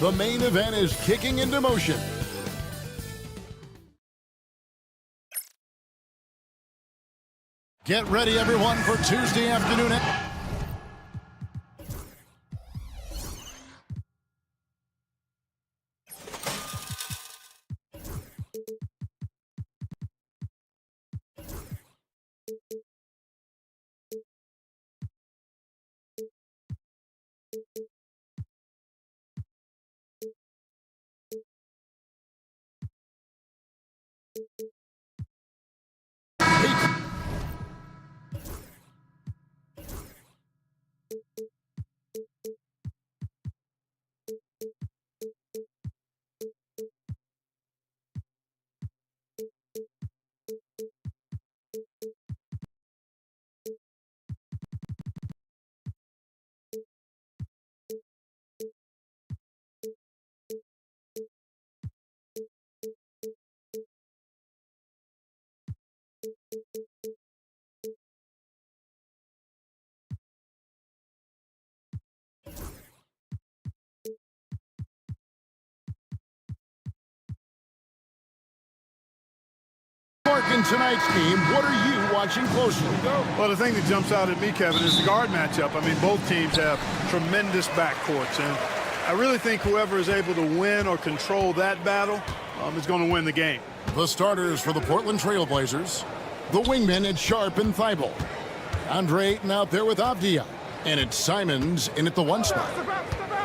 The main event is kicking into motion. Get ready, everyone, for Tuesday afternoon. In tonight's game, what are you watching closely? Well, the thing that jumps out at me, Kevin, is the guard matchup. I mean, both teams have tremendous backcourts, and I really think whoever is able to win or control that battle is going to win the game. The starters for the Portland Trail Blazers. The wingmen, it's Sharp and Thibault. Andre Ayton out there with Avdia. And it's Simons in at the 1 spot.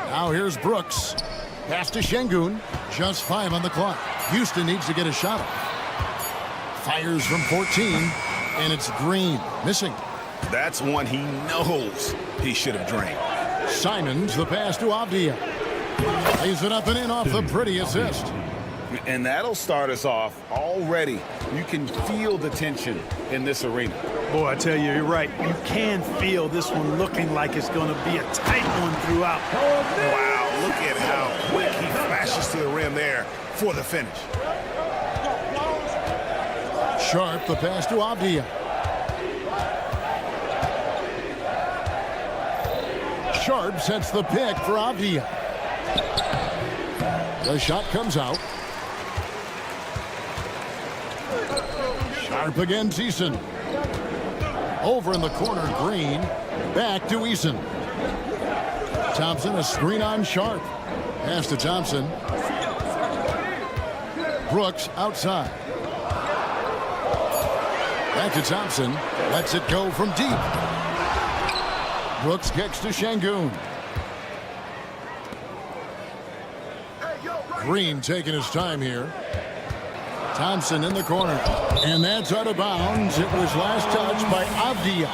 Now here's Brooks. Pass to Şengün. Just 5 on the clock. Houston needs to get a shot off. Fires from 14, and it's Green, missing. That's one he knows he should have drained. Simons, the pass to Avdia. Lays it up and in off the pretty assist. And that'll start us off already. You can feel the tension in this arena. Boy, I tell you, you're right. You can feel this one looking like it's going to be a tight one throughout. Wow, look at how quick he flashes to the rim there for the finish. Sharp, the pass to Avdia. Sharp sets the pick for Avdia. The shot comes out. Sharp against Eason. Over in the corner, Green. Back to Eason. Thompson, a screen on Sharp. Pass to Thompson. Brooks outside. Back to Thompson. Lets it go from deep. Brooks kicks to Şengün. Green taking his time here. Thompson in the corner. And that's out of bounds. It was last touched by Avdia.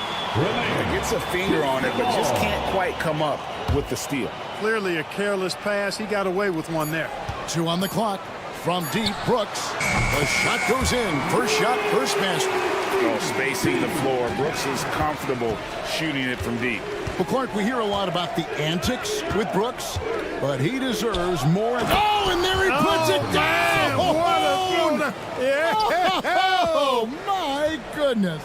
Gets a finger on it, but just can't quite come up with the steal. Clearly a careless pass. He got away with one there. 2 on the clock. From deep, Brooks. The shot goes in. First shot, first basket. Oh, spacing the floor. Brooks is comfortable shooting it from deep. Well, Clark, we hear a lot about the antics with Brooks, but he deserves more. Oh, and there he puts it down! Oh, my goodness.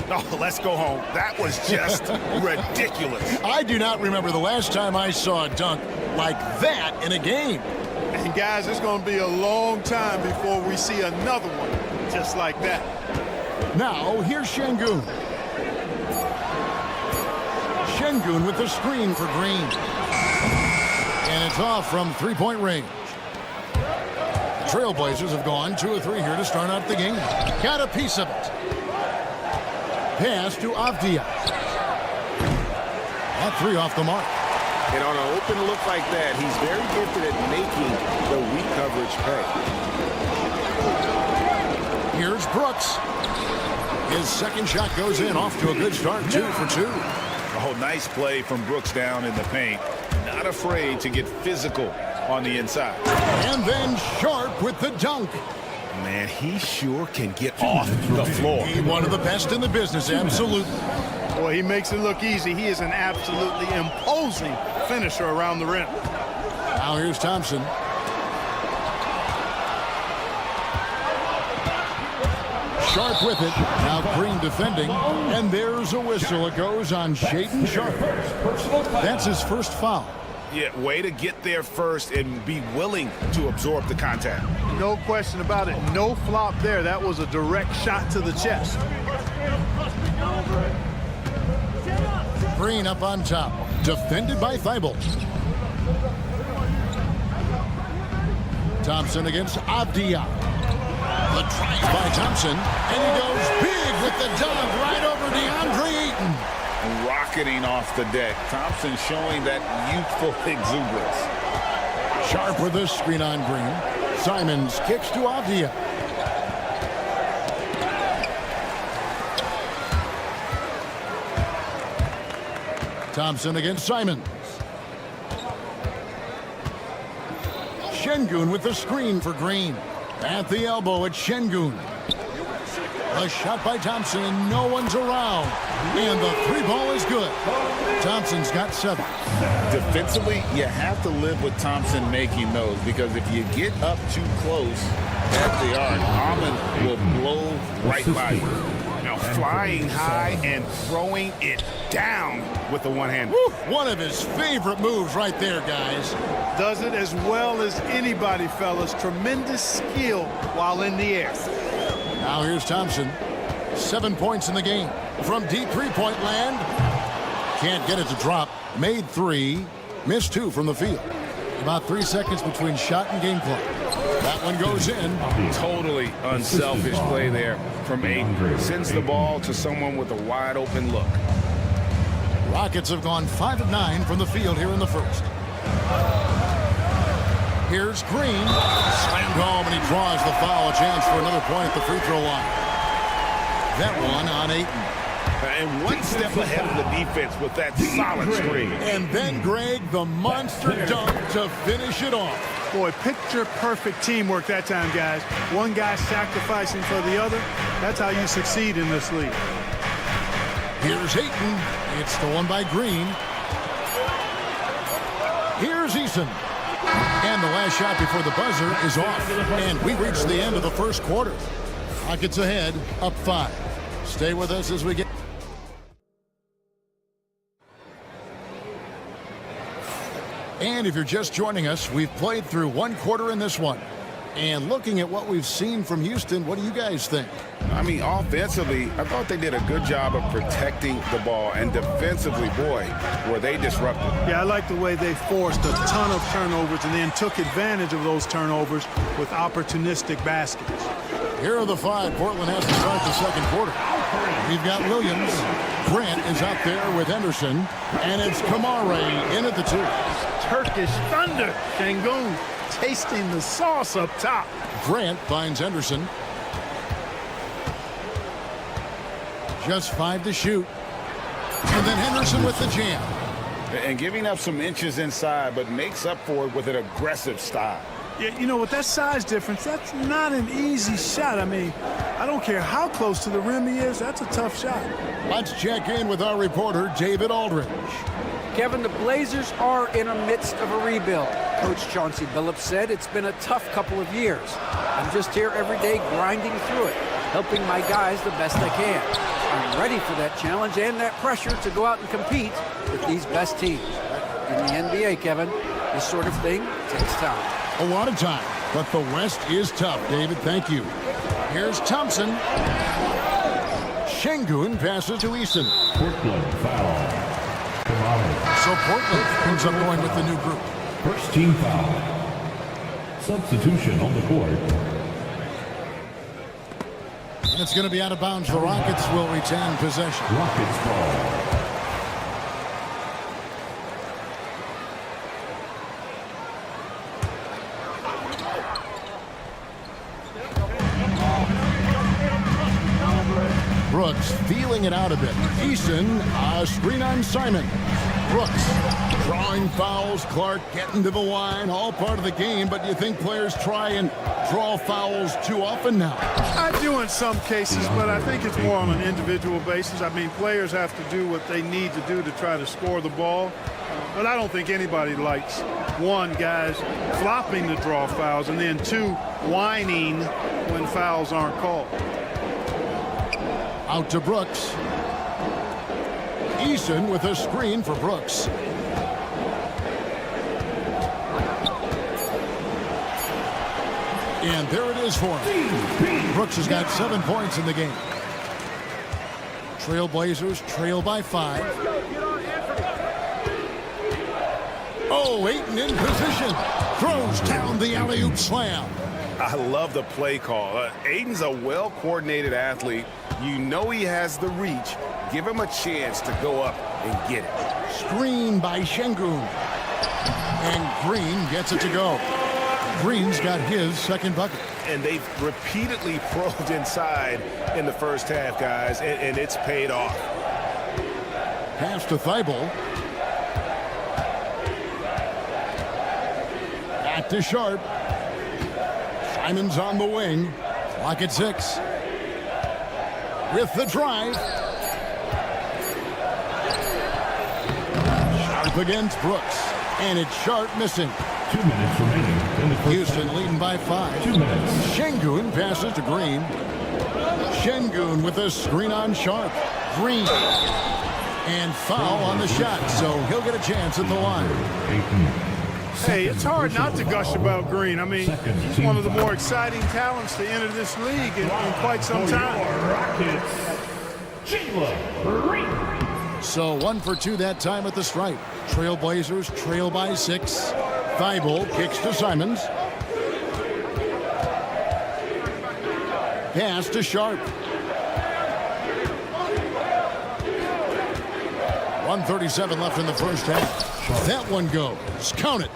Oh, let's go home. That was just ridiculous. I do not remember the last time I saw a dunk like that in a game. And, guys, it's going to be a long time before we see another one just like that. Now, here's Şengün. Şengün with the screen for Green. And it's off from three-point range. The Trailblazers have gone 2 of 3 here to start out the game. Got a piece of it. Pass to Avdia. That 3 off the mark. And on an open look like that, he's very gifted at making the weak coverage pay. Here's Brooks. His second shot goes in, off to a good start, 2 for 2. Oh, nice play from Brooks down in the paint. Not afraid to get physical on the inside. And then Sharp with the dunk. Man, he sure can get off the floor. He's one of the best in the business, absolutely. Boy, he makes it look easy. He is an absolutely imposing finisher around the rim. Now here's Thompson. Sharp with it. Now Green defending. And there's a whistle. It goes on Shaedon Sharp. That's his first foul. Yeah, way to get there first and be willing to absorb the contact. No question about it. No flop there. That was a direct shot to the chest. Green up on top. Defended by Thibault. Thompson against Avdia. The try by Thompson. And he goes big with the dunk right over DeAndre Ayton. Rocketing off the deck. Thompson showing that youthful exuberance. Sharp with a screen on Green. Simons kicks to Avdia. Thompson against Simons. Şengün with the screen for Green. At the elbow at Şengün. A shot by Thompson and no one's around. And the three ball is good. Thompson's got 7. Defensively, you have to live with Thompson making those, because if you get up too close at the arc, Almond will blow right by you. Now flying high and throwing it down with the one hand. One of his favorite moves right there, guys. Does it as well as anybody, fellas. Tremendous skill while in the air. Now here's Thompson. 7 points in the game. From deep three-point land. Can't get it to drop. Made 3. Missed 2 from the field. About 3 seconds between shot and game clock. That one goes in. Totally unselfish play there from Ayton. Sends the ball to someone with a wide open look. Rockets have gone 5 of 9 from the field here in the first. Here's Green. Slammed home, and he draws the foul. A chance for another point at the free throw line. That one on Ayton. And one step ahead of the defense with that solid screen. And then, Greg, the monster dunk to finish it off. Boy, picture-perfect teamwork that time, guys. One guy sacrificing for the other. That's how you succeed in this league. Here's Ayton. It's stolen by Green. Here's Eason. And the last shot before the buzzer is off. And we reach the end of the first quarter. Rockets ahead, up 5. Stay with us as we get... And if you're just joining us, we've played through 1 quarter in this one. And looking at what we've seen from Houston, what do you guys think? I mean, offensively, I thought they did a good job of protecting the ball. And defensively, boy, were they disruptive. Yeah, I like the way they forced a ton of turnovers and then took advantage of those turnovers with opportunistic baskets. Here are the 5 Portland has to start the second quarter. We've got Williams. Grant is out there with Henderson. And it's Kamare in at the 2. Turkish thunder. Şengün tasting the sauce up top. Grant finds Henderson. Just 5 to shoot. And then Henderson with the jam. And giving up some inches inside, but makes up for it with an aggressive style. Yeah, you know, with that size difference, that's not an easy shot. I mean, I don't care how close to the rim he is, that's a tough shot. Let's check in with our reporter, David Aldridge. Kevin, the Blazers are in the midst of a rebuild. Coach Chauncey Billups said it's been a tough couple of years. I'm just here every day grinding through it, helping my guys the best I can. I'm ready for that challenge and that pressure to go out and compete with these best teams. In the NBA, Kevin, this sort of thing takes time. A lot of time, but the West is tough, David. Thank you. Here's Thompson. Şengün passes to Eason. Portland foul. So Portland ends up going with the new group. First team foul. Substitution on the court. And it's going to be out of bounds. The Rockets will retain possession. Rockets ball. Brooks feeling it out a bit. Eason, screen on Simon. Brooks drawing fouls. Clark getting to the line. All part of the game, but you think players try and draw fouls too often now? I do in some cases, but I think it's more on an individual basis. I mean, players have to do what they need to do to try to score the ball. But I don't think anybody likes, 1, guys flopping to draw fouls, and then 2, whining when fouls aren't called. Out to Brooks. Eason with a screen for Brooks. And there it is for him. Brooks has got 7 points in the game. Trailblazers trail by 5. Oh, Ayton in position. Throws down the alley-oop slam. I love the play call. Ayton's a well-coordinated athlete. You know he has the reach. Give him a chance to go up and get it. Screen by Şengün. And Green gets it to go. Green's got his second bucket. And they've repeatedly probed inside in the first half, guys, and it's paid off. Pass to Thibault. Back to Sharp. Simon's on the wing. Clock at 6. With the drive. Sharp against Brooks. And it's Sharp missing. 2 minutes remaining in the first Houston half. leading by 5. 2 minutes. Şengün passes to Green. Şengün with a screen on Sharp. Green. And foul on the shot, so he'll get a chance at the line. Ayton. Hey, it's hard not to gush about Green. I mean, he's one of the more exciting talents to enter this league in quite some time. Rockets. Jalen Green. So 1 for 2 that time at the stripe. Trailblazers trail by 6. Thibault kicks to Simons. Pass to Sharp. 1:37 left in the first half. That one goes. Count it.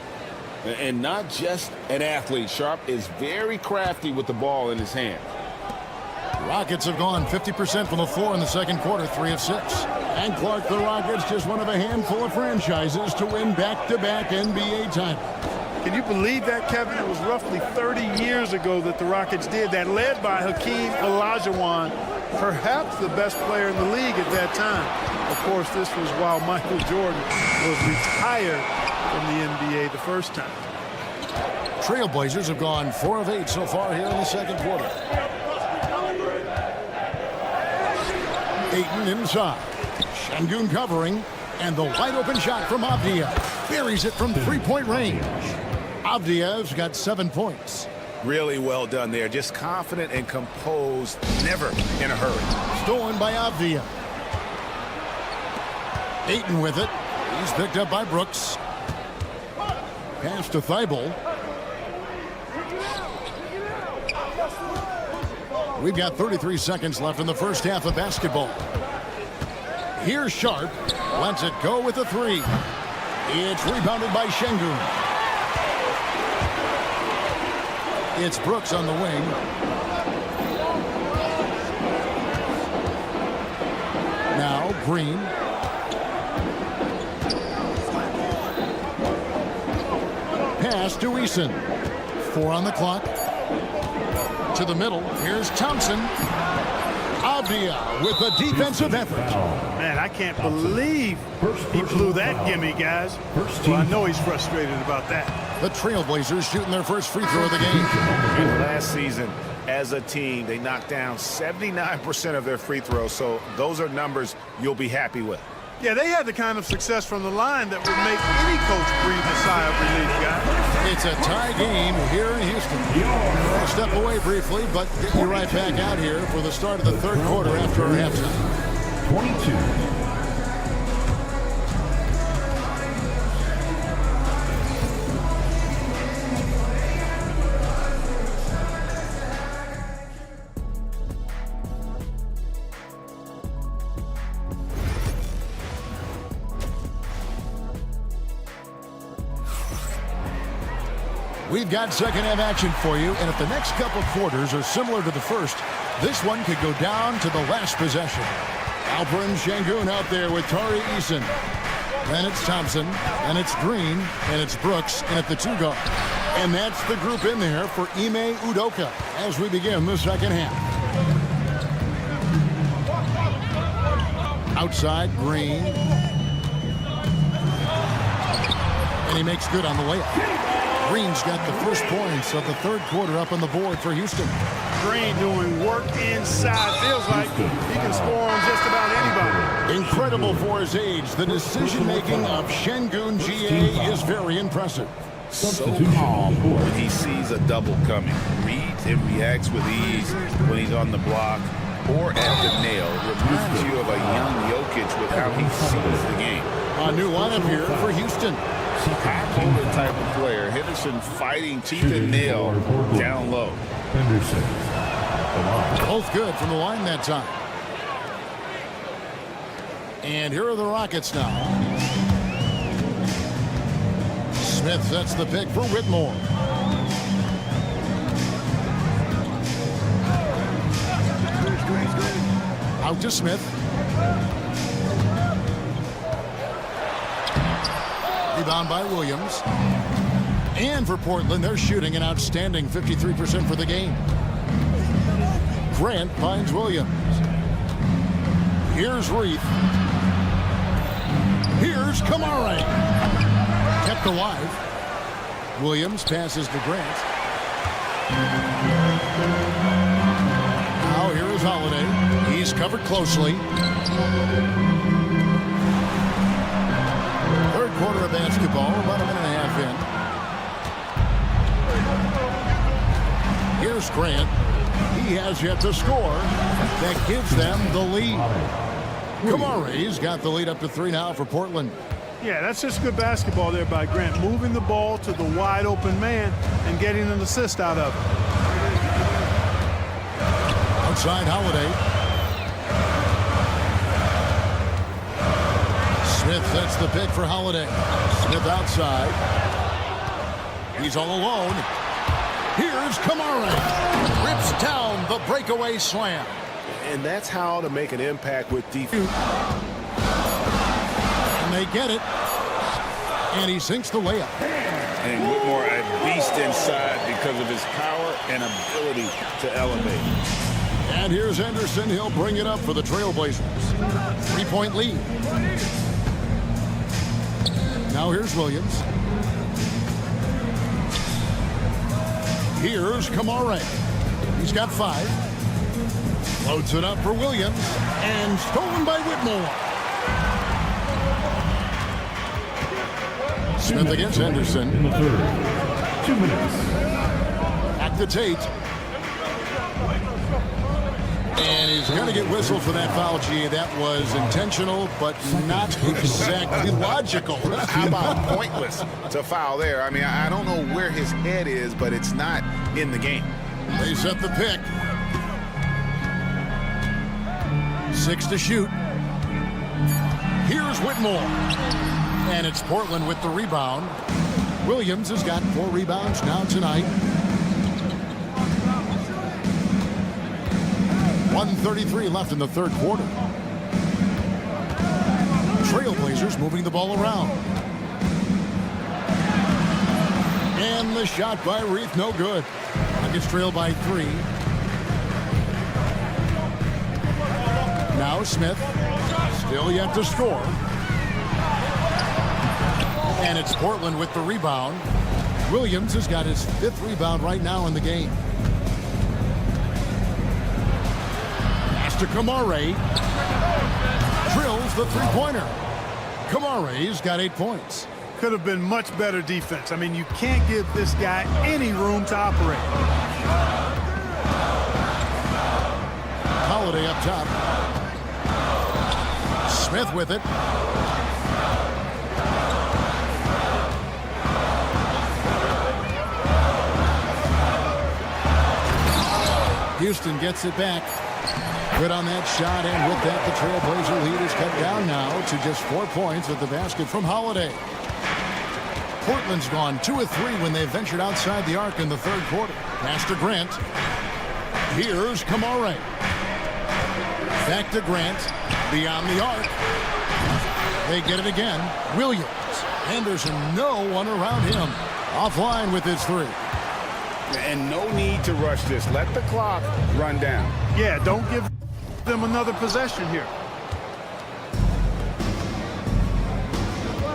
And not just an athlete. Sharp is very crafty with the ball in his hand. Rockets have gone 50% from the floor in the second quarter, 3 of 6. And Clark, the Rockets, just one of a handful of franchises to win back-to-back NBA titles. Can you believe that, Kevin? It was roughly 30 years ago that the Rockets did that, led by Hakeem Olajuwon, perhaps the best player in the league at that time. Of course, this was while Michael Jordan was retired from the NBA the first time. Trailblazers have gone 4 of 8 so far here in the second quarter. Ayton inside. Şengün covering. And the wide-open shot from Avdija. Buries it from three-point range. Avdija's got 7 points. Really well done there. Just confident and composed, never in a hurry. Stolen by Avdija. Ayton with it. He's picked up by Brooks. Pass to Thibault. We've got 33 seconds left in the first half of basketball. Here's Sharp. Lets it go with a 3. It's rebounded by Şengün. It's Brooks on the wing. Now Green. Pass to Eason. 4 on the clock. To the middle. Here's Thompson. Avdija with a defensive effort. Man, I can't believe he blew that gimme, guys. Well, I know he's frustrated about that. The Trailblazers shooting their first free throw of the game. Last season, as a team, they knocked down 79% of their free throws, so those are numbers you'll be happy with. Yeah, they had the kind of success from the line that would make any coach breathe a sigh of relief, guys. It's a tie game here in Houston. We'll step away briefly, but get you right back out here for the start of the third quarter after our halftime. 22. We've got second half action for you, and if the next couple quarters are similar to the first, this one could go down to the last possession. Alperen Şengün out there with Tari Eason. Then it's Thompson, and it's Green, and it's Brooks, and at the 2 guard. And that's the group in there for Ime Udoka as we begin the second half. Outside, Green. And he makes good on the layup. Green's got the first points of the third quarter up on the board for Houston. Green doing work inside. Feels like he can score on just about anybody. Incredible for his age. The decision-making of Şengün GA is very impressive. so Substitution calm on board. when he sees a double coming. Reads and reacts with ease when he's on the block or at the nail. Reminds you of a young Jokic with how he sees the game. A new lineup here for Houston. High-polar type of player. Henderson fighting tooth and nail down low. Henderson. Both good from the line that time. And here are the Rockets now. Smith sets the pick for Whitmore. Out to Smith. Rebound by Williams. And for Portland, they're shooting an outstanding 53% for the game. Grant finds Williams. Here's Reith. Here's Kamara. Kept alive. Williams passes to Grant. Now here is Holiday. He's covered closely. Third quarter of basketball, about a minute and a half in. Here's Grant. He has yet to score. That gives them the lead. Kamara's got the lead up to 3 now for Portland. Yeah, that's just good basketball there by Grant. Moving the ball to the wide open man and getting an assist out of it. Outside Holiday. Smith sets the pick for Holiday. Smith outside. He's all alone. Here's Kamara. Rips down the breakaway slam. And that's how to make an impact with defense. And they get it. And he sinks the layup. And Whitmore a beast inside because of his power and ability to elevate. And here's Henderson. He'll bring it up for the Trailblazers. 3-point lead. Now here's Williams. Here's Kamara. He's got 5. Loads it up for Williams. And stolen by Whitmore. Smith against Henderson. In the third. 2 minutes. Back to Tate. And he's going to get whistled for that foul, G. That was intentional, but not exactly logical. How about pointless to foul there? I mean, I don't know where his head is, but it's not in the game. They set the pick. 6 to shoot. Here's Whitmore. And it's Portland with the rebound. Williams has got 4 rebounds now tonight. 1:33 left in the third quarter. Trailblazers moving the ball around. And the shot by Reith, no good. Nuggets trail by 3. Now Smith, still yet to score. And it's Portland with the rebound. Williams has got his 5th rebound right now in the game. Pass to Kamara. Drills the three-pointer. Kamara's got 8 points. Could have been much better defense. I mean, you can't give this guy any room to operate. Holiday up top. Smith with it. Houston gets it back. Good on that shot, and with that, the Trailblazer lead is cut down now to just 4 points with the basket from Holiday. Portland's gone 2 of 3 when they ventured outside the arc in the third quarter. Pass to Grant. Here's Kamara. Back to Grant. Beyond the arc. They get it again. Williams. Henderson, no one around him. Offline with his 3. And no need to rush this. Let the clock run down. Yeah, don't give them another possession here.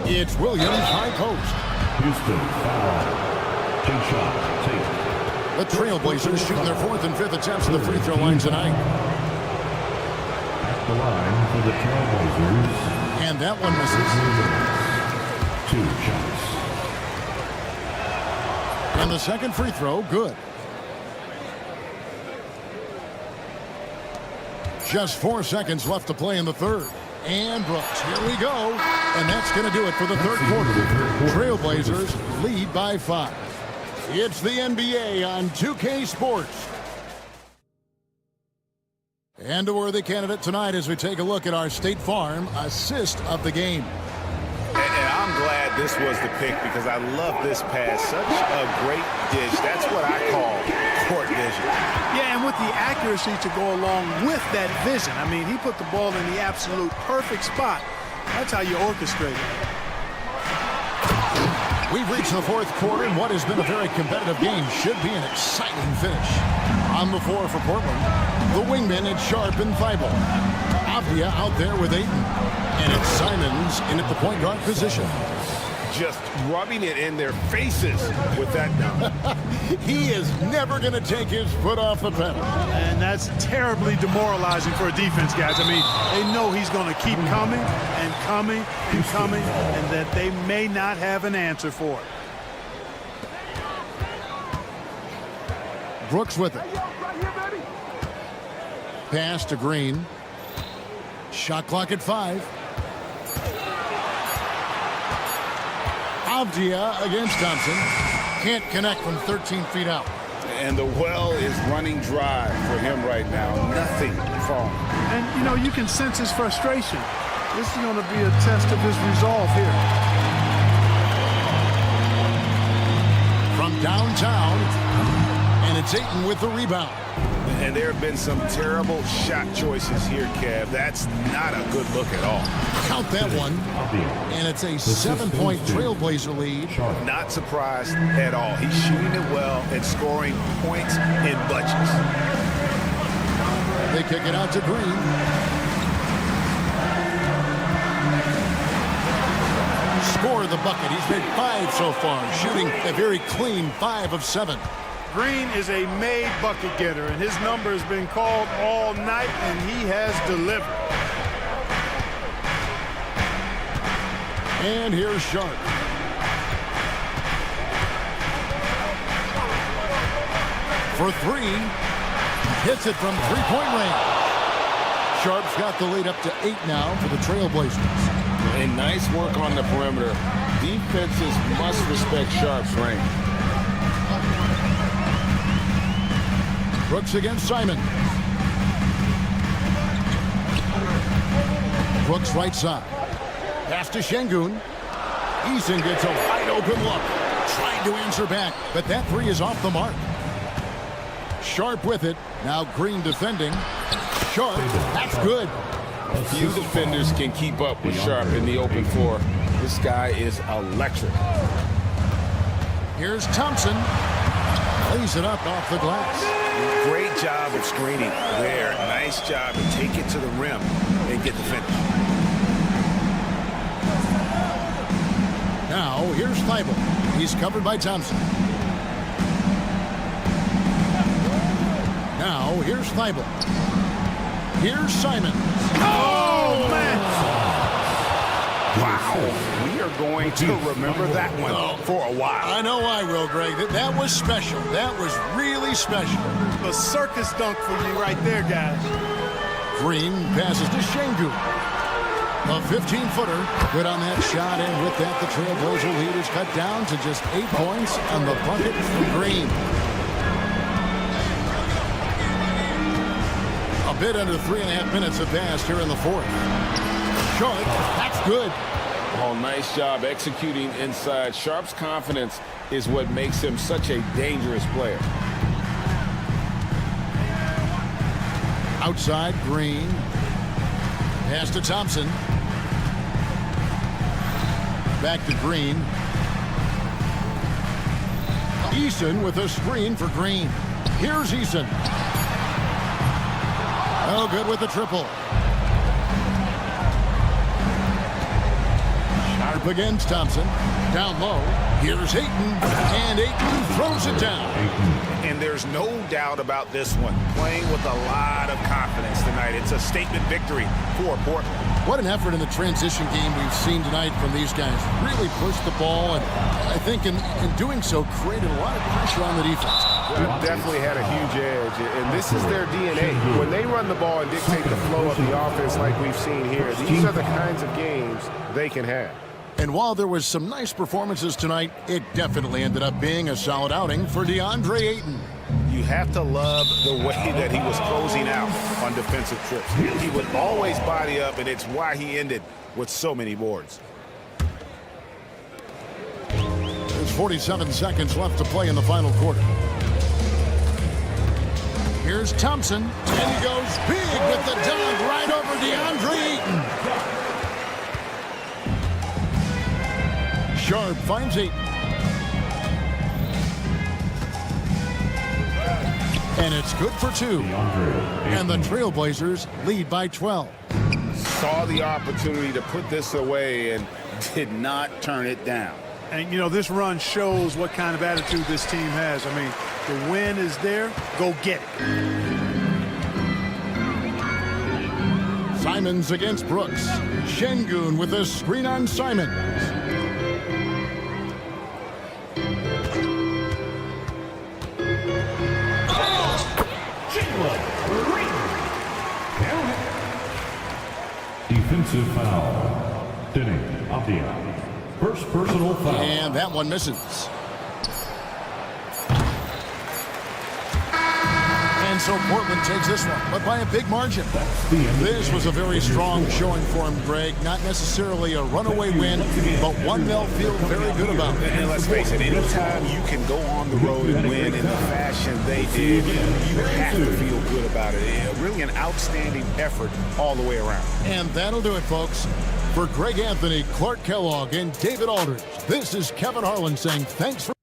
It's Williams, high post. Houston foul. Take shot. Take. The Trailblazers shooting their 4th and 5th attempts at the free throw line tonight. At the line for the Trailblazers. And that one misses. 2 shots. And the second free throw, good. Just 4 seconds left to play in the third. And Brooks, here we go. And that's going to do it for the third quarter. Trailblazers lead by 5. It's the NBA on 2K Sports. And a worthy candidate tonight as we take a look at our State Farm assist of the game. And I'm glad this was the pick because I love this pass. Such a great dish. That's what I call court vision. Yeah, and with the accuracy to go along with that vision. I mean, he put the ball in the absolute perfect spot. That's how you orchestrate it. We've reached the fourth quarter, and what has been a very competitive game should be an exciting finish. On the floor for Portland, the wingmen at Sharp and Thibault. Avdia out there with Ayton. And it's Simons in at the point guard position. Just rubbing it in their faces with that dunk. He is never going to take his foot off the pedal. And that's terribly demoralizing for a defense, guys. I mean, they know he's going to keep coming and coming and coming, and that they may not have an answer for it. Brooks with it. Pass to Green. Shot clock at 5. Avdia against Thompson. Can't connect from 13 feet out. And the well is running dry for him right now. Nothing falling. And, you know, you can sense his frustration. This is going to be a test of his resolve here. From downtown, and it's Ayton with the rebound. And there have been some terrible shot choices here, Kev. That's not a good look at all. Count that one. And it's a 7-point Trailblazer lead. Not surprised at all. He's shooting it well and scoring points in bunches. They kick it out to Green. Score the bucket. He's made 5 so far, shooting a very clean 5 of 7. Green is a made bucket getter, and his number has been called all night, and he has delivered. And here's Sharp. For 3. Hits it from three-point range. Sharp's got the lead up to 8 now for the Trailblazers. And nice work on the perimeter. Defenses must respect Sharp's range. Brooks against Simon. Brooks right side. Pass to Şengün. Eason gets a wide open look. Trying to answer back, but that 3 is off the mark. Sharp with it. Now Green defending. Sharp, that's good. Few defenders can keep up with Sharp in the open floor. This guy is electric. Here's Thompson. Lays it up off the glass. Great job of screening there. Nice job to take it to the rim and get the finish. Now, here's Thibault. He's covered by Thompson. Now, here's Thibault. Here's Simon. Oh, man! Wow. We are going to remember that one for a while. I know I will, Greg. That was special. That was really special. A circus dunk for you right there, guys. Green passes to Şengün. A 15-footer. Good on that shot, and with that, the Trailblazer lead is cut down to just 8 points on the bucket from Green. A bit under 3.5 minutes have passed here in the fourth. Short, that's good. Oh, nice job executing inside. Sharp's confidence is what makes him such a dangerous player. Outside, Green. Pass to Thompson. Back to Green. Eason with a screen for Green. Here's Eason. Oh, good with the triple. Sharp against Thompson. Down low. Here's Ayton, and Ayton throws it down. And there's no doubt about this one. Playing with a lot of confidence tonight. It's a statement victory for Portland. What an effort in the transition game we've seen tonight from these guys. Really pushed the ball, and I think in doing so created a lot of pressure on the defense. Definitely had a huge edge, and this is their DNA. When they run the ball and dictate the flow of the offense like we've seen here, these are the kinds of games they can have. And while there was some nice performances tonight, it definitely ended up being a solid outing for DeAndre Ayton. You have to love the way that he was closing out on defensive trips. He would always body up, and it's why he ended with so many boards. There's 47 seconds left to play in the final quarter. Here's Thompson, and he goes big with the dunk right over DeAndre Ayton. Sharp finds Ayton. And it's good for 2. And the Trailblazers lead by 12. Saw the opportunity to put this away and did not turn it down. And, you know, this run shows what kind of attitude this team has. I mean, the win is there. Go get it. Simons against Brooks. Şengün with a screen on Simons. Defensive foul. Denny Avdia. First personal foul. And that one misses. And so Portland takes this one, but by a big margin. This was a very strong showing for him, Greg. Not necessarily a runaway win, but one they'll feel very good about. And let's face it, anytime you can go on the road and win in the fashion they did, you have to feel good about it. Really an outstanding effort all the way around. And that'll do it, folks. For Greg Anthony, Clark Kellogg, and David Aldridge, this is Kevin Harlan saying thanks for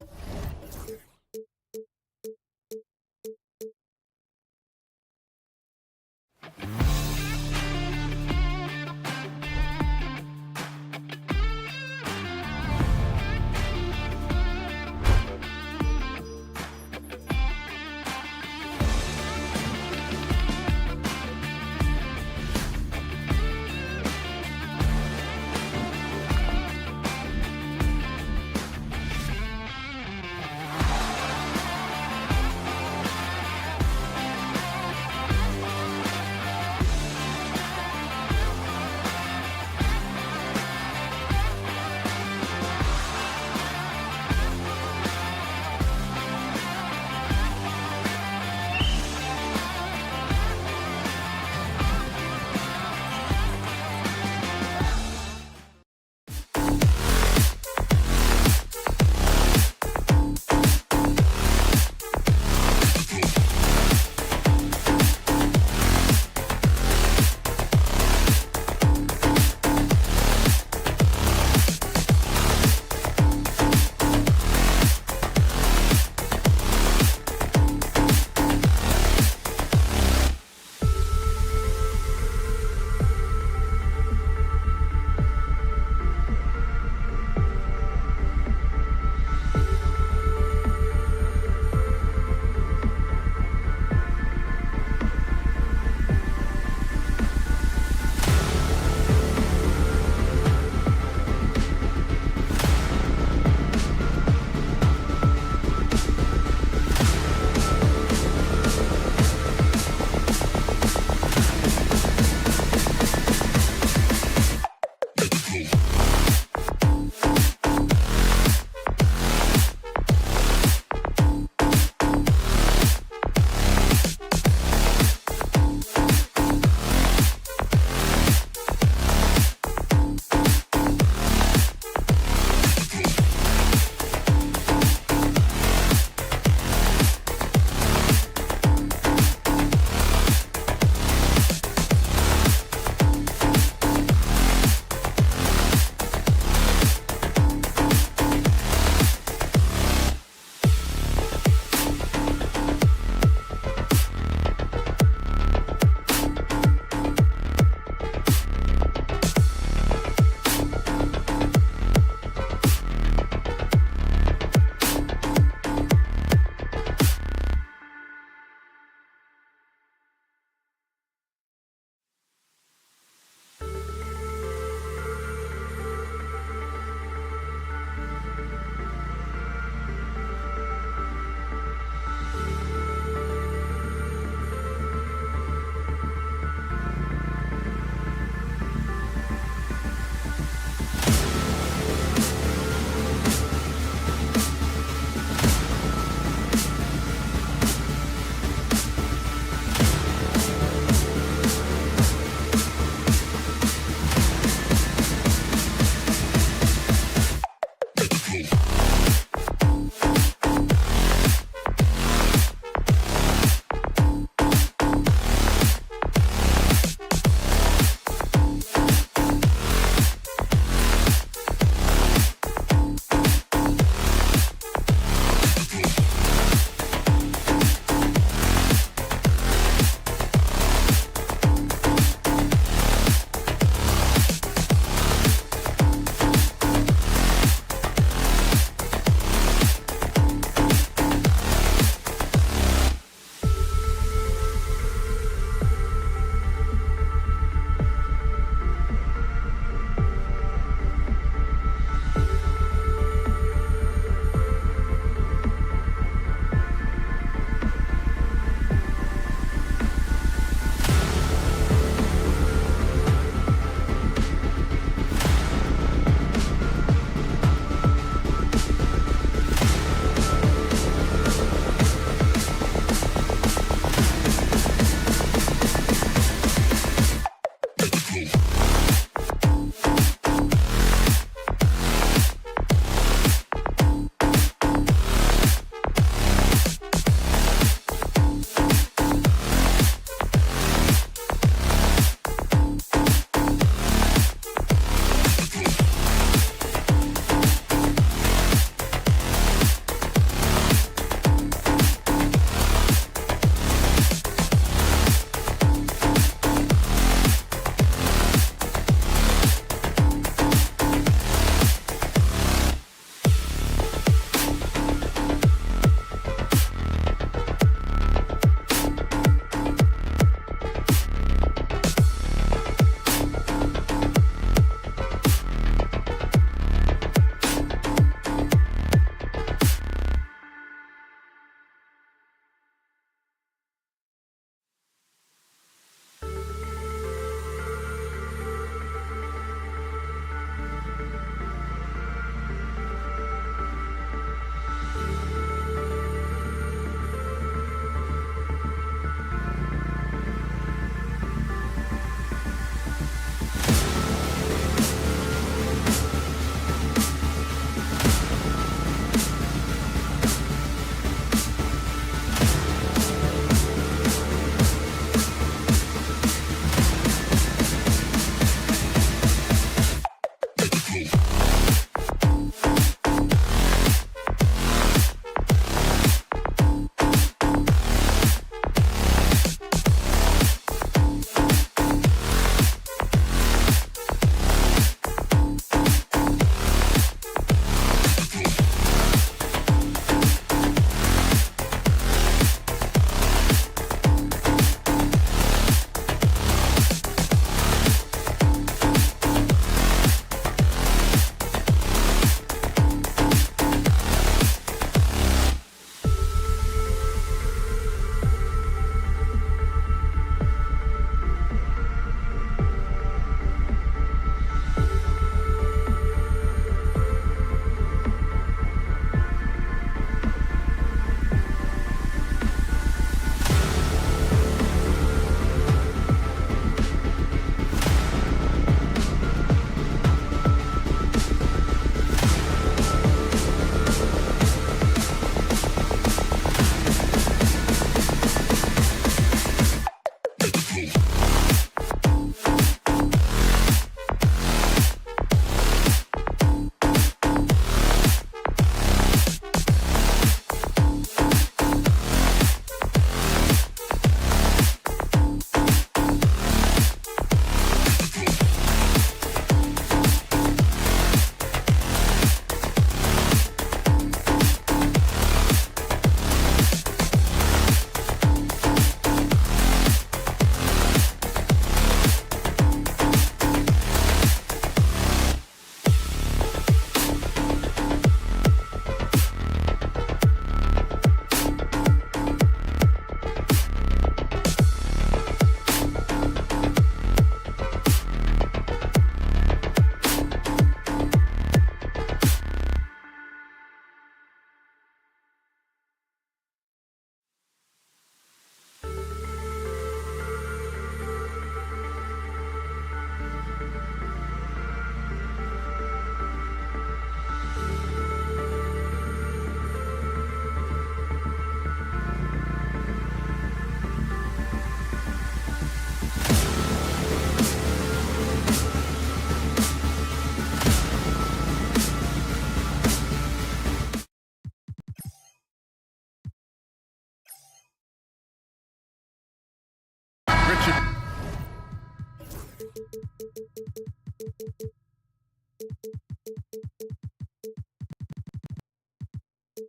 What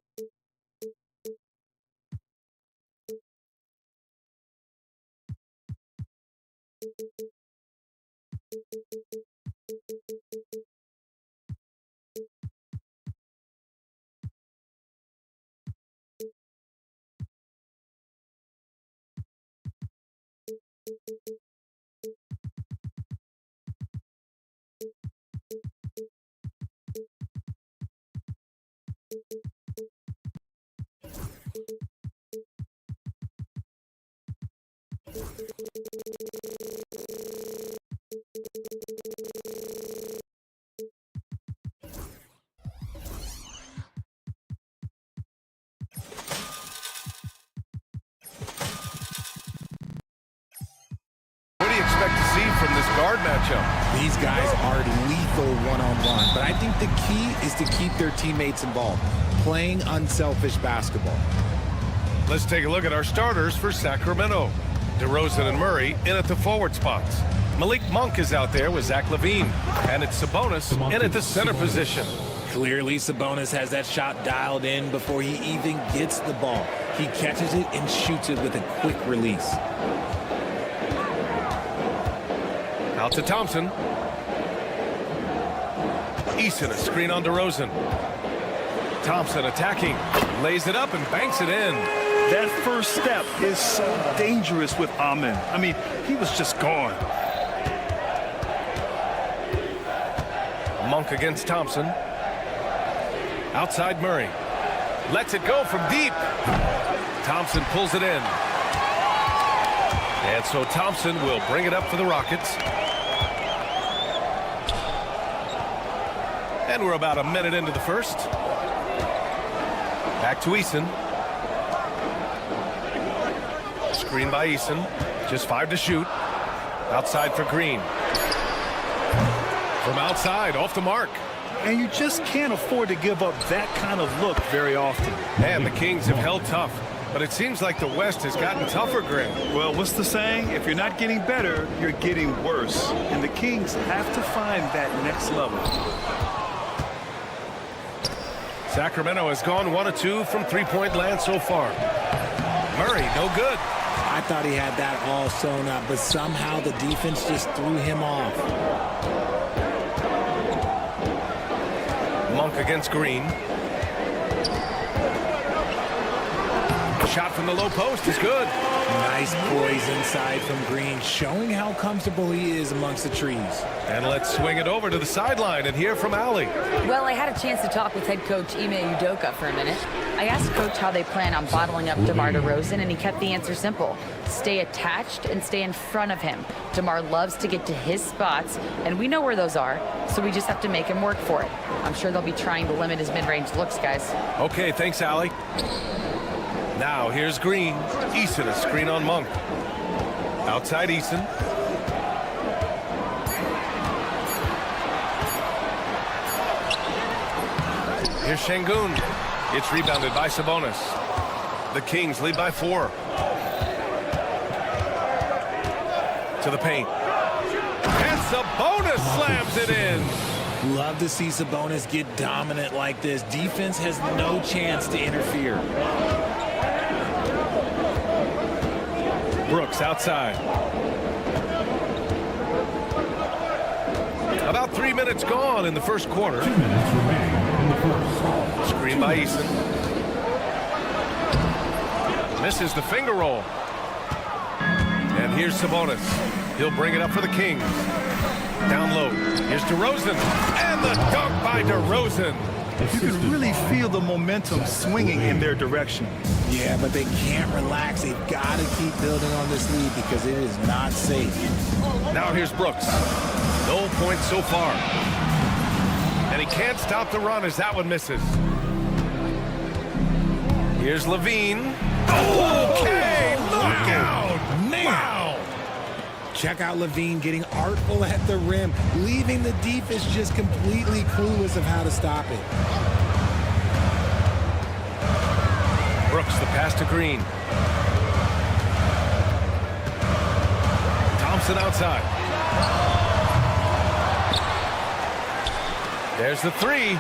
do you expect to see from this guard matchup? These guys are lethal one-on-one, but I think the key is to keep their teammates involved, playing unselfish basketball. Let's take a look at our starters for Sacramento. DeRozan and Murray in at the forward spots. Malik Monk is out there with Zach LaVine. And it's Sabonis in at the center position. Clearly, Sabonis has that shot dialed in before he even gets the ball. He catches it and shoots it with a quick release. Out to Thompson. Eason, a screen on DeRozan. Thompson attacking. Lays it up and banks it in. That first step is so dangerous with Amen. I mean, he was just gone. Monk against Thompson. Outside Murray. Lets it go from deep. Thompson pulls it in. And so Thompson will bring it up for the Rockets. And we're about a minute into the first. Back to Eason. Screen by Eason. Just 5 to shoot. Outside for Green. From outside, off the mark. And you just can't afford to give up that kind of look very often. And the Kings have held tough. But it seems like the West has gotten tougher, Greg. Well, what's the saying? If you're not getting better, you're getting worse. And the Kings have to find that next level. Sacramento has gone 1 of 2 from three-point land so far. Murray, no good. I thought he had that all sewn up, but somehow the defense just threw him off. Monk against Green. Shot from the low post is good. Nice poise inside from Green, showing how comfortable he is amongst the trees. And let's swing it over to the sideline and hear from Allie. Well, I had a chance to talk with head coach Ime Udoka for a minute. I asked Coach how they plan on bottling up DeMar DeRozan, and he kept the answer simple. Stay attached and stay in front of him. DeMar loves to get to his spots, and we know where those are, so we just have to make him work for it. I'm sure they'll be trying to limit his mid-range looks, guys. Okay, thanks, Allie. Now here's Green. Eason, a screen on Monk. Outside Eason. Here's Şengün. It's rebounded by Sabonis. The Kings lead by 4. To the paint. And Sabonis slams it in. Love to see Sabonis get dominant like this. Defense has no chance to interfere. Brooks outside. About 3 minutes gone in the first quarter. 2 minutes remaining in the first. Screen by Eason. Misses the finger roll. And here's Sabonis. He'll bring it up for the Kings. Down low. Here's DeRozan. And the dunk by DeRozan. You can really feel the momentum swinging in their direction. Yeah, but they can't relax. They've got to keep building on this lead because it is not safe. Now here's Brooks. No points so far. And he can't stop the run as that one misses. Here's LaVine. Okay, knockout. Wow. Check out LaVine getting artful at the rim, leaving the defense just completely clueless of how to stop it. Brooks, the pass to Green. Thompson outside. There's the 3.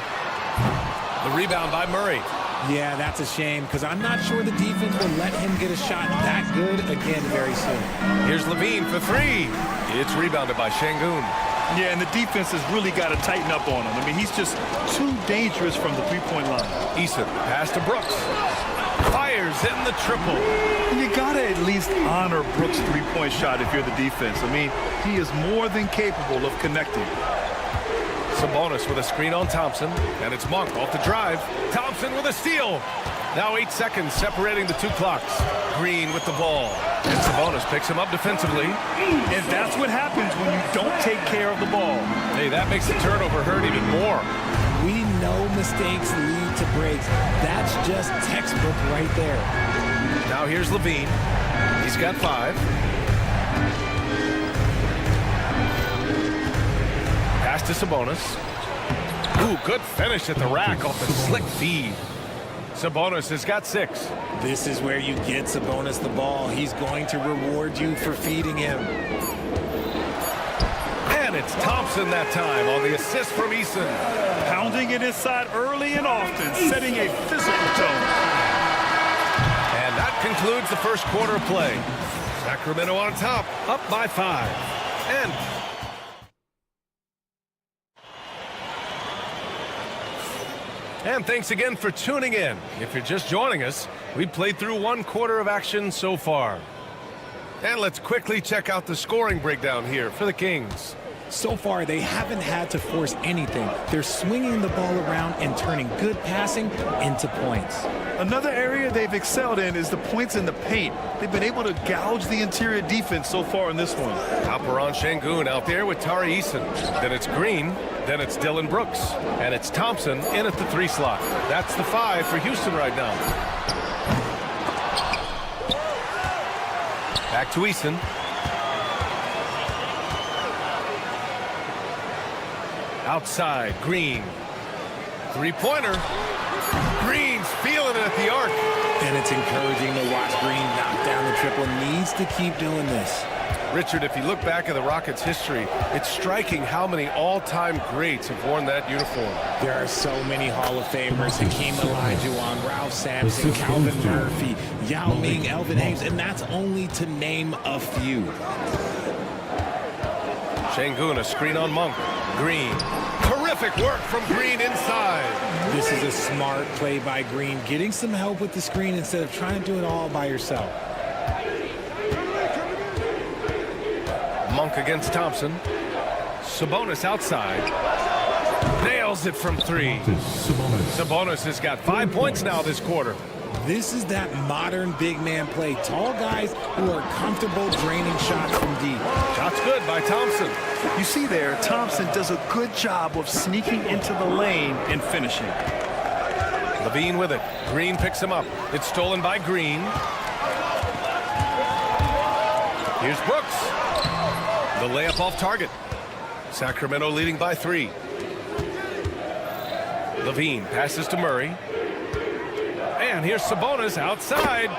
The rebound by Murray. Yeah, that's a shame because I'm not sure the defense will let him get a shot that good again very soon. Here's Levine for three. It's rebounded by Şengün. Yeah, and the defense has really got to tighten up on him. I mean, he's just too dangerous from the three-point line. Eason, pass to Brooks. Fires in the triple. You got to at least honor Brooks' three-point shot if you're the defense. I mean, he is more than capable of connecting. Sabonis with a screen on Thompson, and it's Monk off the drive. Thompson with a steal. Now 8 seconds separating the two clocks. Green with the ball. And Sabonis picks him up defensively. And that's what happens when you don't take care of the ball. Hey, that makes the turnover hurt even more. We know mistakes lead to breaks. That's just textbook right there. Now here's Levine. He's got 5. Pass to Sabonis. Ooh, good finish at the rack off the slick feed. Sabonis has got 6. This is where you get Sabonis the ball. He's going to reward you for feeding him. And it's Thompson that time on the assist from Eason. Pounding it inside early and often, setting a physical tone. And that concludes the first quarter of play. Sacramento on top, up by 5. And thanks again for tuning in. If you're just joining us, we've played through 1 quarter of action so far. And let's quickly check out the scoring breakdown here for the Kings. So far, they haven't had to force anything. They're swinging the ball around and turning good passing into points. Another area they've excelled in is the points in the paint. They've been able to gouge the interior defense so far in this one. Alperen Şengün out there with Tari Eason. Then it's Green. Then it's Dylan Brooks. And it's Thompson in at the 3 slot. That's the 5 for Houston right now. Back to Eason. Outside, Green. 3-pointer. Green's feeling it at the arc. And it's encouraging to watch Green knock down the triple. Needs to keep doing this. Richard, if you look back at the Rockets' history, it's striking how many all-time greats have worn that uniform. There are so many Hall of Famers. Hakeem Olajuwon, Ralph Sampson, Calvin Murphy, Yao Ming, Elvin Hayes, and that's only to name a few. Şengün, a screen on Monk. Green. Terrific work from Green inside. This is a smart play by Green, getting some help with the screen instead of trying to do it all by yourself. Monk against Thompson. Sabonis outside. Nails it from 3. Sabonis has got 5 points now this quarter. This is that modern big man play. Tall guys who are comfortable draining shots from deep. Shots good by Thompson. You see there, Thompson does a good job of sneaking into the lane and finishing. Levine with it. Green picks him up. It's stolen by Green. Here's Brooks. The layup off target. Sacramento leading by 3. Levine passes to Murray. And here's Sabonis outside.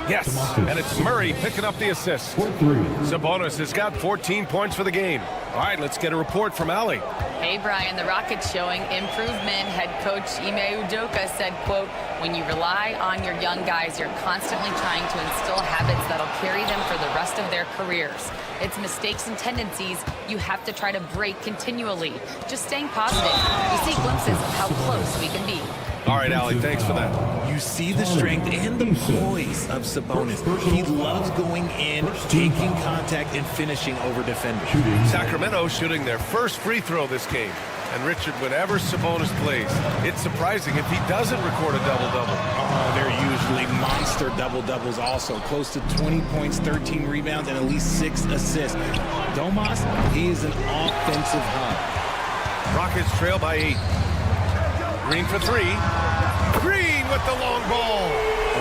Yes, and it's Murray picking up the assist. Sabonis has got 14 points for the game. All right, let's get a report from Allie. Hey, Brian, the Rockets showing improvement. Head coach Ime Udoka said, quote, when you rely on your young guys, you're constantly trying to instill habits that'll carry them for the rest of their careers. It's mistakes and tendencies you have to try to break continually. Just staying positive. We see glimpses of how close we can be. All right, Allie, thanks for that. You see the strength and the poise of Sabonis. He loves going in, taking contact, and finishing over defenders. Sacramento shooting their first free throw this game. And Richard, whenever Sabonis plays, it's surprising if he doesn't record a double-double. Oh, they're usually monster double-doubles also. Close to 20 points, 13 rebounds, and at least 6 assists. Domas, he is an offensive hub. Rockets trail by 8. Green for 3. Green with the long ball.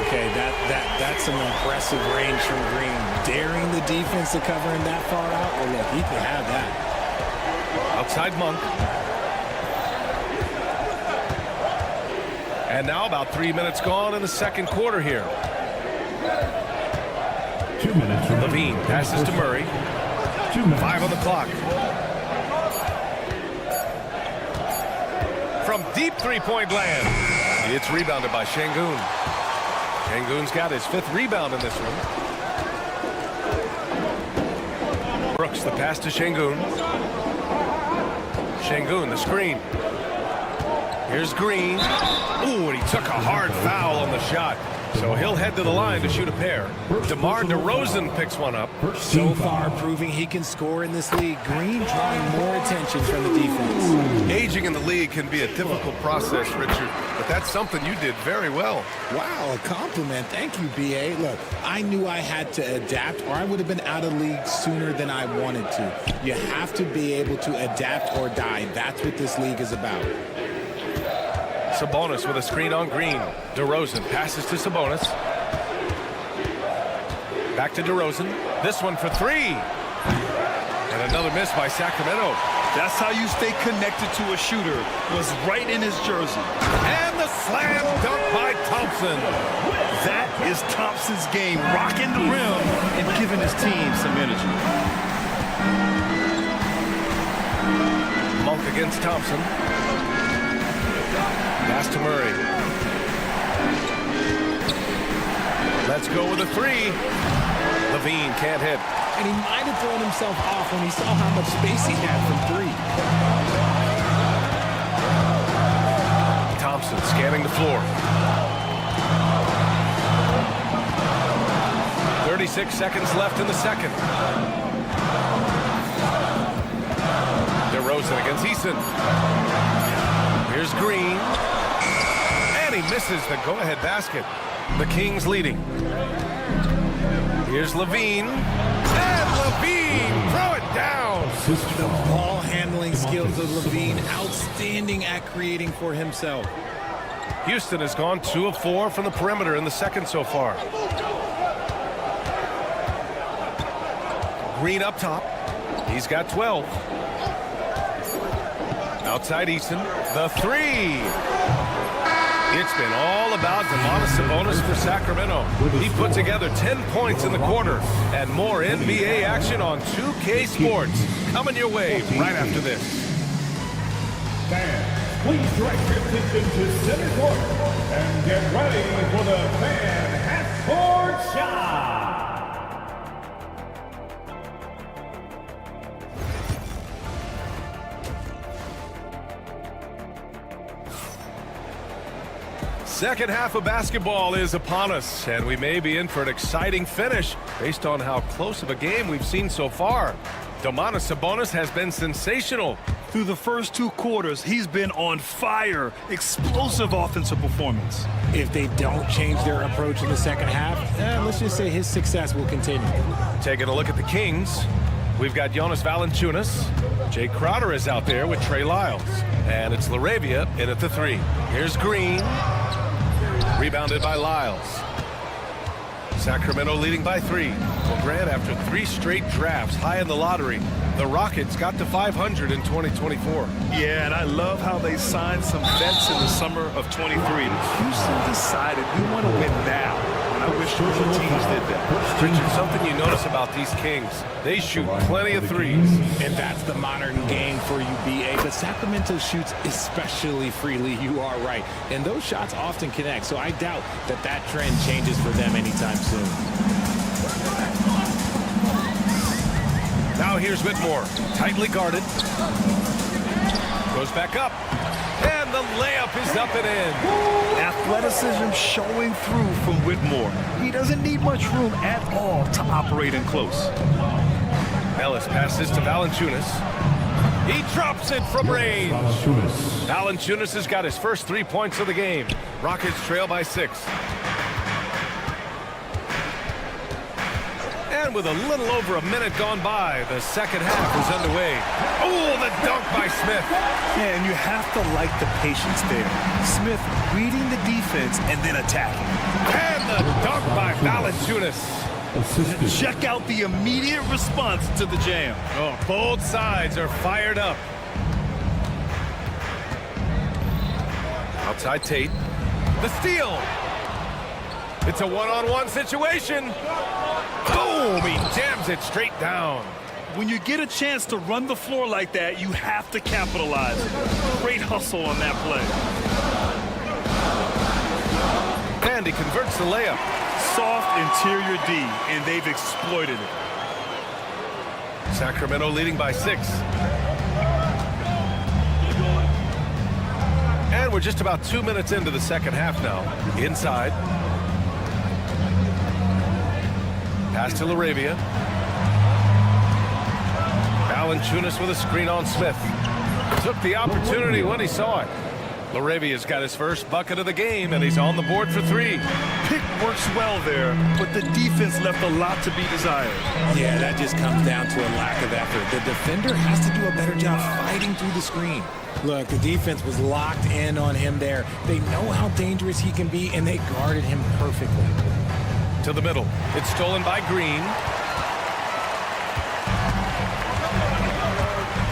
Okay, that's some impressive range from Green. Daring the defense to cover him that far out. Well, look, he can have that. Outside Monk. And now about 3 minutes gone in the second quarter here. 2 minutes. Levine passes to Murray. 2 minutes. 5 on the clock. From deep three-point land. It's rebounded by Şengün. Şengün's got his 5th rebound in this one. Brooks, the pass to Şengün. Şengün, the screen. Here's Green. Ooh, and he took a hard foul on the shot. So he'll head to the line to shoot a pair. DeMar DeRozan picks one up. So far, proving he can score in this league. Green drawing more attention from the defense. Aging in the league can be a difficult process, Richard, but that's something you did very well. Wow, a compliment. Thank you, B.A. Look, I knew I had to adapt, or I would have been out of league sooner than I wanted to. You have to be able to adapt or die. That's what this league is about. Sabonis with a screen on Green. DeRozan passes to Sabonis. Back to DeRozan. This one for 3. And another miss by Sacramento. That's how you stay connected to a shooter. Was right in his jersey. And the slam dunk by Thompson. That is Thompson's game, rocking the rim and giving his team some energy. Monk against Thompson. Pass to Murray. Let's go with a 3. Levine can't hit. And he might have thrown himself off when he saw how much space he had from 3. Thompson scanning the floor. 36 seconds left in the second. DeRozan against Eason. Here's Green. And he misses the go-ahead basket. The Kings leading. Here's Levine. And Levine, throw it down. The ball handling skills of Levine, outstanding at creating for himself. Houston has gone 2 of 4 from the perimeter in the second so far. Green up top. He's got 12. Outside Eason, the 3. It's been all about Domantas Sabonis for Sacramento. He put together 10 points in the quarter and more NBA action on 2K Sports. Coming your way right after this. Fans, please direct your attention to center court and get ready for the fan half-court shot. Second half of basketball is upon us, and we may be in for an exciting finish based on how close of a game we've seen so far. Domantas Sabonis has been sensational. Through the first 2 quarters, he's been on fire. Explosive offensive performance. If they don't change their approach in the second half, let's just say his success will continue. Taking a look at the Kings, we've got Jonas Valanciunas. Jay Crowder is out there with Trey Lyles. And it's LaRavia in at the 3. Here's Green. Rebounded by Lyles. Sacramento leading by 3. Well, Grant, after 3 straight drafts high in the lottery, the Rockets got to 500 in 2024. Yeah, and I love how they signed some vets in the summer of 23. Houston decided we want to win now. And I wish more teams did that. Richard, something you notice about these Kings, they shoot plenty of threes. And that's the modern game for you, B.A. But Sacramento shoots especially freely, you are right. And those shots often connect, so I doubt that that trend changes for them anytime soon. Now here's Whitmore, tightly guarded. Goes back up. And the layup is up and in. Athleticism showing through from Whitmore. He doesn't need much room at all to operate in close. Ellis passes to Valanciunas. He drops it from range. Valanciunas has got his first 3 points of the game. Rockets trail by 6. And with a little over a minute gone by, the second half is underway. Oh, the dunk by Smith. Yeah, and you have to like the patience there. Smith reading the defense and then attacking. And the dunk by Valanciunas. Check out the immediate response to the jam. Oh, both sides are fired up. Outside Tate. The steal. It's a one-on-one situation. Boom! He jams it straight down. When you get a chance to run the floor like that, you have to capitalize. Great hustle on that play. And he converts the layup. Soft interior D, and they've exploited it. Sacramento leading by 6. And we're just about 2 minutes into the second half now. Inside. Pass to LaRavia. Valanciunas with a screen on Smith. Took the opportunity when he saw it. LaRavia's got his first bucket of the game, and he's on the board for 3. Pick works well there, but the defense left a lot to be desired. Yeah, that just comes down to a lack of effort. The defender has to do a better job fighting through the screen. Look, the defense was locked in on him there. They know how dangerous he can be, and they guarded him perfectly. To the middle. It's stolen by Green.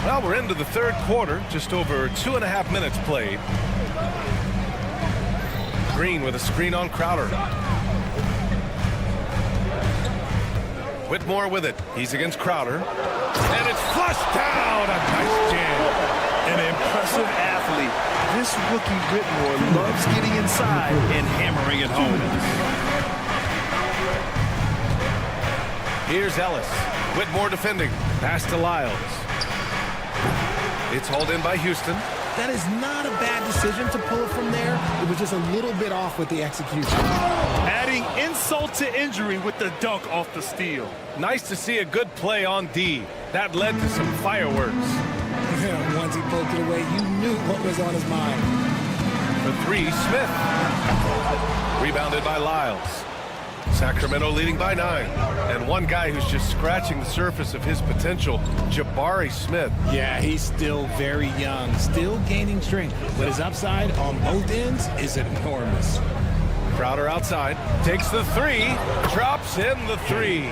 Well, we're into the third quarter. Just over 2.5 minutes played. Green with a screen on Crowder. Whitmore with it. He's against Crowder. And it's flushed down. A nice jam. An impressive athlete. This rookie Whitmore loves getting inside and hammering it home. Here's Ellis. Whitmore defending. Pass to Lyles. It's hauled in by Houston. That is not a bad decision to pull it from there. It was just a little bit off with the execution. Adding insult to injury with the dunk off the steal. Nice to see a good play on D. That led to some fireworks. Once he poked it away, you knew what was on his mind. For 3, Smith. Rebounded by Lyles. Sacramento leading by 9. And one guy who's just scratching the surface of his potential, Jabari Smith. Yeah, he's still very young, still gaining strength, but his upside on both ends is enormous. Crowder outside, takes the 3, drops in the 3.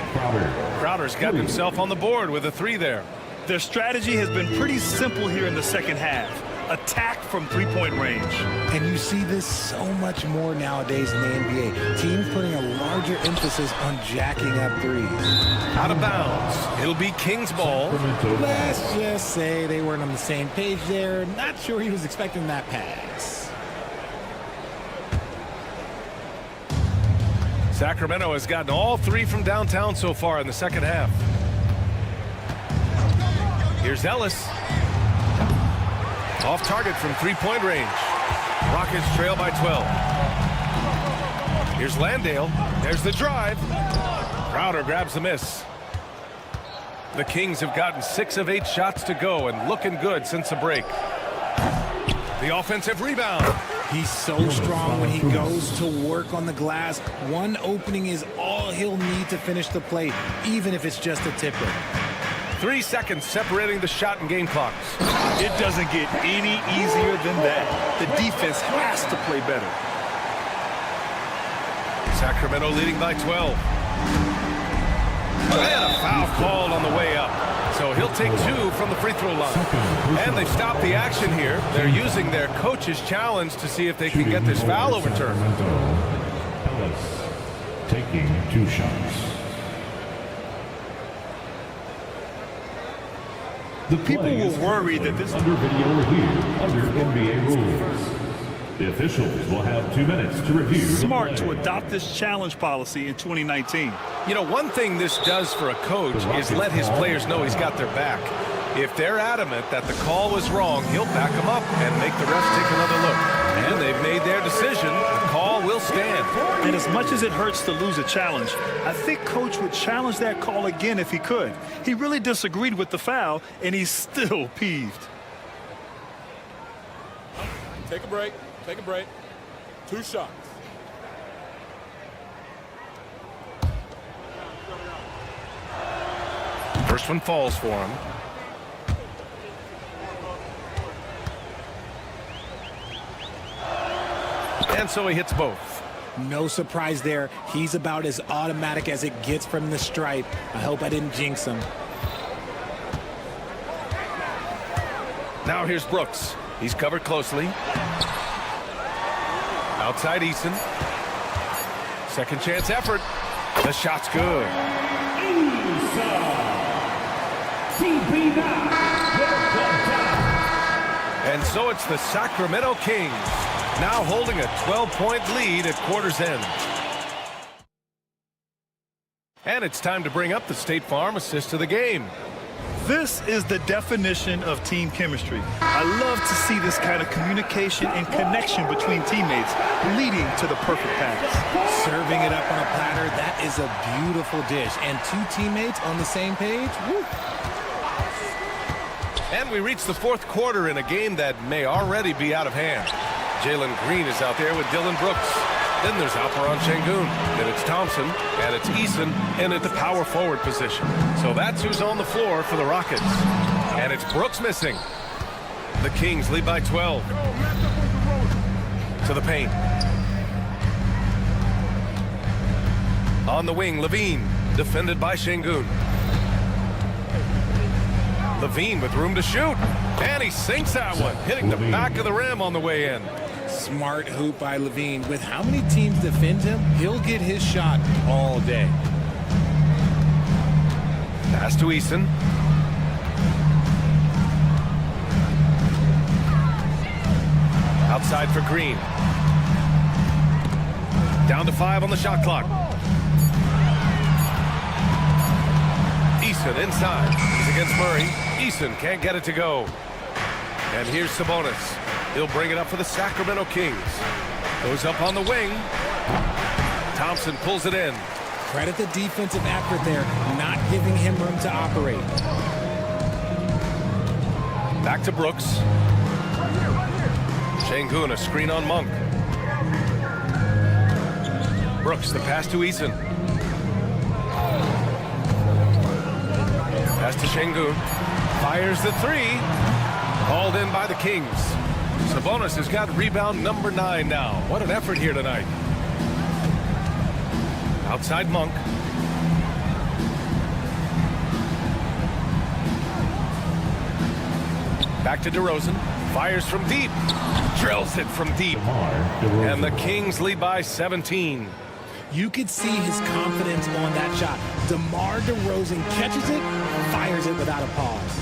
Crowder's got himself on the board with a 3 there. Their strategy has been pretty simple here in the second half. Attack from three-point range. And you see this so much more nowadays in the NBA. Teams putting a larger emphasis on jacking up threes. Out of bounds. It'll be King's ball. Let's just say they weren't on the same page there. Not sure he was expecting that pass. Sacramento has gotten all 3 from downtown so far in the second half. Here's Ellis. Off target from 3-point range. Rockets trail by 12. Here's Landale. There's the drive. Crowder grabs the miss. The Kings have gotten 6 of 8 shots to go and looking good since the break. The offensive rebound. He's so strong when he goes to work on the glass. One opening is all he'll need to finish the play, even if it's just a tipper. 3 seconds separating the shot and game clocks. It doesn't get any easier than that. The defense has to play better. Sacramento leading by 12. And a foul called on the way up. So he'll take 2 from the free throw line. And they've stopped the action here. They're using their coach's challenge to see if they can get this foul overturned. Ellis taking 2 shots. The People will worry that this under video review under NBA rules. The officials will have 2 minutes to review. Smart to adopt this challenge policy in 2019. You know, one thing this does for a coach is let his players know he's got their back. If they're adamant that the call was wrong, he'll back them up and make the refs take another look. And they've made their decision. The call will stand. And as much as it hurts to lose a challenge, I think Coach would challenge that call again if he could. He really disagreed with the foul, and he's still peeved. Take a break. Take a break. 2 shots. First one falls for him. And so he hits both. No surprise there. He's about as automatic as it gets from the stripe. I hope I didn't jinx him. Now here's Brooks. He's covered closely. Outside Eason. Second chance effort. The shot's good. And so it's the Sacramento Kings now holding a 12-point lead at quarter's end. And it's time to bring up the State Farm assist of the game. This is the definition of team chemistry. I love to see this kind of communication and connection between teammates leading to the perfect pass. Serving it up on a platter, that is a beautiful dish. And two teammates on the same page, woo. And we reach the fourth quarter in a game that may already be out of hand. Jalen Green is out there with Dylan Brooks. Then there's Alperon Şengün. Then it's Thompson, and it's Eason, and at the power forward position. So that's who's on the floor for the Rockets. And it's Brooks missing. The Kings lead by 12. To the paint. On the wing, Levine, defended by Şengün. Levine with room to shoot. And he sinks that one, hitting the back of the rim on the way in. Smart hoop by Levine. With how many teams defend him, he'll get his shot all day. Pass to Eason. Outside for Green. Down to 5 on the shot clock. Eason inside. He's against Murray. Eason can't get it to go. And here's Sabonis. He'll bring it up for the Sacramento Kings. Goes up on the wing. Thompson pulls it in. Credit the defensive effort there, not giving him room to operate. Back to Brooks. Şengün, a screen on Monk. Brooks, the pass to Eason. Pass to Şengün. Fires the three. Called in by the Kings. Sabonis has got rebound number 9 now. What an effort here tonight. Outside Monk. Back to DeRozan. Fires from deep. Drills it from deep. And the Kings lead by 17. You could see his confidence on that shot. DeMar DeRozan catches it, fires it without a pause.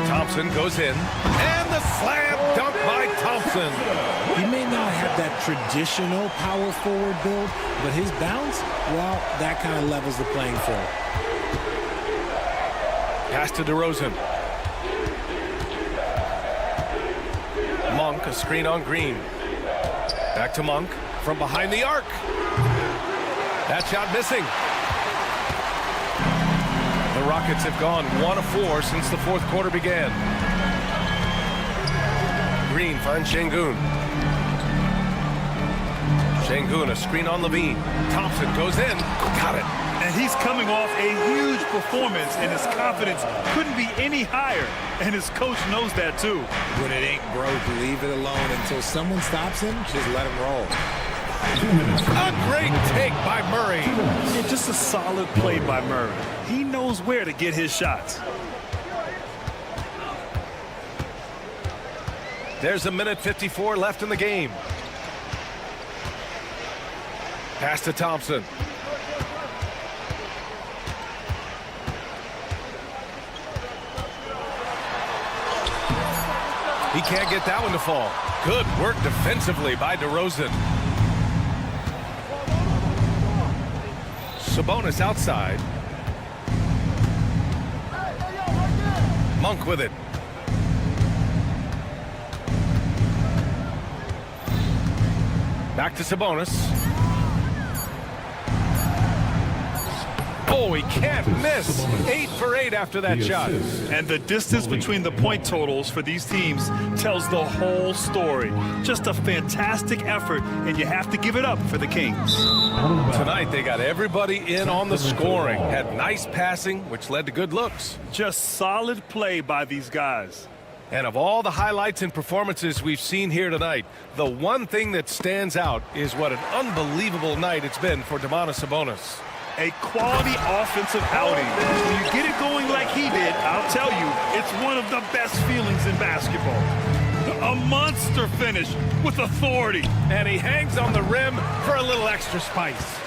Thompson goes in, and the slam dunk by Thompson. He may not have that traditional power forward build, but his bounce, well, that kind of levels the playing field. Pass to DeRozan. Monk, a screen on Green. Back to Monk from behind the arc. That shot missing. The Rockets have gone 1 of 4 since the fourth quarter began. Green finds Şengün. Şengün, a screen on Levine. Thompson goes in. Got it. And he's coming off a huge performance, and his confidence couldn't be any higher. And his coach knows that, too. When it ain't broke, leave it alone until someone stops him. Just let him roll. A great take by Murray. Yeah, just a solid play by Murray. He knows where to get his shots. There's a minute 54 left in the game. Pass to Thompson. He can't get that one to fall. Good work defensively by DeRozan. Sabonis outside. Monk with it. Back to Sabonis. Oh, he can't miss. 8 for 8 after that shot. And the distance between the point totals for these teams tells the whole story. Just a fantastic effort, and you have to give it up for the Kings. Tonight, they got everybody in on the scoring. Had nice passing, which led to good looks. Just solid play by these guys. And of all the highlights and performances we've seen here tonight, the one thing that stands out is what an unbelievable night it's been for Domantas Sabonis. A quality offensive outing. When you get it going like he did, I'll tell you, it's one of the best feelings in basketball. A monster finish with authority. And he hangs on the rim for a little extra spice.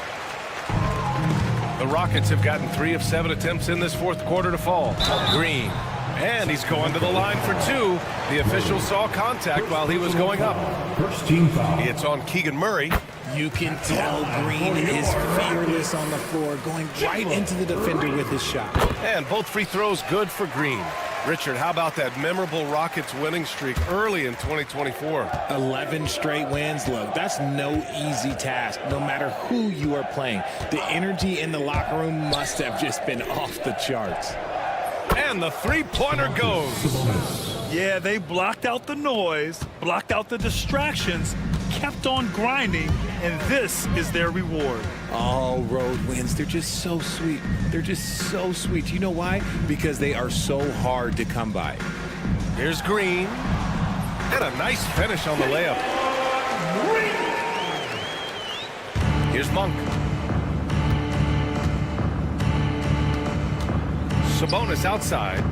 The Rockets have gotten 3 of 7 attempts in this fourth quarter to fall. Green. And he's going to the line for two. The official saw contact while he was going up. First team foul. It's on Keegan Murray. You can tell Green is fearless on the floor, going right into the defender with his shot. And both free throws good for Green. Richard, how about that memorable Rockets winning streak early in 2024? 11 straight wins. Look, that's no easy task, no matter who you are playing. The energy in the locker room must have just been off the charts. And the three-pointer goes. Yeah, they blocked out the noise, blocked out the distractions, kept on grinding, and this is their reward. All road wins, they're just so sweet. They're just so sweet. You know why? Because they are so hard to come by. Here's Green. And a nice finish on the layup. Here's Monk. Sabonis outside.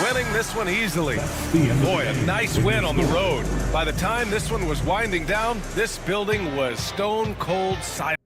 Winning this one easily. Boy, a nice win on the road. By the time this one was winding down, this building was stone cold silent.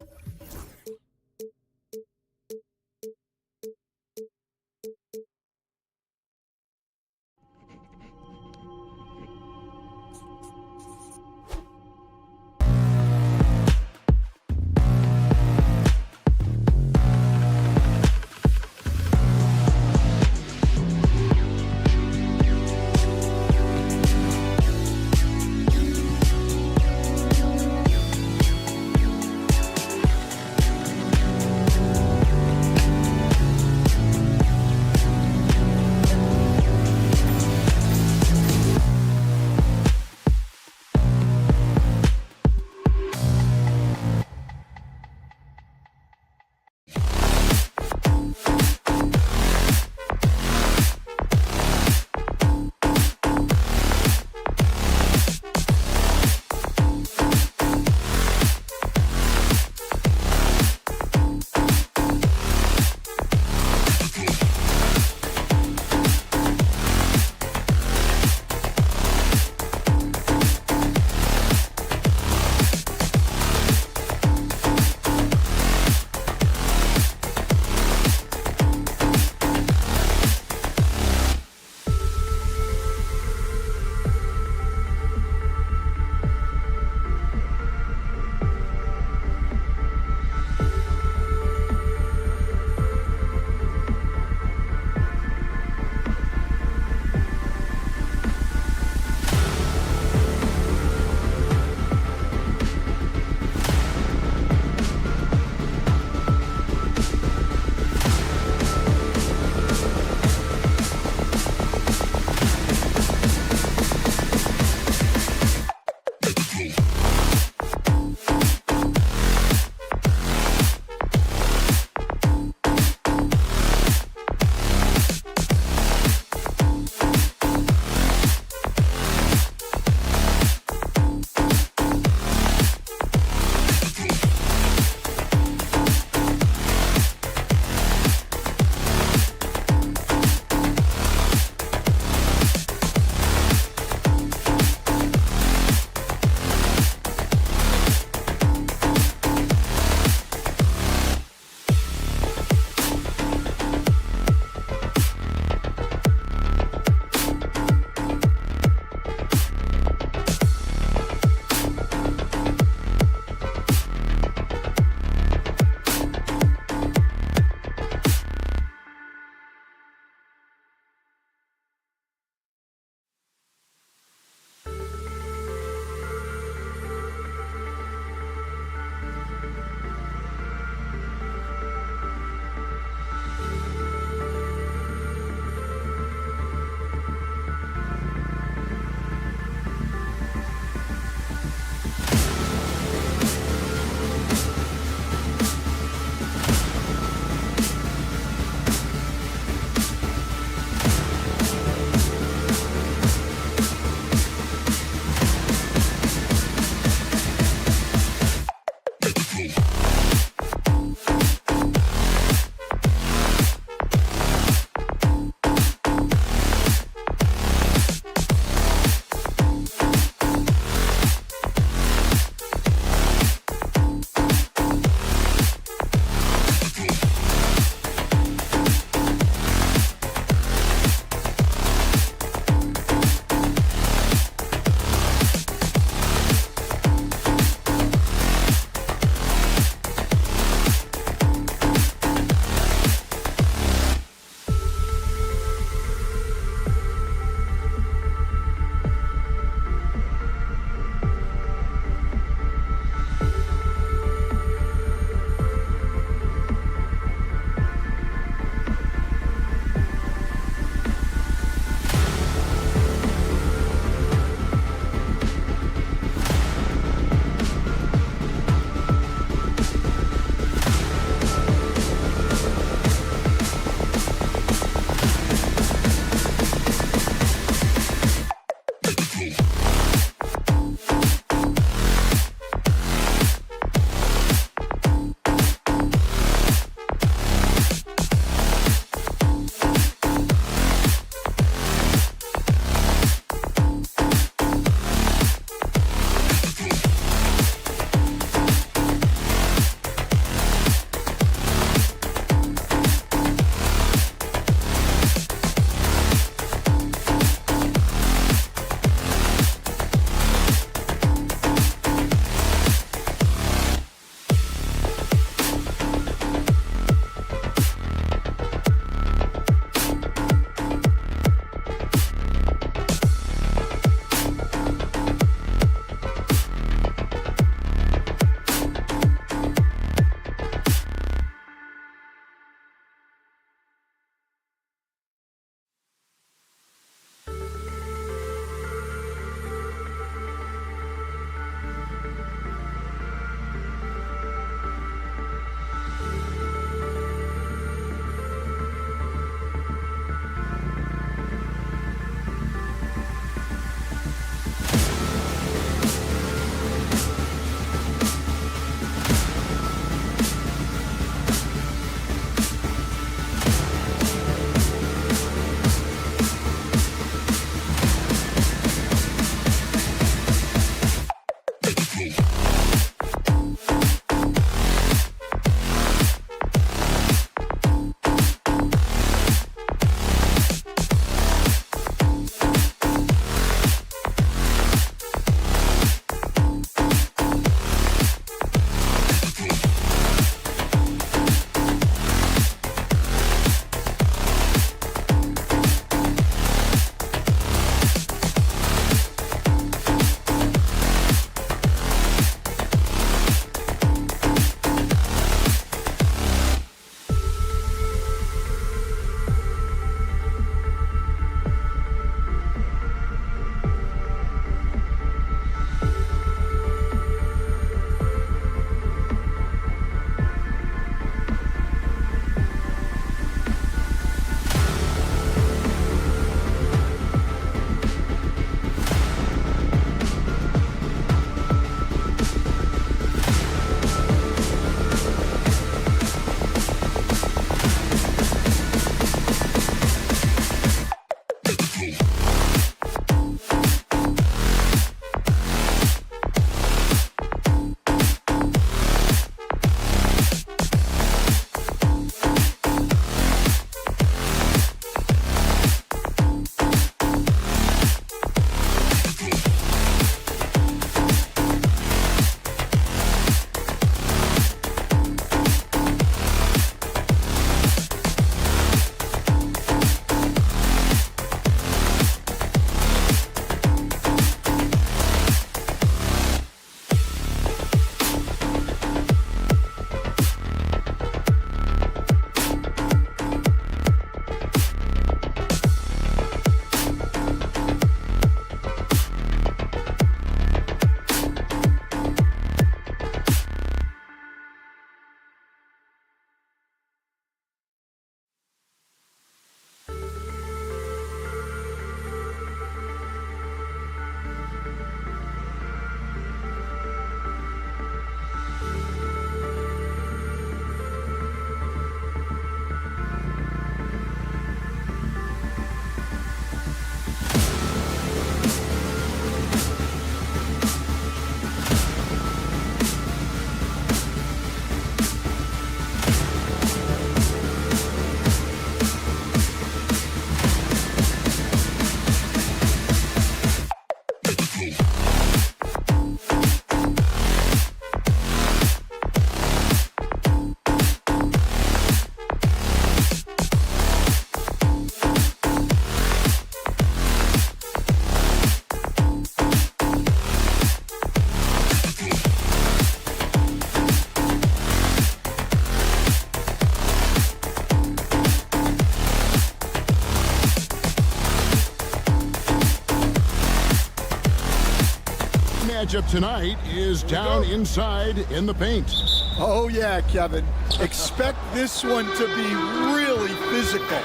matchup tonight is down inside in the paint. Oh, yeah, Kevin. Expect this one to be really physical.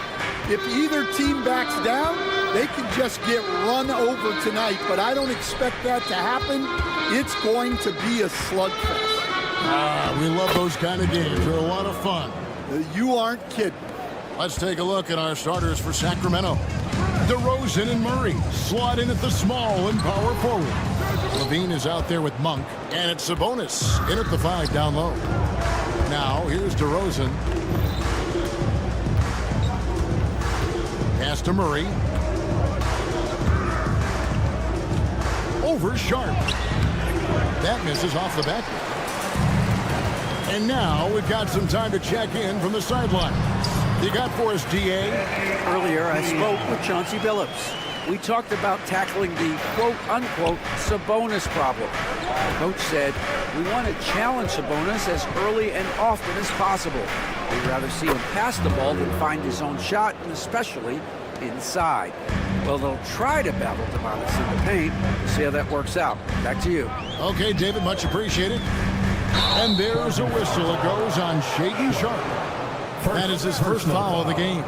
If either team backs down, they can just get run over tonight, but I don't expect that to happen. It's going to be a slugfest. We love those kind of games. They're a lot of fun. You aren't kidding. Let's take a look at our starters for Sacramento. DeRozan and Murray slot in at the small and power forward. Levine is out there with Monk, and it's Sabonis in at the 5 down low. Now, here's DeRozan. Pass to Murray. Over Sharp. That misses off the back. And now we've got some time to check in from the sideline. You got for us, DA? Earlier, I spoke with Chauncey Billups. We talked about tackling the quote-unquote Sabonis problem. The coach said, we want to challenge Sabonis as early and often as possible. We'd rather see him pass the ball than find his own shot, and especially inside. Well, they'll try to battle Sabonis in the paint. We'll see how that works out. Back to you. Okay, David, much appreciated. And there's a whistle. It goes on Shaedon Sharp. That is his first foul of the game.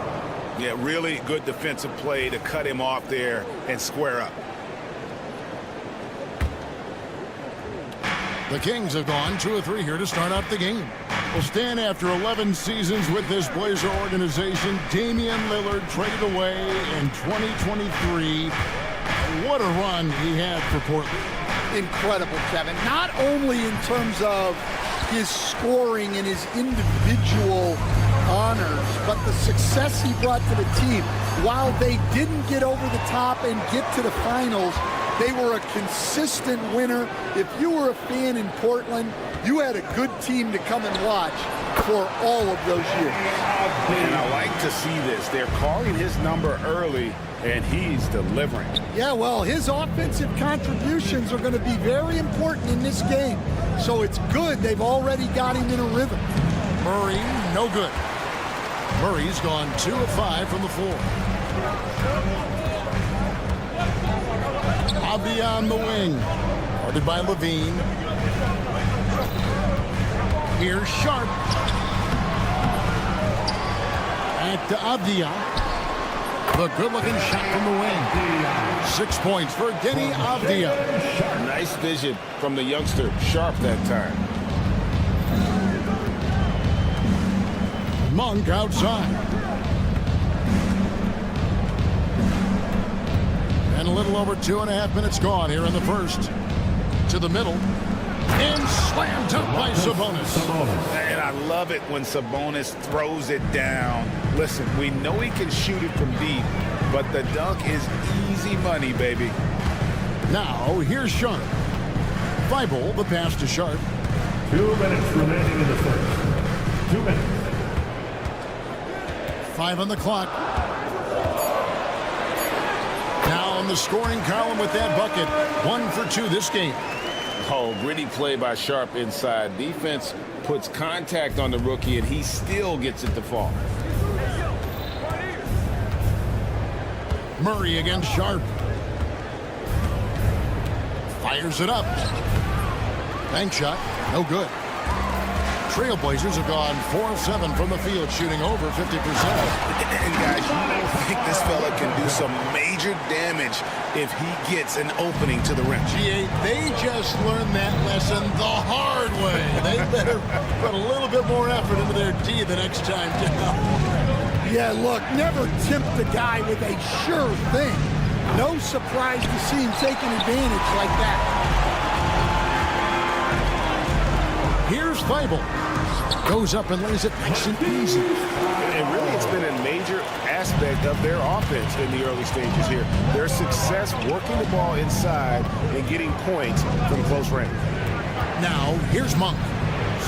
Yeah, really good defensive play to cut him off there and square up. The Kings have gone 2 of 3 here to start out the game. Will stand after 11 seasons with this Blazer organization. Damian Lillard traded away in 2023. What a run he had for Portland. Incredible, Kevin. Not only in terms of his scoring and his individual honors, but the success he brought to the team. While they didn't get over the top and get to the finals, they were a consistent winner. If you were a fan in Portland, you had a good team to come and watch for all of those years. And I like to see this. They're calling his number early, and he's delivering. Yeah, well, his offensive contributions are going to be very important in this game. So it's good they've already got him in a rhythm. Murray, no good. Murray's gone 2 of 5 from the floor. Avdia on the wing. Guarded by Levine. Here's Sharp. Back to Avdia. The good-looking shot from the wing. 6 points for Denny Avdia. Nice vision from the youngster, Sharp, that time. Monk outside. And a little over 2.5 minutes gone here in the first. To the middle. And slammed up by Sabonis. And I love it when Sabonis throws it down. Listen, we know he can shoot it from deep, but the dunk is easy money, baby. Now, here's Sharp. Thibault, the pass to Sharp. 2 minutes remaining in the first. 2 minutes. 5 on the clock. Now on the scoring column with that bucket. 1 for 2 this game. Oh, gritty play by Sharp inside. Defense puts contact on the rookie, and he still gets it to fall. Murray against Sharp. Fires it up. Bank shot, no good. Trailblazers have gone 4 of 7 from the field, shooting over 50%. And guys, you don't think this fella can do some major damage if he gets an opening to the rim. G8, they just learned that lesson the hard way. They better put a little bit more effort into their D the next time down. Yeah, look, never tempt the guy with a sure thing. No surprise to see him taking advantage like that. Here's Thibault. Goes up and lays it nice and easy. And really, it's been a major aspect of their offense in the early stages here. Their success working the ball inside and getting points from close range. Now, here's Monk.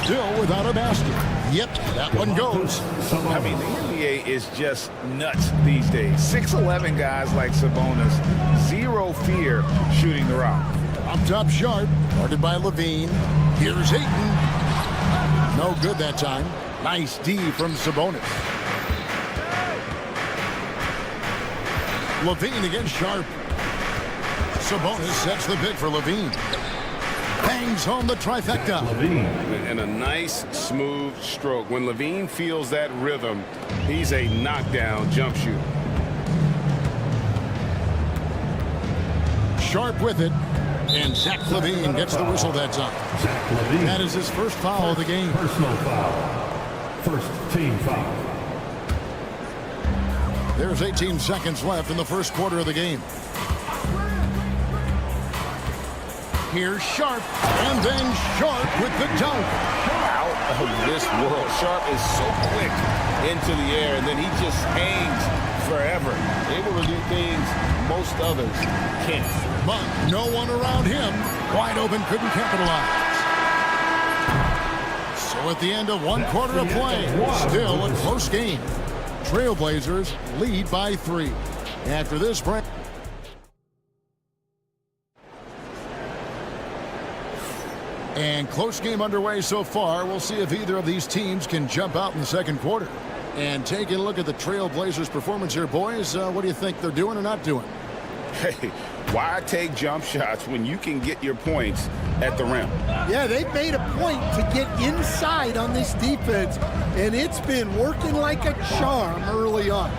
Still without a basket. Yep, that one goes. I mean, the NBA is just nuts these days. 6'11" guys like Sabonis, zero fear shooting the rock. Up top Sharp, guarded by Levine. Here's Ayton. No good that time. Nice D from Sabonis. Levine against Sharp. Sabonis sets the pick for Levine. bangs home the trifecta. And a nice, smooth stroke. When Levine feels that rhythm, he's a knockdown jump shooter. Sharp with it, and Zach Levine gets the whistle that's up. That is his first foul of the game. Personal foul. First team foul. There's 18 seconds left in the first quarter of the game. Here's Sharp, and then Sharp with the dunk. Out of this world. Sharp is so quick into the air, and then he just hangs forever. Able to do things most others can't. But no one around him. Wide open, couldn't capitalize. So at the end of one quarter of play, still a close game. Trailblazers lead by 3. After this break. And close game underway so far. We'll see if either of these teams can jump out in the second quarter. And taking a look at the Trailblazers' performance here, boys, what do you think they're doing or not doing? Hey, why take jump shots when you can get your points at the rim? Yeah, they've made a point to get inside on this defense, and it's been working like a charm early on.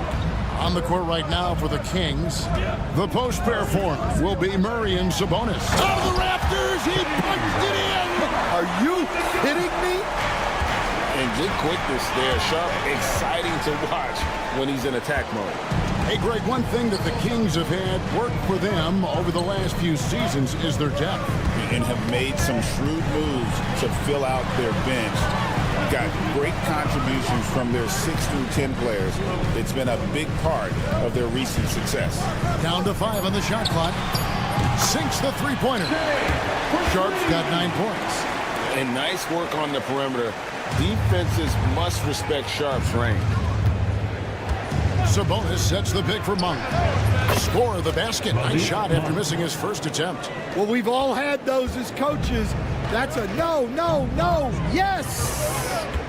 On the court right now for the Kings, the post pair form will be Murray and Sabonis. Out of the Raptors, he punched it in! Are you kidding me? And good quickness there. Sharp, exciting to watch when he's in attack mode. Hey, Greg, one thing that the Kings have had work for them over the last few seasons is their depth. And have made some shrewd moves to fill out their bench. Got great contributions from their 6 through 10 players. It's been a big part of their recent success. Down to 5 on the shot clock. Sinks the three-pointer. Sharp's got 9 points. And nice work on the perimeter. Defenses must respect Sharp's range. Sabonis sets the pick for Monk. Score of the basket. Nice shot after missing his first attempt. Well, we've all had those as coaches. That's a no, no, no, yes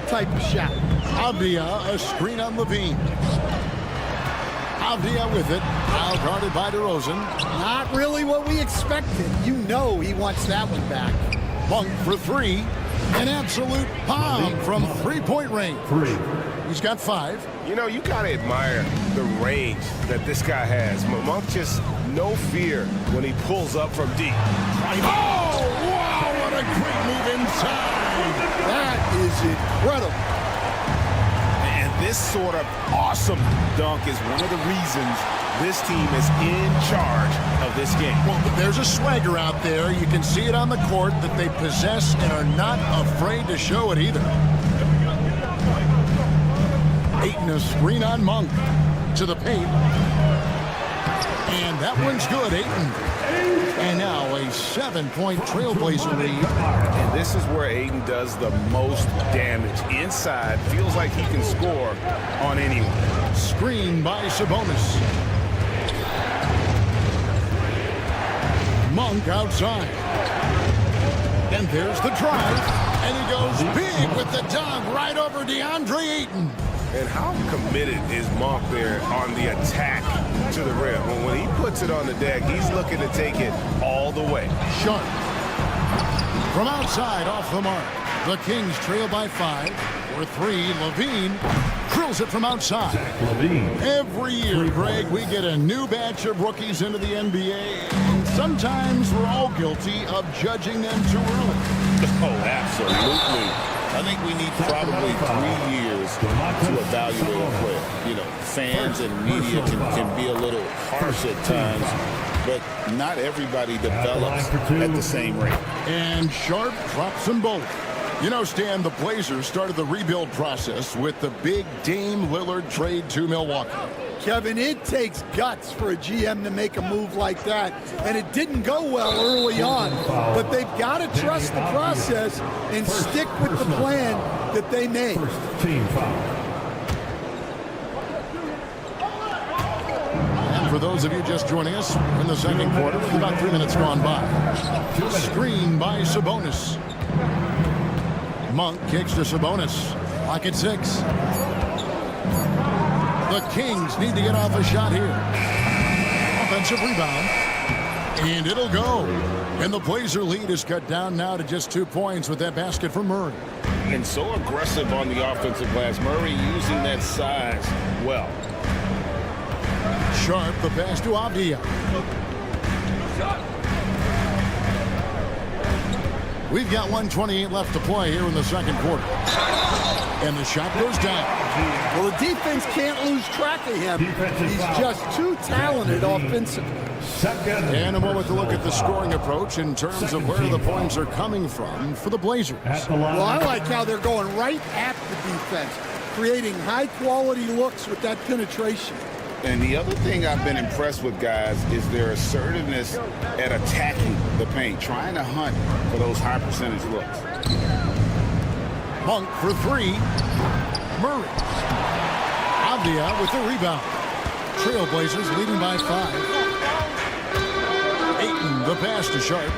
type of shot. Avdia, a screen on Levine. Avdia with it. Now guarded by DeRozan. Not really what we expected. You know he wants that one back. Monk for 3. An absolute bomb from three-point range. He's got 5. You know, you got to admire the range that this guy has. Monk just no fear when he pulls up from deep. Oh, wow, what a great move inside. That is incredible. And this sort of awesome dunk is one of the reasons this team is in charge of this game. Well, there's a swagger out there. You can see it on the court that they possess and are not afraid to show it either. Ayton, a screen on Monk to the paint. And that one's good, Ayton. And now a 7-point Trailblazer lead. And this is where Ayton does the most damage. Inside, feels like he can score on anyone. Screen by Sabonis. Monk outside. And there's the drive. And he goes big with the dunk right over DeAndre Ayton. And how committed is Monk there on the attack to the rim? When he puts it on the deck, he's looking to take it all the way. Sharp. From outside, off the mark. The Kings trail by 5. For 3, Levine drills it from outside. Every year, Greg, we get a new batch of rookies into the NBA. And sometimes we're all guilty of judging them too early. Oh, absolutely. I think we need probably 3 years to evaluate a player. You know, fans and media can be a little harsh at times, but not everybody develops at the same rate. And Sharp drops them both. You know, Stan, the Blazers started the rebuild process with the big Dame Lillard trade to Milwaukee. Kevin, it takes guts for a GM to make a move like that, and it didn't go well early on. But they've got to trust the process and stick with the plan that they made. Team foul. And for those of you just joining us in the second quarter, with about 3 minutes gone by. Screen by Sabonis. Monk kicks to Sabonis. Clock at 6. The Kings need to get off a shot here. Offensive rebound. And it'll go. And the Blazer lead is cut down now to just 2 points with that basket from Murray. And so aggressive on the offensive glass. Murray using that size well. Sharp, the pass to Avdia. We've got 1:28 left to play here in the second quarter. And the shot goes down. Well, the defense can't lose track of him. He's just too talented offensively. And a moment to look at the scoring approach in terms of where the points are coming from for the Blazers. Well, I like how they're going right at the defense, creating high-quality looks with that penetration. And the other thing I've been impressed with, guys, is their assertiveness at attacking the paint, trying to hunt for those high percentage looks. Monk for three. Murray. Avdia with the rebound. Trailblazers leading by 5. Ayton, the pass to Sharp.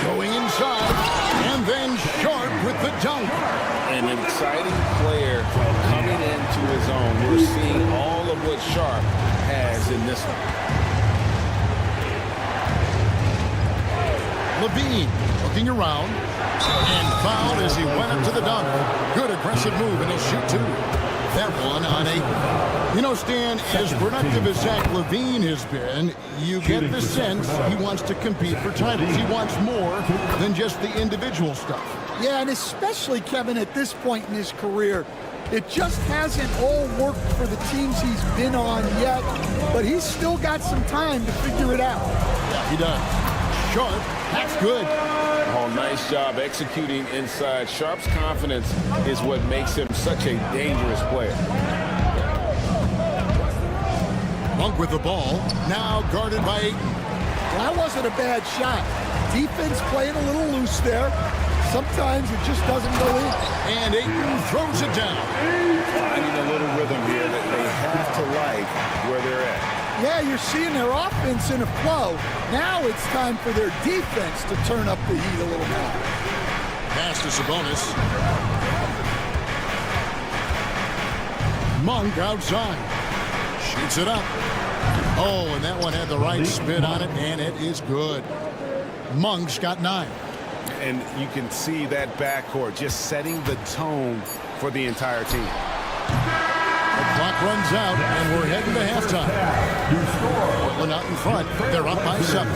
Going inside, and then Sharp with the dunk. An exciting player coming into his own. We're seeing all of what Sharp has in this one. Levine looking around and fouled as he went up to the dunk. Good aggressive move, and he'll shoot 2. That one on 8. You know, Stan, as productive as Zach Levine has been, you get the sense he wants to compete for titles. He wants more than just the individual stuff. Yeah, and especially, Kevin, at this point in his career, it just hasn't all worked for the teams he's been on yet, but he's still got some time to figure it out. Yeah, he does. Sharp, that's good. Oh, nice job executing inside. Sharp's confidence is what makes him such a dangerous player. Monk with the ball, now guarded by Ayton. Well, that wasn't a bad shot. Defense playing a little loose there. Sometimes it just doesn't go in. And Ayton throws it down. Finding a little rhythm here that they have to like where they're at. Yeah, you're seeing their offense in a flow. Now it's time for their defense to turn up the heat a little more. Pass to Sabonis. Monk outside. Shoots it up. Oh, and that one had the right spin on it, and it is good. Monk's got 9. And you can see that backcourt just setting the tone for the entire team. The clock runs out, and we're heading to halftime. Portland out in front. They're up by 7.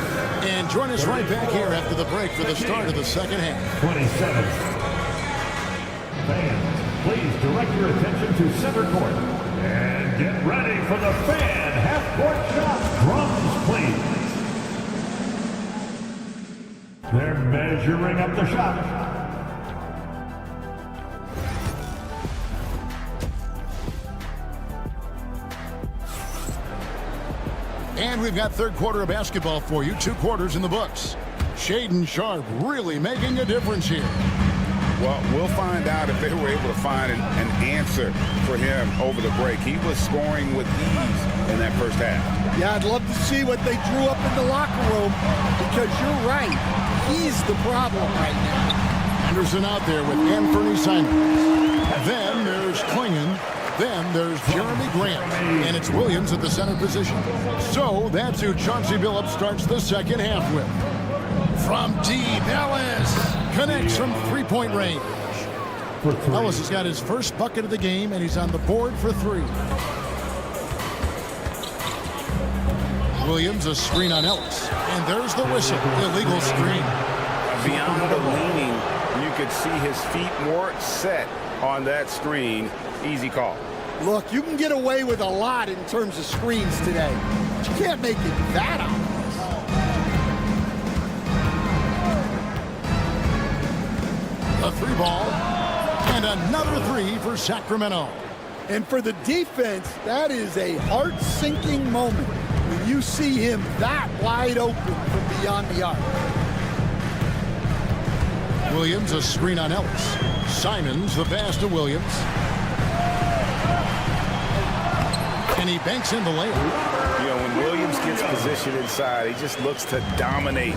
And join us right back here after the break for the start of the second half. 27. Fans, please direct your attention to center court. And get ready for the fan half-court shot. Drums, please. They're measuring up the shot. And we've got third quarter of basketball for you. 2 quarters in the books. Shaedon Sharp really making a difference here. Well, we'll find out if they were able to find an answer for him over the break. He was scoring with ease in that first half. Yeah, I'd love to see what they drew up in the locker room, because you're right. He's the problem right now. Anderson out there with Anthony Simons. Then there's Klingon. Then there's Jeremy Grant. And it's Williams at the center position. So that's who Chauncey Billups starts the second half with. From deep, Ellis connects from 3-point range. Ellis has got his first bucket of the game, and he's on the board for 3. Williams, a screen on Ellis. And there's the whistle. Illegal screen. Beyond the leaning, you could see his feet more set on that screen. Easy call. Look, you can get away with a lot in terms of screens today, but you can't make it that obvious. A 3 ball, and another 3 for Sacramento. And for the defense, that is a heart-sinking moment when you see him that wide open from beyond the arc. Williams, a screen on Ellis. Simons, the pass to Williams. And he banks in the layup. You know, when Williams gets positioned inside, he just looks to dominate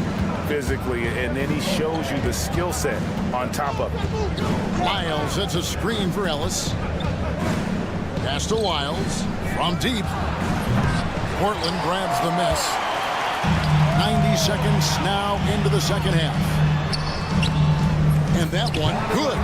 physically, and then he shows you the skill set on top of it. Wiles sets a screen for Ellis. Pass to Wiles from deep. Portland grabs the miss. 90 seconds now into the second half. And that one, good.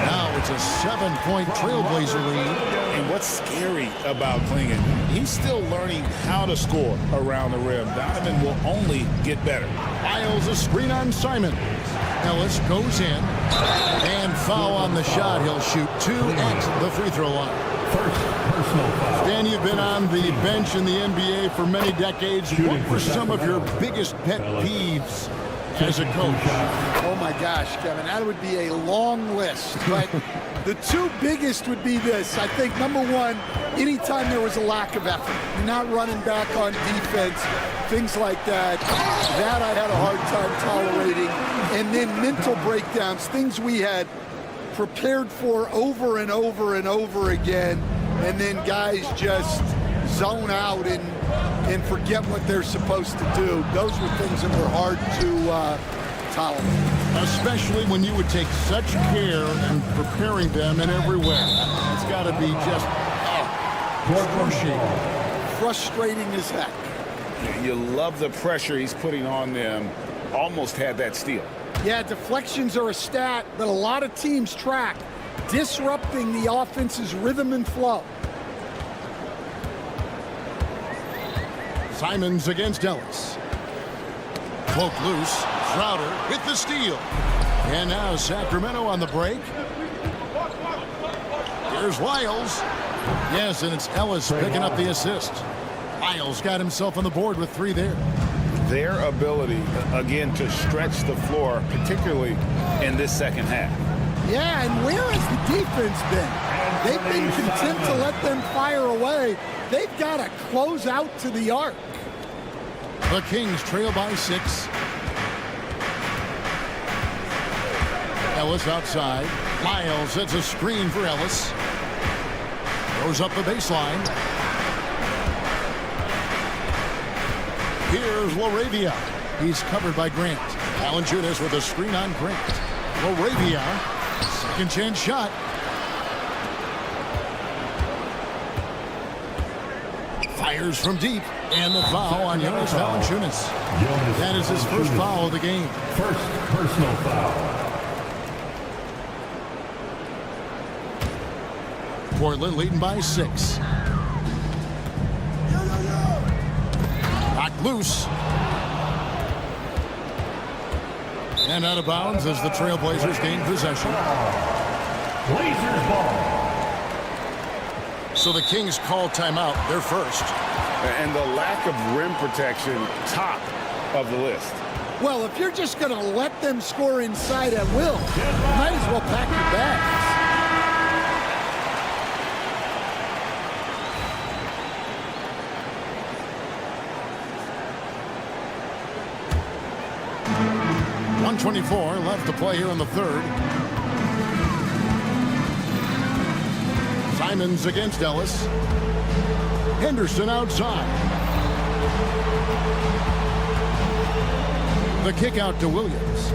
Now it's a 7-point Trailblazer lead. And what's scary about Klingon, he's still learning how to score around the rim. Donovan will only get better. Miles a screen on Simon. Ellis goes in. And foul on the shot. He'll shoot 2 at the free throw line. Stan, you've been on the bench in the NBA for many decades. What were some of your biggest pet peeves as a coach? Oh my gosh, Kevin, that would be a long list. But the two biggest would be this. I think number one, anytime there was a lack of effort, you're not running back on defense, things like that, that I had a hard time tolerating. And then mental breakdowns, things we had prepared for over and over and over again, and then guys just zone out and forget what they're supposed to do. Those were things that were hard to tolerate. Especially when you would take such care in preparing them in every way. It's got to be just frustrating as heck. You love the pressure he's putting on them. Almost had that steal. Yeah, deflections are a stat that a lot of teams track, disrupting the offense's rhythm and flow. Simons against Ellis. Poke loose. Crowder with the steal. And now Sacramento on the break. Here's Lyles. Yes, and it's Ellis picking up the assist. Lyles got himself on the board with 3 there. Their ability, again, to stretch the floor, particularly in this second half. Yeah, and where has the defense been? They've been content to let them fire away. They've got to close out to the arc. The Kings trail by 6. Ellis outside. Lyles sets a screen for Ellis. Goes up the baseline. Here's Laravia. He's covered by Grant. Valanciunas with a screen on Grant. Laravia, second chance shot. Fires from deep, and the foul on Jonas Valanciunas. That is his first foul of the game. First personal foul. Portland leading by 6. Knocked loose. And out of bounds as the Trailblazers gain possession. Blazers ball. So the Kings call timeout. They're first. And the lack of rim protection, top of the list. Well, if you're just going to let them score inside at will, might as well pack your bags. .124 left to play here in the third. Simons against Ellis. Henderson outside. The kick out to Williams.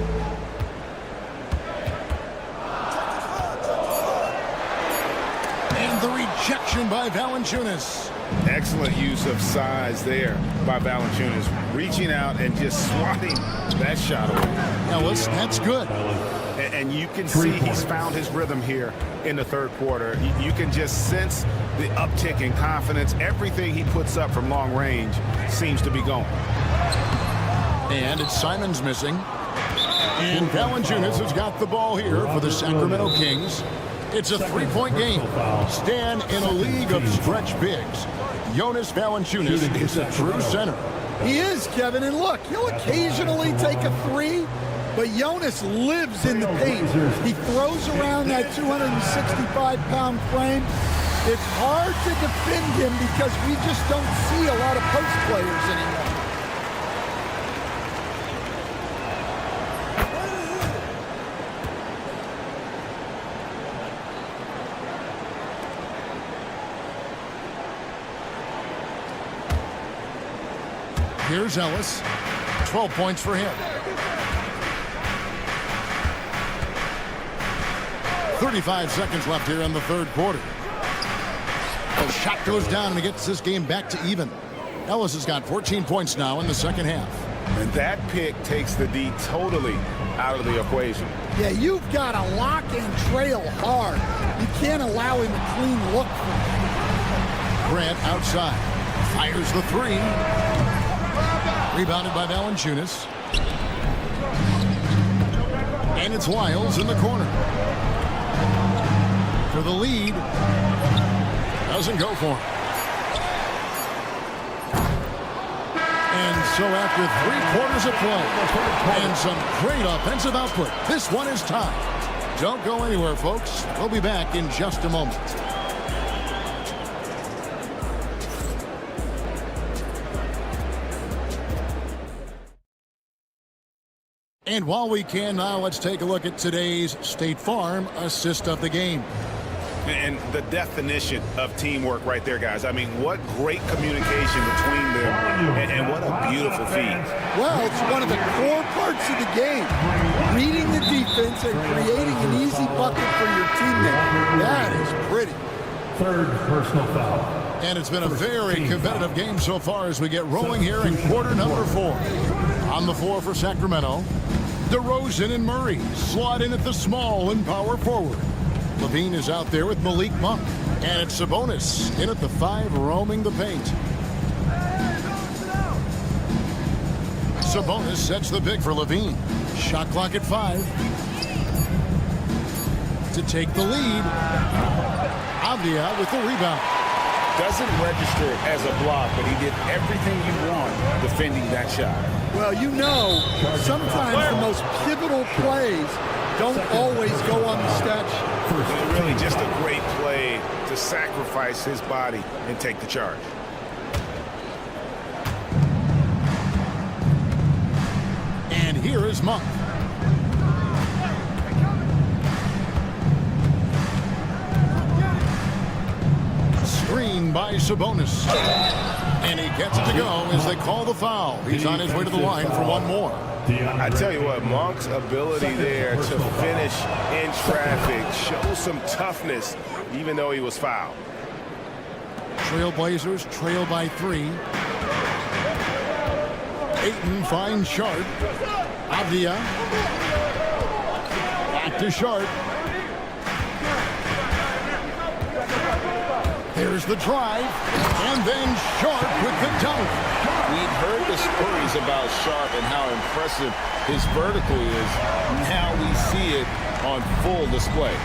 And the rejection by Valanciunas. Excellent use of size there by Valanciunas, reaching out and just swatting that shot away. Ellis, that's good. And you can see he's found his rhythm here in the third quarter. You can just sense the uptick in confidence. Everything he puts up from long range seems to be going. And it's Simons missing. And Valanciunas has got the ball here for the Sacramento Kings. It's a 3-point game. Stan, in a league of stretch bigs, Jonas Valanciunas is a true center. He is, Kevin. And look, he'll occasionally take a 3, but Jonas lives in the paint. He throws around that 265-pound frame. It's hard to defend him because we just don't see a lot of post players anymore. Here's Ellis. 12 points for him. 35 seconds left here in the third quarter. The shot goes down and he gets this game back to even. Ellis has got 14 points now in the second half. And that pick takes the D totally out of the equation. Yeah, you've got to lock and trail hard. You can't allow him a clean look from him. Grant outside. Fires the three. Rebounded by Valanciunas. And it's Wiles in the corner. For the lead. Doesn't go for him. And so after 3 quarters of play and some great offensive output, this one is tied. Don't go anywhere, folks. We'll be back in just a moment. And while we can now, let's take a look at today's State Farm assist of the game. And the definition of teamwork right there, guys. I mean, what great communication between them, and what a beautiful feed. Well, it's one of the core parts of the game. Reading the defense and creating an easy bucket for your teammate. That is pretty. Third personal foul. And it's been a very competitive game so far as we get rolling here in quarter number 4. On the floor for Sacramento, DeRozan and Murray slot in at the small and power forward. Levine is out there with Malik Monk. And it's Sabonis in at the 5, roaming the paint. Sabonis sets the pick for Levine. Shot clock at 5. To take the lead. Avdia with the rebound. Doesn't register as a block, but he did everything you want defending that shot. Well, you know, sometimes the most pivotal plays don't always go on the stat sheet. Really just a great play to sacrifice his body and take the charge. And here is Monk. Screen by Sabonis. And he gets it to go as they call the foul. He's on his way to the line for one more. I tell you what, Monk's ability there to finish in traffic shows some toughness, even though he was fouled. Trailblazers trail by 3. Ayton finds Sharp. Avdia. Back to Sharp. There's the drive. And then Sharp with the dunk. We've heard the stories about Sharp and how impressive his vertical is. Now we see it on full display.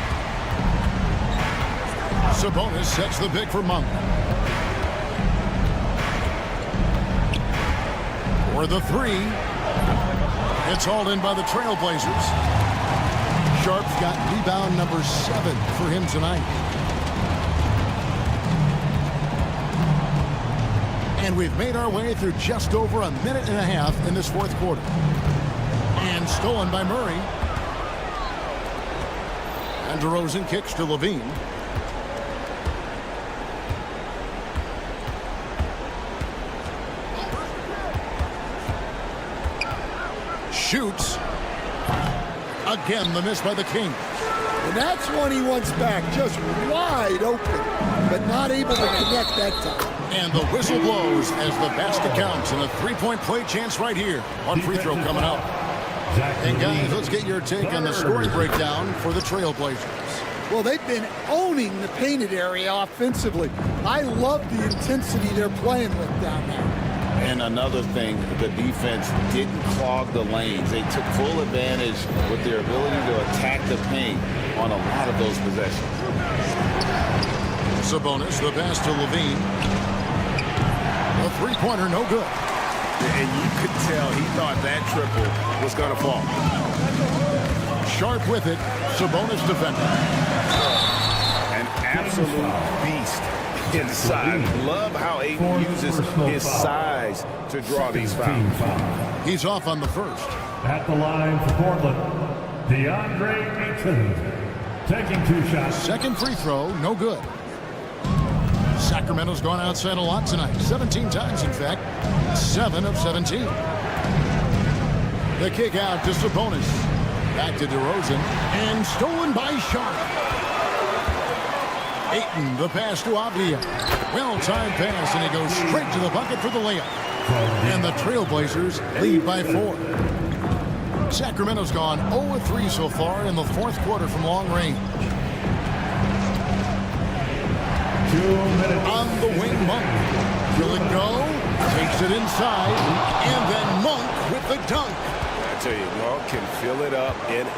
Sabonis sets the pick for Monk. For the 3. It's hauled in by the Trailblazers. Sharp's got rebound number 7 for him tonight. And we've made our way through just over a minute and a half in this fourth quarter. And stolen by Murray. And DeRozan kicks to Levine. Shoots. Again, the miss by the King. And that's one he wants back, just wide open, but not able to connect that time. And the whistle blows as the basket counts, and a 3-point play chance right here. One free throw coming up. And guys, let's get your take on the scoring breakdown for the Trailblazers. Well, they've been owning the painted area offensively. I love the intensity they're playing with down there. And another thing, the defense didn't clog the lanes. They took full advantage with their ability to attack the paint on a lot of those possessions. Sabonis, the pass to Levine. A three-pointer, no good. And you could tell he thought that triple was going to fall. Sharp with it. Sabonis defender. An absolute beast inside. Love how Ayton uses his size to draw these fouls. He's off on the first. At the line for Portland, DeAndre Ayton taking 2 shots. Second free throw, no good. Sacramento's gone outside a lot tonight. 17 times, in fact. 7 of 17. The kick out to Sabonis. Back to DeRozan. And stolen by Sharp. Ayton, the pass to Avdia. Well-timed pass, and he goes straight to the bucket for the layup. And the Trailblazers lead by 4. Sacramento's gone 0-3 so far in the fourth quarter from long range. 2 minutes. On the wing, Monk. Will it go? Takes it inside. And then Monk with the dunk. I tell you, Monk can fill it up in a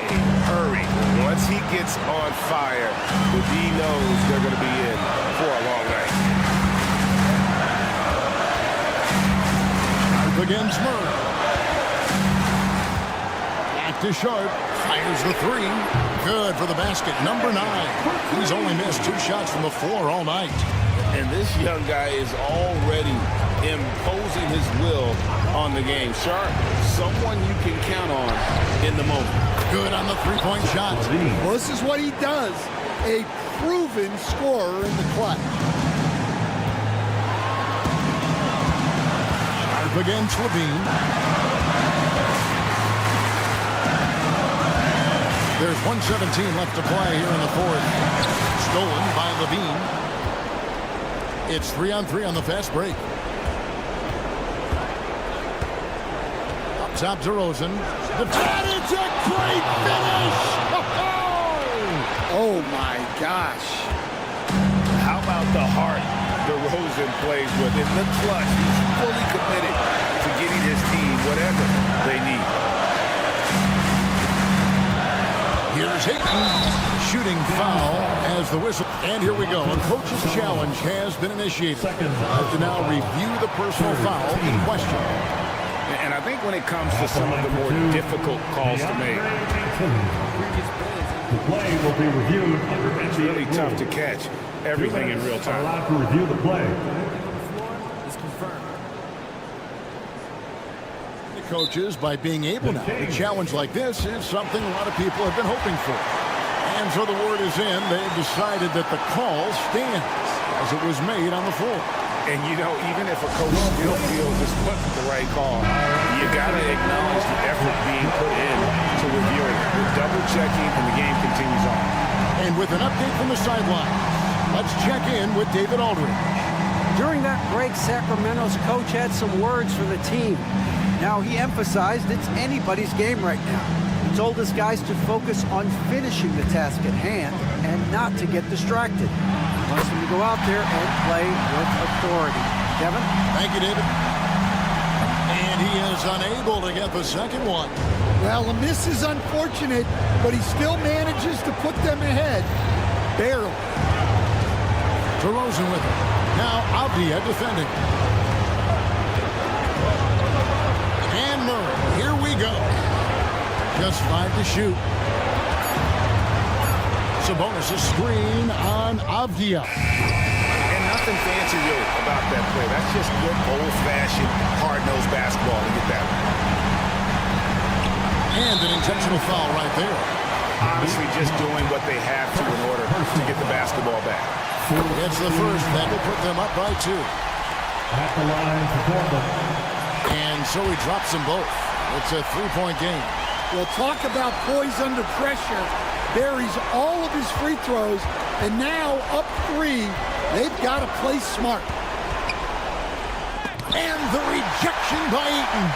hurry. Once he gets on fire, the D knows they're going to be in for a long night. Sharp against Murray. Back to Sharp. Fires the 3. Good for the basket. Number 9. He's only missed 2 shots from the floor all night. And this young guy is already imposing his will on the game. Sharp, someone you can count on in the moment. Good on the 3-point shot. Well, this is what he does. A proven scorer in the clutch. Sharp against Levine. There's 1:17 left to play here in the fourth. Stolen by Levine. It's 3-on-3 on the fast break. Up top to Rosen. That is a great finish! Oh my gosh. How about the heart DeRozan plays with? In the clutch, he's fully committed to getting his team whatever they need. Here's Ayton. Shooting foul as the whistle. And here we go. A coach's challenge has been initiated. I have to now review the personal foul in question. And I think when it comes to some of the more difficult calls to make, The play will be reviewed under it's really tough to catch everything in real time. Allowed to review the play. The coaches, by being able now to challenge like this, is something a lot of people have been hoping for. And so the word is in. They've decided that the call stands as it was made on the floor. And, you know, even if a coach still feels this wasn't the right call, you got to acknowledge the effort being put in to reviewing it. We're double-checking, and the game continues on. And with an update from the sideline, let's check in with David Aldridge. During that break, Sacramento's coach had some words for the team. Now, he emphasized it's anybody's game right now. He told his guys to focus on finishing the task at hand and not to get distracted. He wants them to go out there and play with authority. Kevin? Thank you, David. And he is unable to get the second one. Well, the miss is unfortunate, but he still manages to put them ahead. Barely. DeRozan with it. Now Avdia defending. And Murray. Here we go. Just 5 to shoot. Sabonis' screen on Avdia. And nothing fancy really about that play. That's just good old-fashioned hard-nosed basketball to get that one. And an intentional foul right there. Honestly, just doing what they have to in order to get the basketball back. It's the first that will put them up by 2. At the line for Portland. And so he drops them both. It's a 3-point game. Well, talk about poise under pressure. Buries all of his free throws, and now up 3. They've got to play smart. And the rejection by Ayton.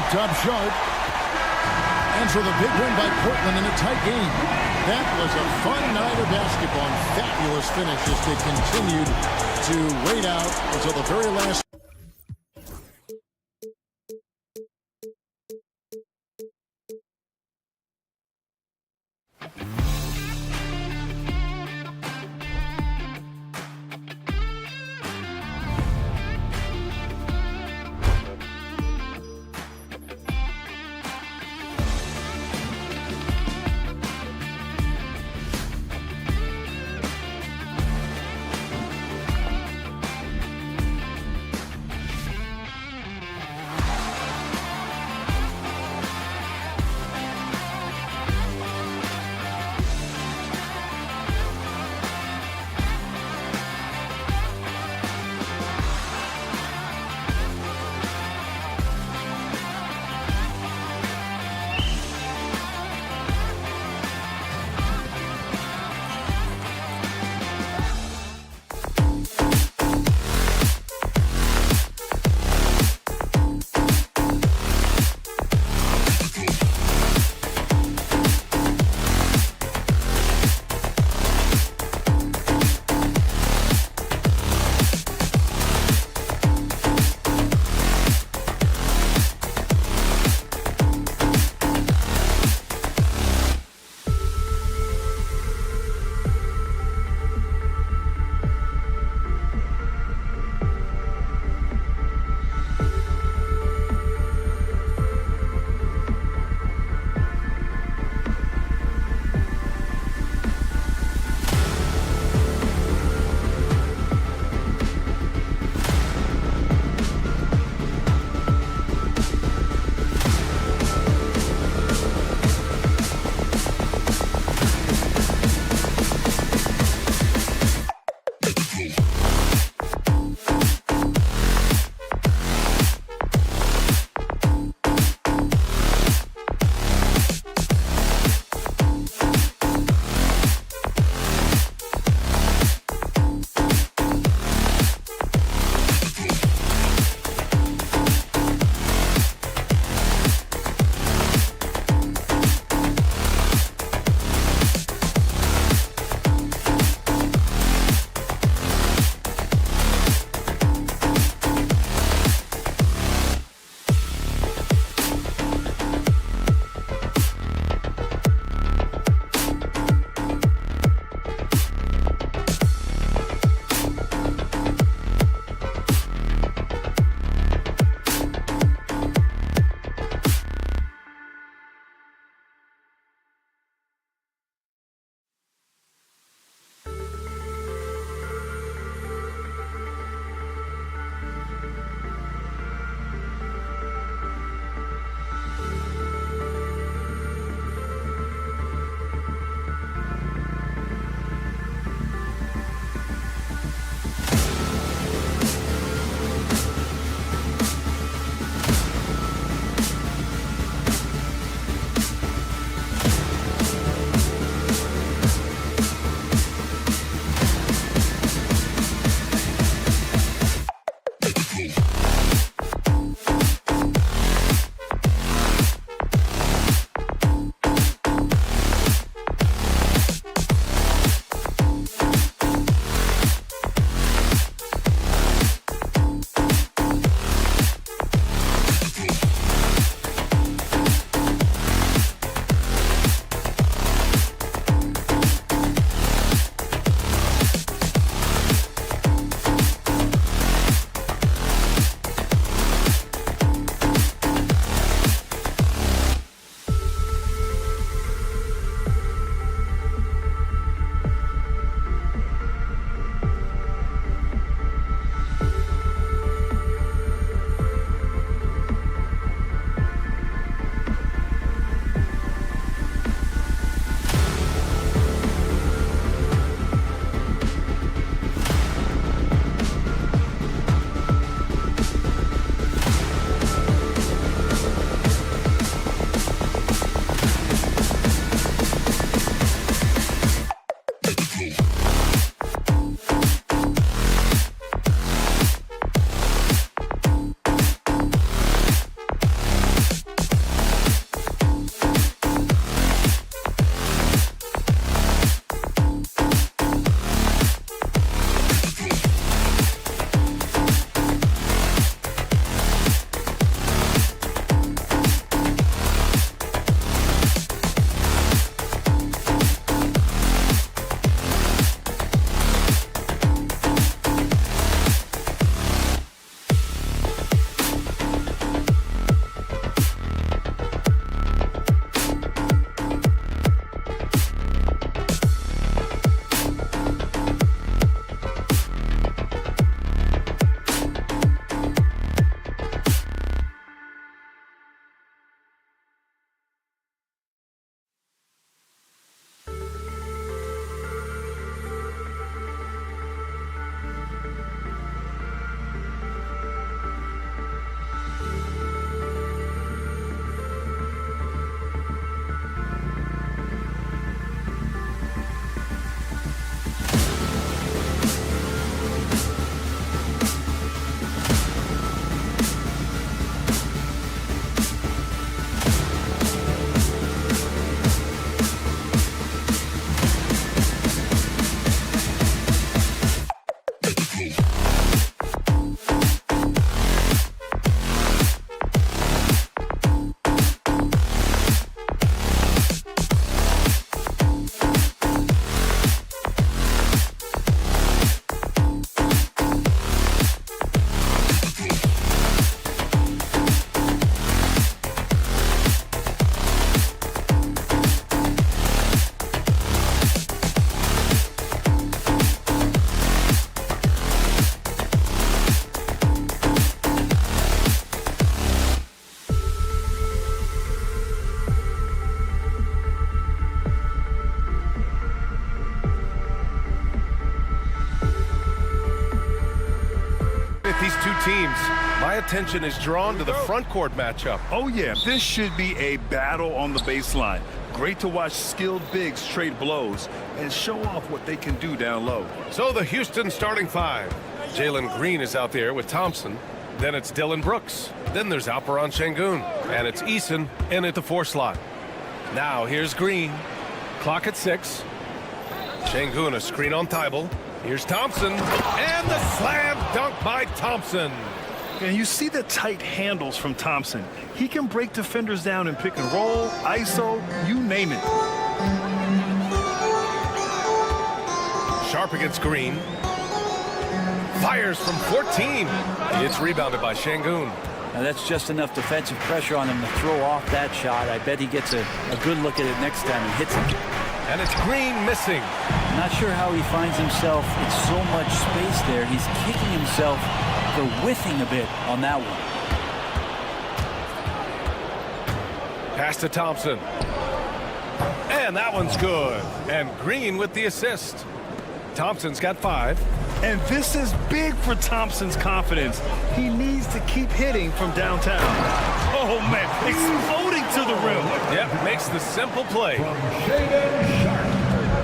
Up top Sharp. And so the big win by Portland in a tight game. That was a fun night of basketball and fabulous finish as they continued to wait out until the very last. two teams, my attention is drawn to the front court matchup. Oh, yeah, this should be a battle on the baseline. Great to watch skilled bigs trade blows and show off what they can do down low. So the Houston starting five. Jalen Green is out there with Thompson. Then it's Dylan Brooks. Then there's Alperen Şengün. And it's Eason in at the 4 slot. Now here's Green. Clock at 6. Şengün a screen on Thibault. Here's Thompson. And the slam dunk by Thompson. And you see the tight handles from Thompson. He can break defenders down in pick and roll, ISO, you name it. Sharp against Green. Fires from 14. It's rebounded by Şengün. Now that's just enough defensive pressure on him to throw off that shot. I bet he gets a good look at it next time and hits it. And it's Green missing. Not sure how he finds himself in so much space there. He's kicking himself for whiffing a bit on that one. Pass to Thompson. And that one's good. And Green with the assist. Thompson's got 5. And this is big for Thompson's confidence. He needs to keep hitting from downtown. Oh, man, exploding to the rim. Yep, makes the simple play.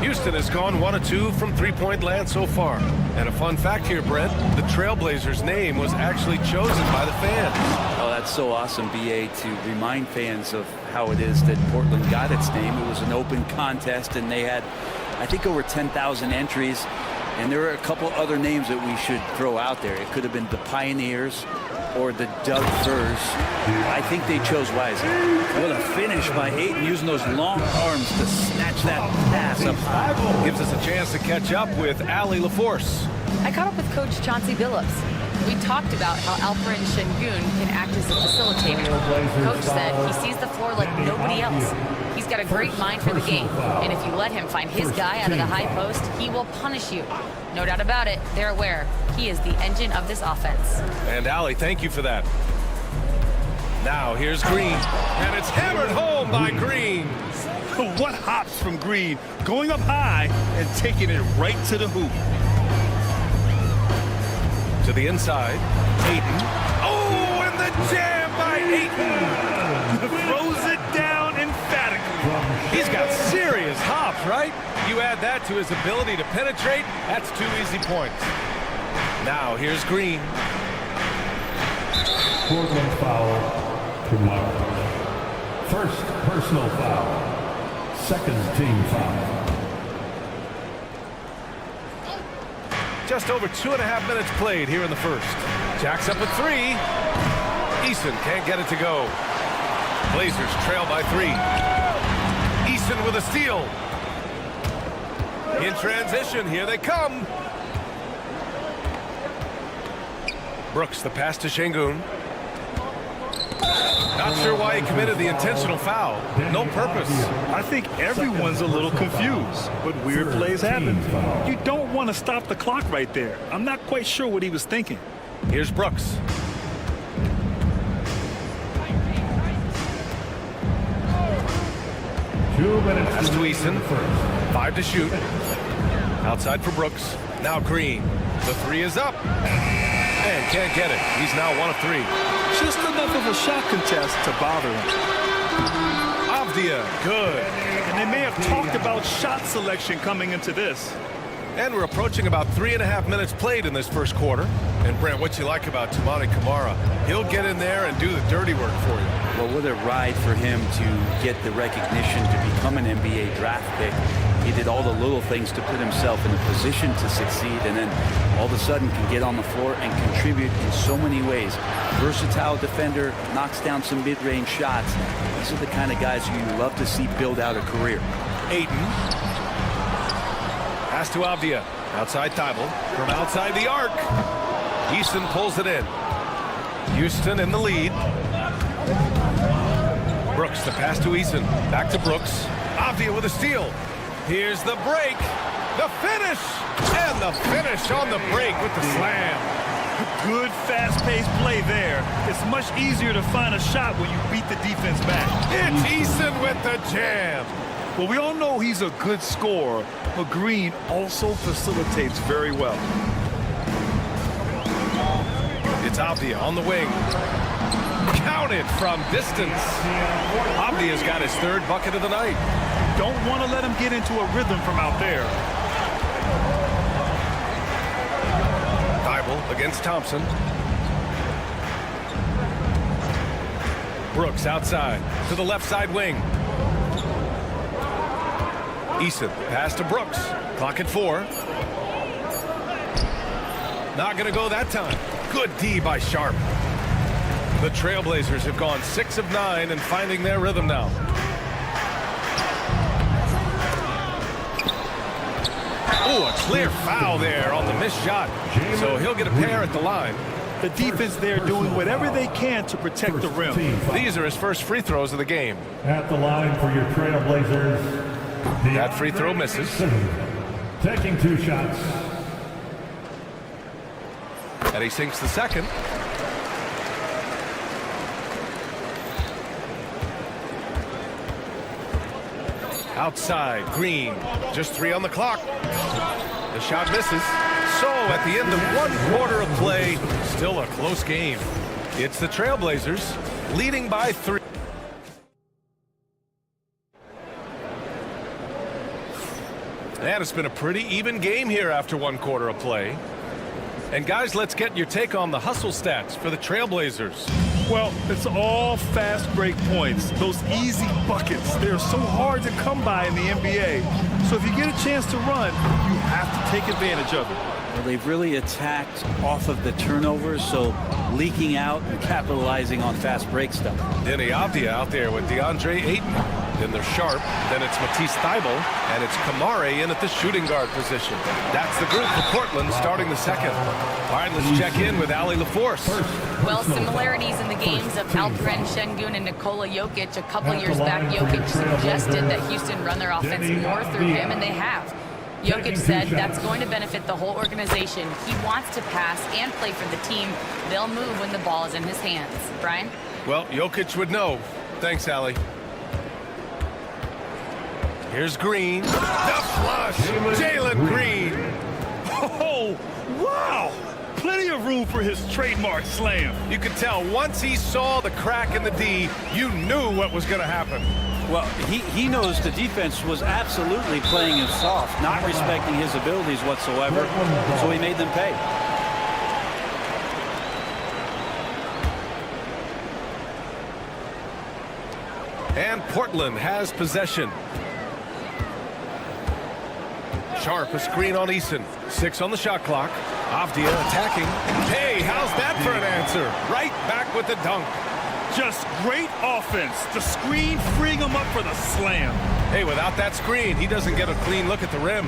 Houston has gone 1 of 2 from three-point land so far. And a fun fact here, Brent, the Trailblazers' name was actually chosen by the fans. Oh, that's so awesome, BA, to remind fans of how it is that Portland got its name. It was an open contest, and they had, I think, over 10,000 entries. And there are a couple other names that we should throw out there. It could have been the Pioneers or the Doug Furs. I think they chose wisely. What a finish by Ayton, using those long arms to snatch that pass up high. Gives us a chance to catch up with Allie LaForce. I caught up with Coach Chauncey Billups. We talked about how Alperen Şengün can act as a facilitator. Coach said he sees the floor like nobody else. He's got a great mind for the game, and if you let him find his guy out of the high post, he will punish you. No doubt about it, they're aware. He is the engine of this offense. And Allie, thank you for that. Now here's Green, and it's hammered home by Green. What hops from Green, going up high and taking it right to the hoop. To the inside, Ayton. Oh, and the jam by Ayton. Throws it down emphatically. He's got serious hops, right? You add that to his ability to penetrate, that's 2 easy points. Now here's Green. Portland foul tomorrow. First personal foul. Second team foul. Just over 2.5 minutes played here in the first. Jacks up at 3. Eason can't get it to go. Blazers trail by 3. Eason with a steal. In transition, here they come. Brooks, the pass to Şengün. Not sure why he committed the intentional foul. No purpose. I think everyone's a little confused, but weird plays happen. You don't want to stop the clock right there. I'm not quite sure what he was thinking. Here's Brooks. Pass to Eason. 5 to shoot. Outside for Brooks. Now Green. The 3 is up. And can't get it. He's now 1 of 3. Just enough of a shot contest to bother him. Avdia, good. And they may have talked about shot selection coming into this. And we're approaching about 3.5 minutes played in this first quarter. And Brent, what you like about Toumani Camara, he'll get in there and do the dirty work for you. Well, what a ride for him to get the recognition to become an NBA draft pick. He did all the little things to put himself in a position to succeed, and then all of a sudden can get on the floor and contribute in so many ways. Versatile defender, knocks down some mid-range shots. These are the kind of guys who you love to see build out a career. Ayton. Pass to Avdia. Outside Thibault. From outside the arc. Easton pulls it in. Houston in the lead. Brooks, the pass to Eason. Back to Brooks. Avdia with a steal. Here's the break. The finish. And the finish on the break with the slam. Good fast-paced play there. It's much easier to find a shot when you beat the defense back. It's Eason with the jam. Well, we all know he's a good scorer, but Green also facilitates very well. It's Avdia on the wing. Counted from distance. Avdia's got his third bucket of the night. Don't want to let him get into a rhythm from out there. Thibault against Thompson. Brooks outside to the left side wing. Eason pass to Brooks. Clock at 4. Not going to go that time. Good D by Sharp. The Trailblazers have gone 6 of 9 and finding their rhythm now. Oh, a clear foul there on the missed shot. So he'll get a pair at the line. The defense there doing whatever they can to protect the rim. These are his first free throws of the game. At the line for your Trailblazers. That free throw misses. Taking 2 shots. And he sinks the second. Outside, Green. Just 3 on the clock. The shot misses. So at the end of 1 quarter of play, still a close game. It's the Trailblazers leading by 3. And it's been a pretty even game here after 1 quarter of play. And guys, let's get your take on the hustle stats for the Trailblazers. Well, it's all fast break points. Those easy buckets, they're so hard to come by in the NBA. So if you get a chance to run, you have to take advantage of it. Well, they've really attacked off of the turnovers, so leaking out and capitalizing on fast break stuff. Denny Avdia out there with DeAndre Ayton. Then they're Sharp. Then it's Matisse Thybulle. And it's Kamare in at the shooting guard position. That's the group for Portland starting the second. All right, let's check in with Allie LaForce. Well, similarities in the games of Alperen Şengün and Nikola Jokic. A couple years back, Jokic suggested that Houston run their offense more through him, and they have. Jokic said that's going to benefit the whole organization. He wants to pass and play for the team. They'll move when the ball is in his hands. Brian? Well, Jokic would know. Thanks, Allie. Here's Green. The flush. Jalen Green. Oh, wow. Plenty of room for his trademark slam. You could tell once he saw the crack in the D, you knew what was going to happen. Well, he knows the defense was absolutely playing him soft, not respecting his abilities whatsoever, so he made them pay. And Portland has possession. Sharp, a screen on Eason. 6 on the shot clock. Avdia attacking. Hey, how's that for an answer? Right back with the dunk. Just great offense. The screen freeing him up for the slam. Hey, without that screen, he doesn't get a clean look at the rim.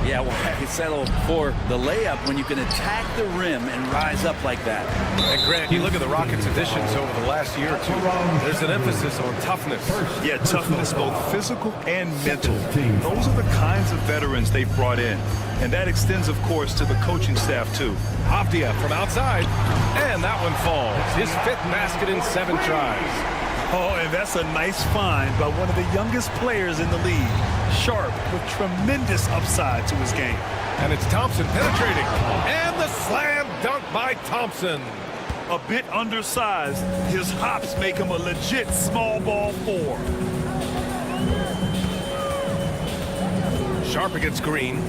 Yeah, well, he settled for the layup when you can attack the rim and rise up like that. And Grant, you look at the Rockets' additions over the last year or two. There's an emphasis on toughness. Yeah, toughness, both physical and mental. Those are the kinds of veterans they've brought in. And that extends, of course, to the coaching staff, too. Avdia from outside. And that one falls. His 5th basket in 7 tries. Oh, and that's a nice find by one of the youngest players in the league. Sharp with tremendous upside to his game. And it's Thompson penetrating. And the slam dunk by Thompson. A bit undersized, his hops make him a legit small ball 4. Sharp against Green.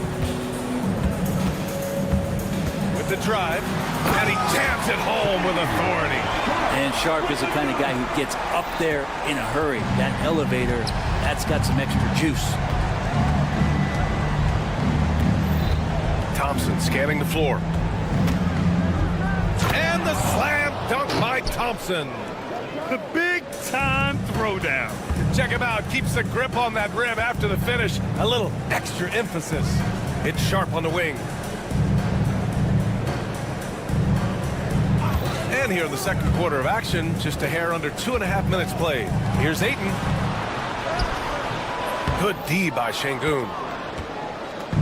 With the drive. And he jams it home with authority. And Sharp is the kind of guy who gets up there in a hurry. That elevator, that's got some extra juice. Thompson scanning the floor. And the slam dunk by Thompson. The big-time throwdown. Check him out. Keeps the grip on that rim after the finish. A little extra emphasis. It's Sharp on the wing. And here in the second quarter of action, just a hair under 2.5 minutes played. Here's Ayton. Good D by Şengün.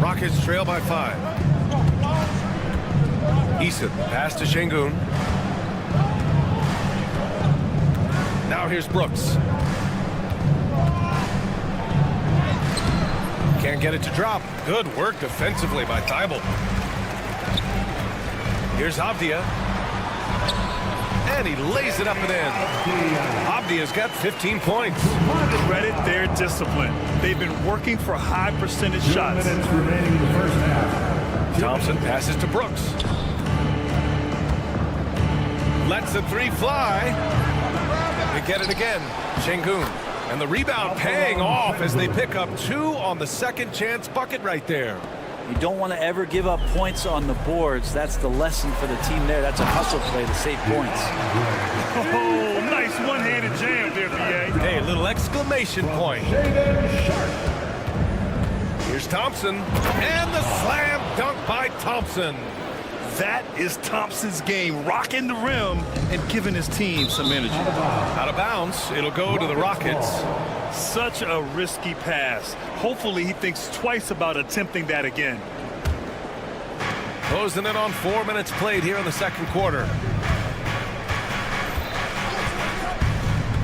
Rockets trail by 5. Eason, pass to Şengün. Now here's Brooks. Can't get it to drop. Good work defensively by Thybulle. Here's Avdia. And he lays it up and in. Avdia's got 15 points. Credit their discipline. They've been working for high percentage shots. 2 minutes remaining in the first half. Thompson passes to Brooks. Lets the three fly. They get it again. Şengün. And the rebound paying off as they pick up 2 on the second chance bucket right there. You don't want to ever give up points on the boards. That's the lesson for the team there. That's a hustle play to save points. Oh, nice one-handed jam there, BA. Hey, a little exclamation point. Here's Thompson. And the slam dunk by Thompson. That is Thompson's game, rocking the rim and giving his team some energy. Out of bounds, it'll go to the Rockets. Such a risky pass. Hopefully he thinks twice about attempting that again. Closing in on 4 minutes played here in the second quarter.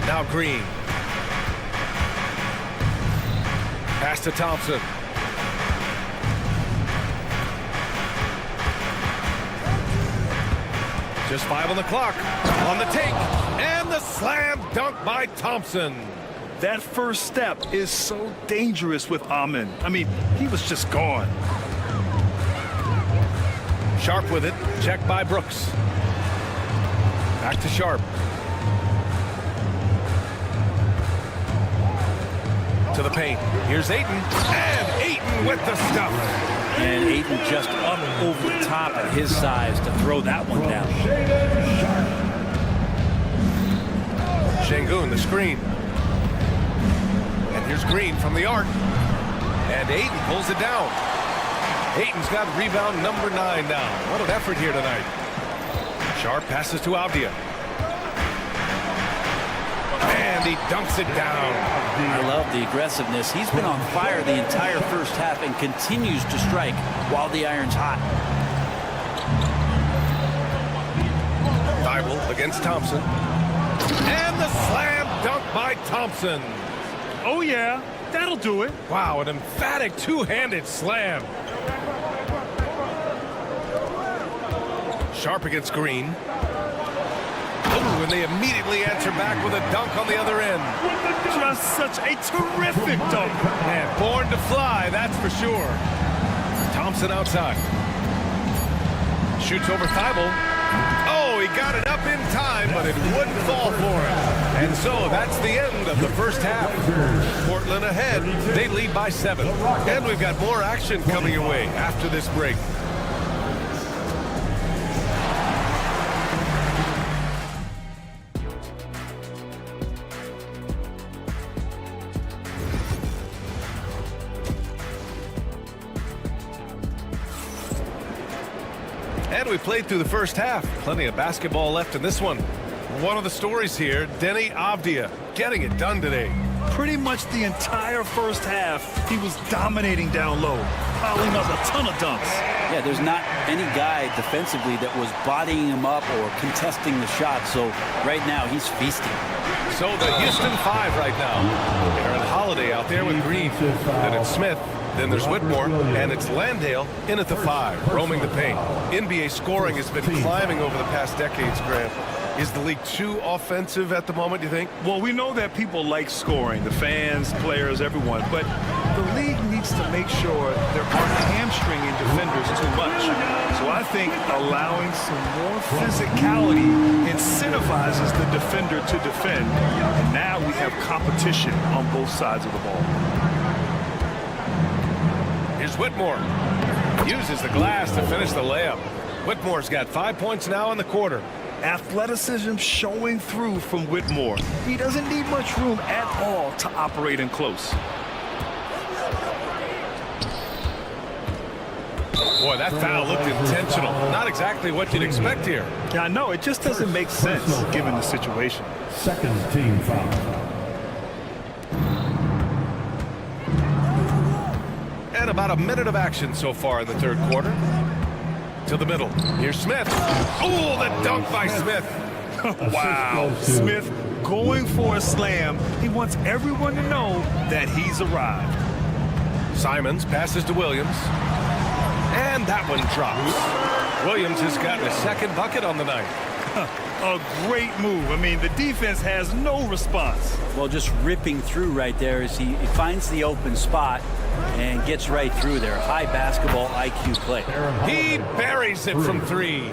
Now Green. Pass to Thompson. Just 5 on the clock. On the take. And the slam dunk by Thompson. That first step is so dangerous with Amin. I mean, he was just gone. Sharp with it. Check by Brooks. Back to Sharp. To the paint. Here's Ayton. And Ayton with the stuff. And Ayton just up over the top at his size to throw that one down. Şengün, the screen. And here's Green from the arc. And Ayton pulls it down. Ayton's got rebound number 9 now. What an effort here tonight. Sharp passes to Avdia. And he dunks it down. I love the aggressiveness. He's been on fire the entire first half and continues to strike while the iron's hot. Thibault against Thompson. And the slam dunk by Thompson. Oh, yeah, that'll do it. Wow, an emphatic two-handed slam. Sharp against Green. Ooh, and they immediately answer back with a dunk on the other end. Just such a terrific dunk. Man, born to fly, that's for sure. Thompson outside. Shoots over Thibault. Oh, he got it up in time, but it wouldn't fall for him. And so that's the end of the first half. Portland ahead. They lead by 7. And we've got more action coming your way after this break. And we played through the first half. Plenty of basketball left in this one. One of the stories here, Deni Avdija getting it done today. Pretty much the entire first half, he was dominating down low, piling up a ton of dunks. Yeah, there's not any guy defensively that was bodying him up or contesting the shot, so right now he's feasting. So the Houston 5 right now. Aaron Holiday out there with Green. Then it's Smith. Then there's Whitmore, and it's Landale in at the 5, roaming the paint. NBA scoring has been climbing over the past decades, Grant. Is the league too offensive at the moment, do you think? Well, we know that people like scoring, the fans, players, everyone, but the league needs to make sure there aren't hamstringing defenders too much. So I think allowing some more physicality incentivizes the defender to defend. And now we have competition on both sides of the ball. Here's Whitmore. Uses the glass to finish the layup. Whitmore's got 5 points now in the quarter. Athleticism showing through from Whitmore. He doesn't need much room at all to operate in close. Boy, that foul looked intentional. Not exactly what you'd expect here. Yeah, I know. It just doesn't make sense given the situation. Second team foul. And about a minute of action so far in the third quarter. To the middle. Here's Smith. Oh, the dunk by Smith. Wow. Smith going for a slam. He wants everyone to know that he's arrived. Simons passes to Williams. And that one drops. Williams has gotten a second bucket on the night. A great move. I mean, the defense has no response. Well, just ripping through right there as he finds the open spot and gets right through there. High basketball IQ play. He buries it from three.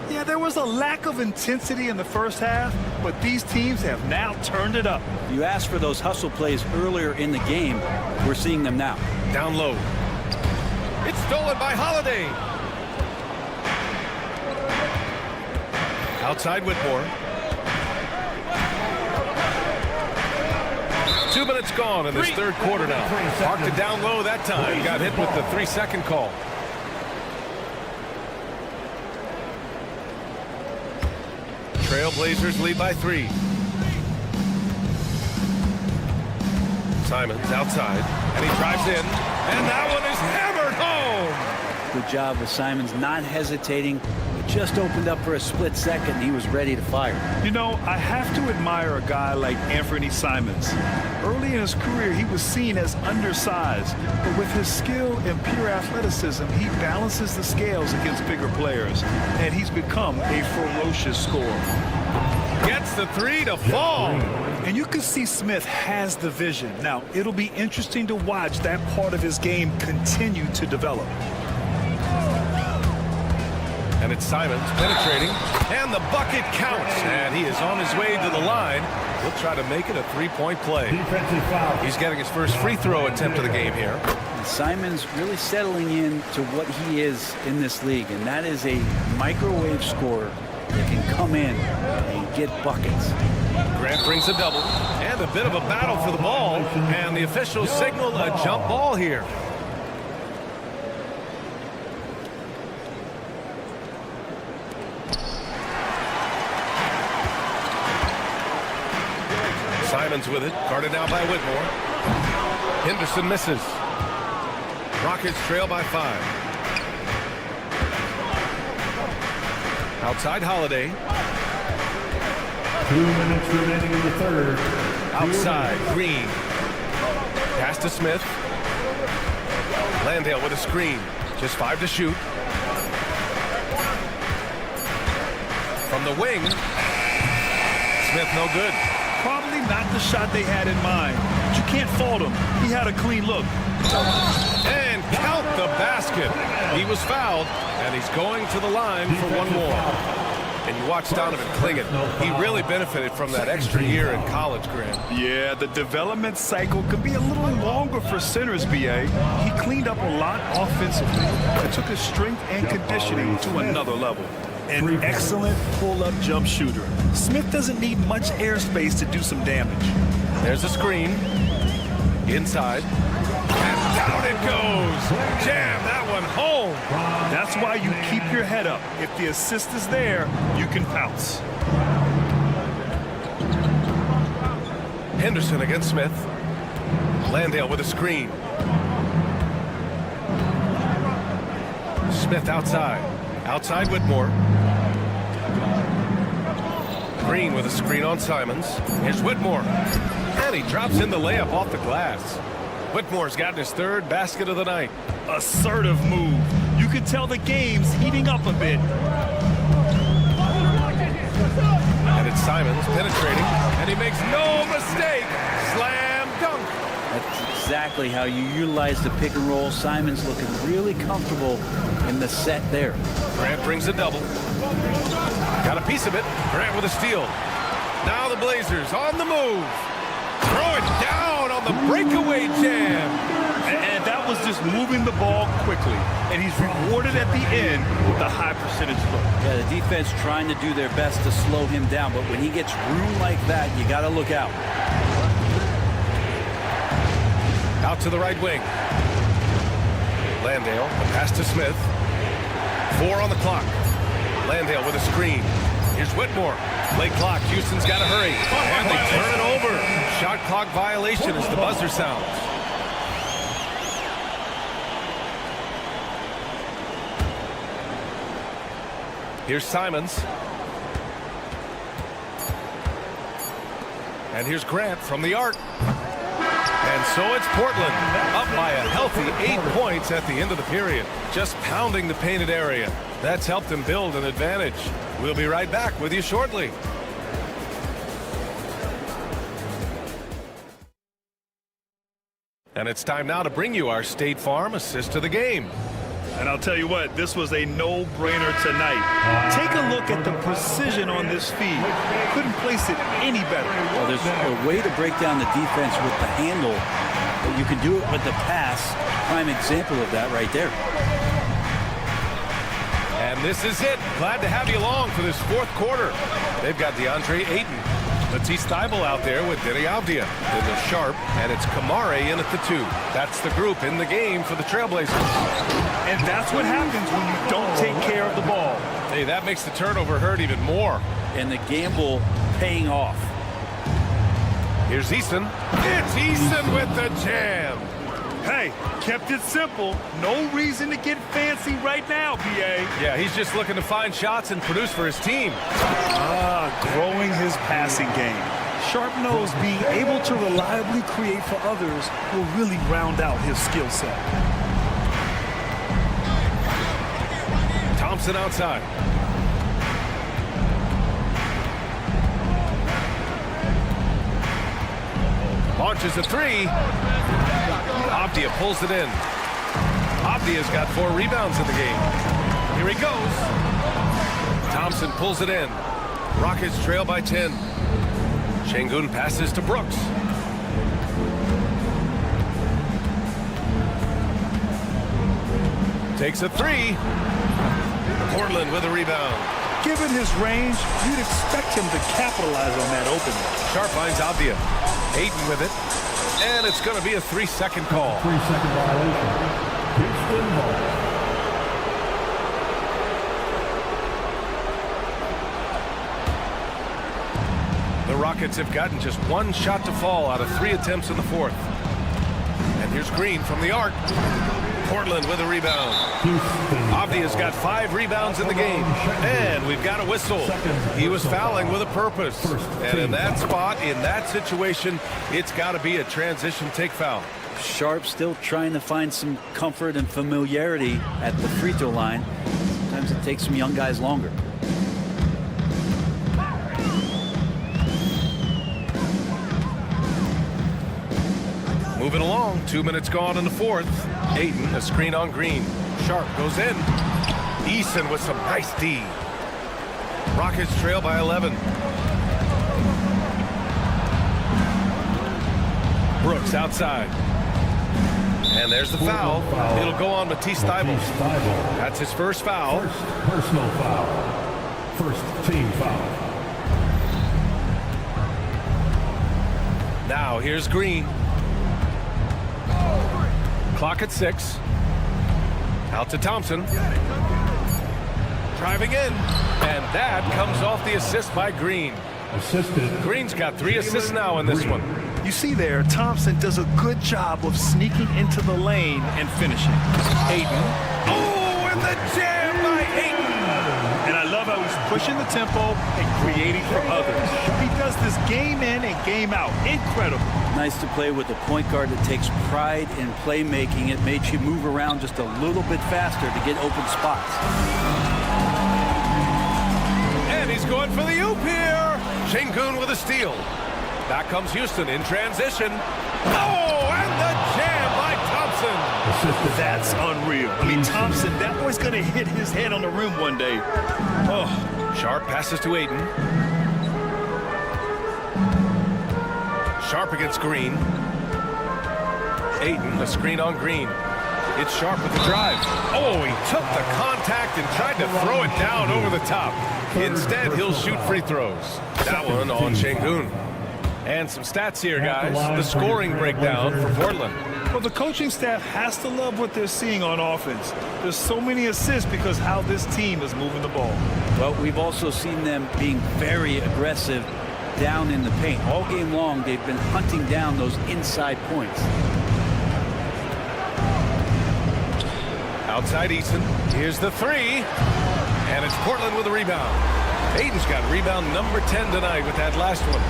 Yeah, there was a lack of intensity in the first half, but these teams have now turned it up. You asked for those hustle plays earlier in the game. We're seeing them now. Down low. It's stolen by Holiday. Outside Whitmore. 2 minutes gone in this third quarter now. Parked it down low that time. Got hit with the 3-second call. Trailblazers lead by 3. Simons outside, and he drives in, and that one is hammered home. Good job with Simons not hesitating. It just opened up for a split second. He was ready to fire. You know, I have to admire a guy like Anthony Simons. Early in his career, he was seen as undersized, but with his skill and pure athleticism, he balances the scales against bigger players, and he's become a ferocious scorer. Gets the 3 to fall. And you can see Smith has the vision. Now, it'll be interesting to watch that part of his game continue to develop. And it's Simons penetrating, and the bucket counts, and he is on his way to the line. He'll try to make it a 3-point play. He's getting his first free throw attempt of the game here. Simons really settling in to what he is in this league, and that is a microwave scorer that can come in and get buckets. Grant brings a double, and a bit of a battle for the ball, and the officials signal a jump ball here. Simons with it, guarded now by Whitmore. Henderson misses. Rockets trail by 5. Outside Holiday. 2 minutes remaining in the third. Outside Green. Pass to Smith. Landale with a screen. Just 5 to shoot. From the wing. Smith no good. Probably not the shot they had in mind, but you can't fault him. He had a clean look. And count the basket. He was fouled, and he's going to the line for one more. And you watch Donovan Clingan. He really benefited from that extra year in college, Grant. Yeah, the development cycle could be a little longer for centers, B.A. He cleaned up a lot offensively and took his strength and conditioning to another level. An excellent pull-up jump shooter. Smith doesn't need much airspace to do some damage. There's a screen. Inside. And down it goes. Jam that one home. That's why you keep your head up. If the assist is there, you can pounce. Henderson against Smith. Landale with a screen. Smith outside. Outside Whitmore. Green with a screen on Simons. Here's Whitmore. And he drops in the layup off the glass. Whitmore's gotten his 3rd basket of the night. Assertive move. You can tell the game's heating up a bit. And it's Simons penetrating. And he makes no mistake. Slam dunk. That's exactly how you utilize the pick and roll. Simons looking really comfortable in the set there. Grant brings a double. Got a piece of it. Grant with a steal. Now the Blazers on the move. Throw it down on the breakaway jam. And that was just moving the ball quickly. And he's rewarded at the end with a high percentage look. Yeah, the defense trying to do their best to slow him down. But when he gets room like that, you got to look out. Out to the right wing. Landale, a pass to Smith. 4 on the clock. Landale with a screen. Here's Whitmore. Late clock. Houston's got to hurry. And they turn it over. Shot clock violation as the buzzer sounds. Here's Simons. And here's Grant from the arc. And so it's Portland, up by a healthy 8 points at the end of the period. Just pounding the painted area. That's helped them build an advantage. We'll be right back with you shortly. And it's time now to bring you our State Farm assist to the game. And I'll tell you what, this was a no-brainer tonight. Take a look at the precision on this feed. Couldn't place it any better. Well, there's a way to break down the defense with the handle, but you can do it with the pass. Prime example of that right there. And this is it. Glad to have you along for this fourth quarter. They've got DeAndre Ayton, Matisse Thybulle out there with Deni Avdija in the sharp, and it's Kamare in at the 2. That's the group in the game for the Trailblazers. And that's what happens when you don't take care of the ball. Hey, that makes the turnover hurt even more. And the gamble paying off. Here's Eason. It's Eason with the jam. Hey, kept it simple. No reason to get fancy right now, BA. Yeah, he's just looking to find shots and produce for his team. Growing his passing game. Sharp knows being able to reliably create for others will really round out his skill set. Thompson outside. Launches a 3. Avdija pulls it in. Avdija's got 4 rebounds in the game. Here he goes. Thompson pulls it in. Rockets trail by 10. Şengün passes to Brooks. Takes a 3. Portland with a rebound. Given his range, you'd expect him to capitalize on that opening. Sharp finds Avdija. Ayton with it. And it's going to be a 3-second call. 3-second violation. Houston ball. The Rockets have gotten just 1 shot to fall out of 3 attempts in the fourth. And here's Green from the arc. Portland with a rebound. Avdija's got 5 rebounds in the game. And we've got a whistle. He was fouling with a purpose. And in that spot, in that situation, it's got to be a transition take foul. Sharp still trying to find some comfort and familiarity at the free throw line. Sometimes it takes some young guys longer. Moving along, 2 minutes gone in the fourth. Ayton, a screen on Green. Sharp goes in. Eason with some nice D. Rockets trail by 11. Brooks outside. And there's the foul. It'll go on Matisse Thybulle. That's his first foul. First personal foul. First team foul. Now here's Green. Clock at 6. Out to Thompson. Driving in. And that comes off the assist by Green. Assisted. Green's got 3 assists now in this one. You see there, Thompson does a good job of sneaking into the lane and finishing. Ayton. Oh, and the jam by Ayton. And I love how he's pushing the tempo and creating for others. He does this game in and game out. Incredible. Nice to play with a point guard that takes pride in playmaking. It makes you move around just a little bit faster to get open spots. And he's going for the oop here. Şengün with a steal. Back comes Houston in transition. Oh, and the jam by Thompson. That's unreal. I mean, Thompson, that boy's going to hit his head on the rim one day. Oh. Sharp passes to Ayton. Sharp against Green. Ayton, a screen on Green. It's Sharp with the drive. Oh, he took the contact and tried to throw it down over the top. Instead, he'll shoot free throws. That one on Şengün. And some stats here, guys. The scoring breakdown for Portland. Well, the coaching staff has to love what they're seeing on offense. There's so many assists because how this team is moving the ball. Well, we've also seen them being very aggressive down in the paint. All game long, they've been hunting down those inside points. Outside Eason. Here's the 3. And it's Portland with a rebound. Ayton's got rebound number 10 tonight with that last one.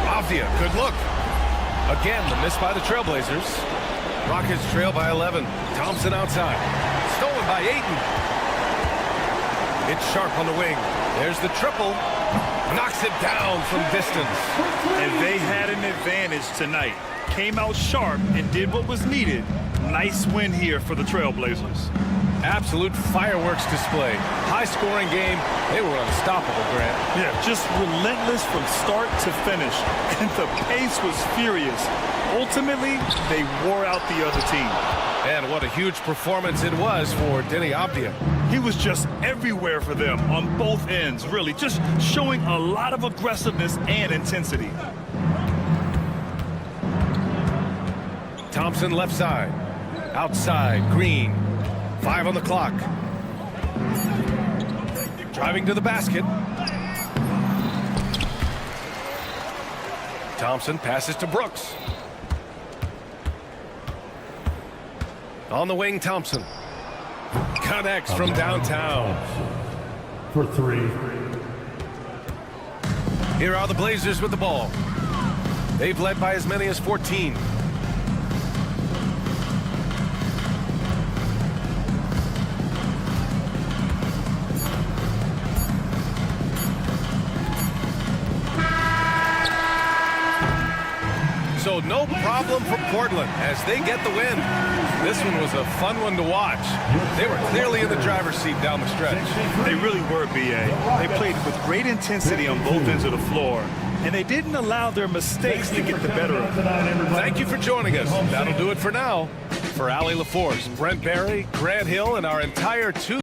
Avdija, good look. Again, the miss by the Trailblazers. Rockets trail by 11. Thompson outside. Stolen by Ayton. It's Sharp on the wing. There's the triple. Knocks it down from distance. And they had an advantage tonight. Came out sharp and did what was needed. Nice win here for the Trailblazers. Absolute fireworks display. High-scoring game. They were unstoppable, Grant. Yeah, just relentless from start to finish. And the pace was furious. Ultimately, they wore out the other team. And what a huge performance it was for Denny Abdia. He was just everywhere for them on both ends, really. Just showing a lot of aggressiveness and intensity. Thompson left side. Outside, Green. 5 on the clock. Driving to the basket. Thompson passes to Brooks. On the wing, Thompson. Connects from downtown. For 3. Here are the Blazers with the ball. They've led by as many as 14. So no problem for Portland as they get the win. This one was a fun one to watch. They were clearly in the driver's seat down the stretch. They really were, B.A. They played with great intensity on both ends of the floor, and they didn't allow their mistakes to get the better of them. Thank you for joining us. That'll do it for now. For Allie LaForce, Brent Barry, Grant Hill, and our entire two.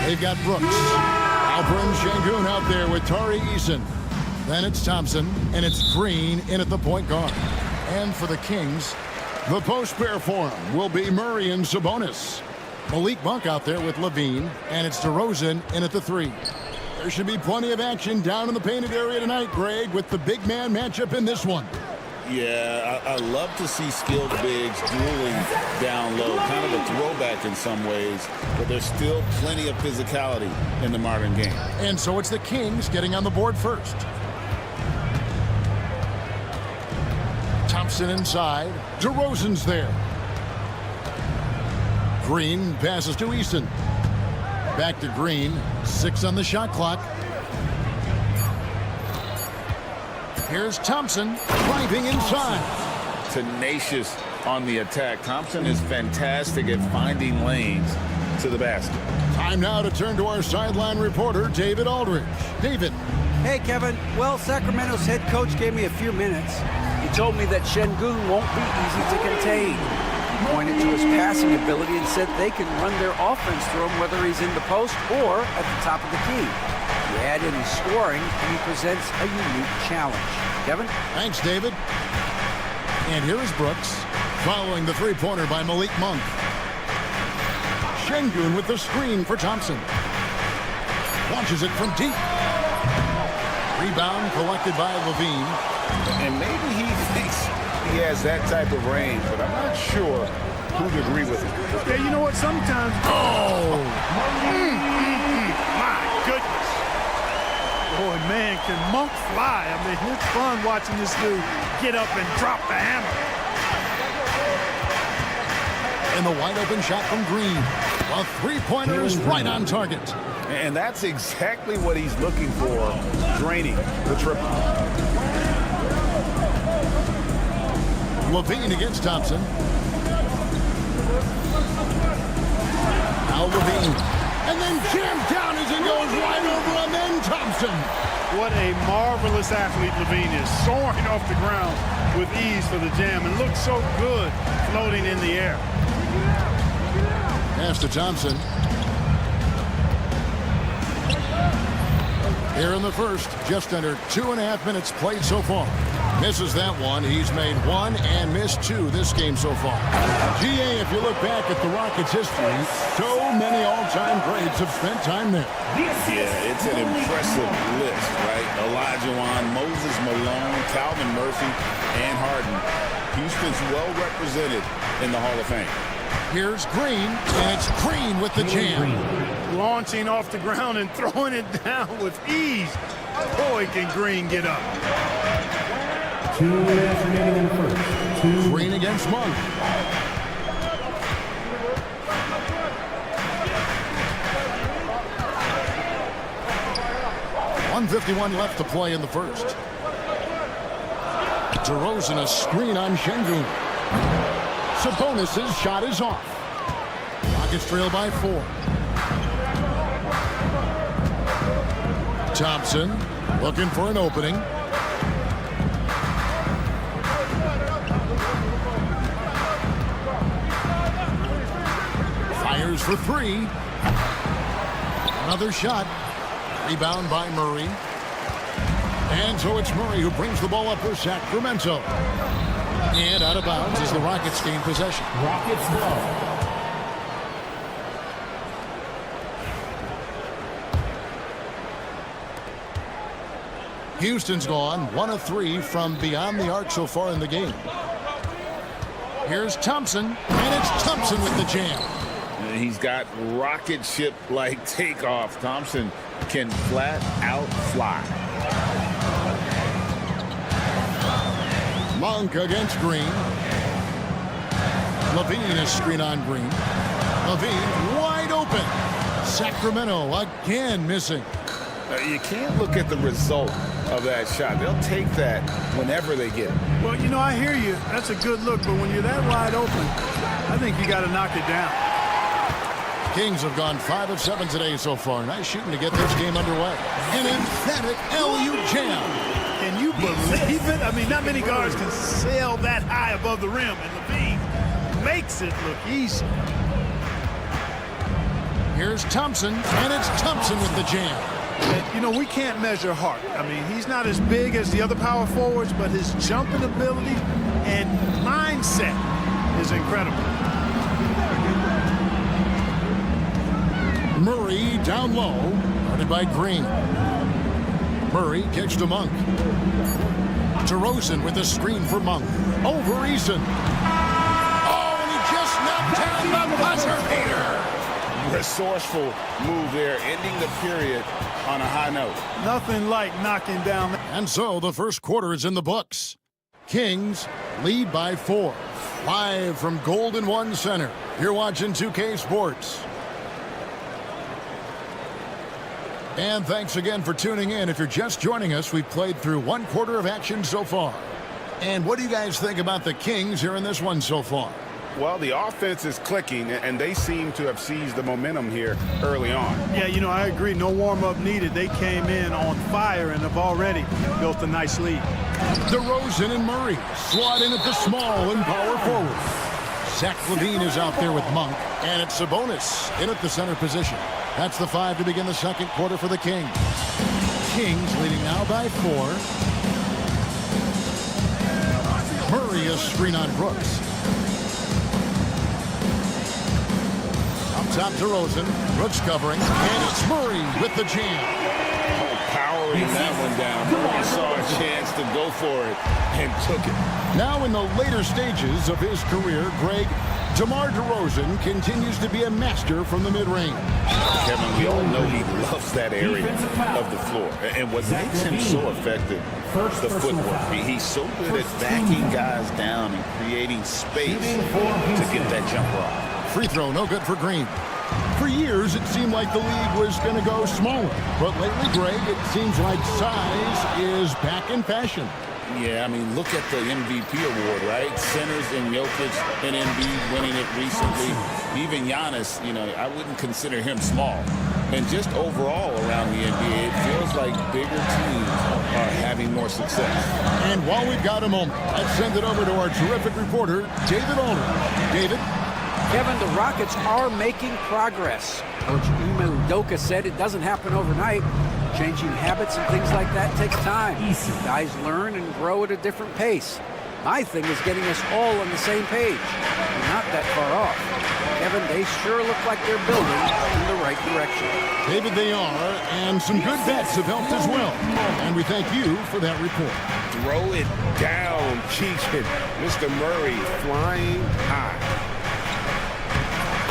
They've got Brooks, Alperen Şengün out there with Tari Eason. Then it's Thompson, and it's Green in at the point guard. And for the Kings, the post pair for him will be Murray and Sabonis. Malik Monk out there with Levine, and it's DeRozan in at the 3. There should be plenty of action down in the painted area tonight, Greg, with the big man matchup in this one. Yeah, I love to see skilled bigs dueling down low. Kind of a throwback in some ways, but there's still plenty of physicality in the modern game. And so it's the Kings getting on the board first. Thompson inside. DeRozan's there. Green passes to Eason. Back to Green. 6 on the shot clock. Here's Thompson driving inside. Tenacious on the attack. Thompson is fantastic at finding lanes to the basket. Time now to turn to our sideline reporter, David Aldridge. David. Hey, Kevin. Well, Sacramento's head coach gave me a few minutes. He told me that Şengün won't be easy to contain. He pointed to his passing ability and said they can run their offense through him whether he's in the post or at the top of the key. You add in his scoring, and he presents a unique challenge. Kevin? Thanks, David. And here is Brooks, following the three-pointer by Malik Monk. Şengün with the screen for Thompson. Launches it from deep. Rebound collected by Levine. And maybe he thinks he has that type of range, but I'm not sure who'd agree with him. Yeah, you know what? Sometimes... Oh! My goodness. Boy, man, can Monk fly? I mean, it's fun watching this dude get up and drop the hammer. And the wide-open shot from Green. A three-pointer is right on target. And that's exactly what he's looking for, draining the triple. Levine against Thompson. Now Levine. And then jammed down as he goes wide over, and then Thompson. What a marvelous athlete Levine is, soaring off the ground with ease for the jam, and looks so good floating in the air. Pass to Thompson. Here in the first, just under 2.5 minutes played so far. Misses that one. He's made 1 and missed 2 this game so far. GA, if you look back at the Rockets' history, so many all-time greats have spent time there. Yeah, it's an impressive list, right? Olajuwon, Moses Malone, Calvin Murphy, and Harden. Houston's well represented in the Hall of Fame. Here's Green, and it's Green with the jam. Launching off the ground and throwing it down with ease. Boy, can Green get up. 2 minutes remaining in the first. Green against Monk. .151 left to play in the first. DeRozan a screen on Şengün. Sabonis' shot is off. Rockets trail by 4. Thompson looking for an opening. Fires for 3. Another shot. Rebound by Murray. And so it's Murray who brings the ball up for Sacramento. And out of bounds as the Rockets gain possession. Rockets ball. Houston's gone 1 of 3 from beyond the arc so far in the game. Here's Thompson, and it's Thompson with the jam. He's got rocket ship-like takeoff. Thompson can flat out fly. Monk against Green. Levine is screen on Green. Levine wide open. Sacramento again missing. You can't look at the result of that shot. They'll take that whenever they get it. Well, you know, I hear you. That's a good look, but when you're that wide open, I think you got to knock it down. Kings have gone 5 of 7 today so far. Nice shooting to get this game underway. An emphatic LU jam. Can you believe it? I mean, not many guards can sail that high above the rim, and Levine makes it look easy. Here's Thompson, and it's Thompson with the jam. And, you know, we can't measure heart. I mean, he's not as big as the other power forwards, but his jumping ability and mindset is incredible. Murray down low, guarded by Green. Murray kicks to Monk. DeRozan with the screen for Monk. Over Eason. Oh, and he just knocked down the buzzer beater. Resourceful move there, ending the period on a high note. Nothing like knocking down. And so the first quarter is in the books. Kings lead by 4. Live from Golden One Center. You're watching 2K Sports. And thanks again for tuning in. If you're just joining us, we've played through 1 quarter of action so far. And what do you guys think about the Kings here in this one so far? Well, the offense is clicking, and they seem to have seized the momentum here early on. Yeah, you know, I agree. No warm-up needed. They came in on fire and have already built a nice lead. DeRozan and Murray slot in at the small and power forward. Zach LaVine is out there with Monk, and it's Sabonis in at the center position. That's the 5 to begin the second quarter for the Kings. Kings leading now by 4. Murray a screen on Brooks. Top DeRozan, Brooks covering, and it's Murray with the jam. Powering that one down. Murray saw a chance to go for it and took it. Now in the later stages of his career, Greg, DeMar DeRozan continues to be a master from the mid-range. Kevin, we all know he loves that area of the floor. And what makes him so effective, the footwork. He's so good at backing guys down and creating space to get that jumper off. Free throw, no good for Green. For years, it seemed like the league was going to go smaller. But lately, Greg, it seems like size is back in fashion. Yeah, I mean, look at the MVP award, right? Centers and Jokic and Embiid winning it recently. Even Giannis, you know, I wouldn't consider him small. And just overall around the NBA, it feels like bigger teams are having more success. And while we've got a moment, let's send it over to our terrific reporter, David Aldridge. David? Kevin, the Rockets are making progress. Coach Ime Udoka said it doesn't happen overnight. Changing habits and things like that takes time. Guys learn and grow at a different pace. My thing is getting us all on the same page. We're not that far off. Kevin, they sure look like they're building in the right direction. David, they are, and some good bets have helped as well. And we thank you for that report. Throw it down, Keegan. Mr. Murray flying high.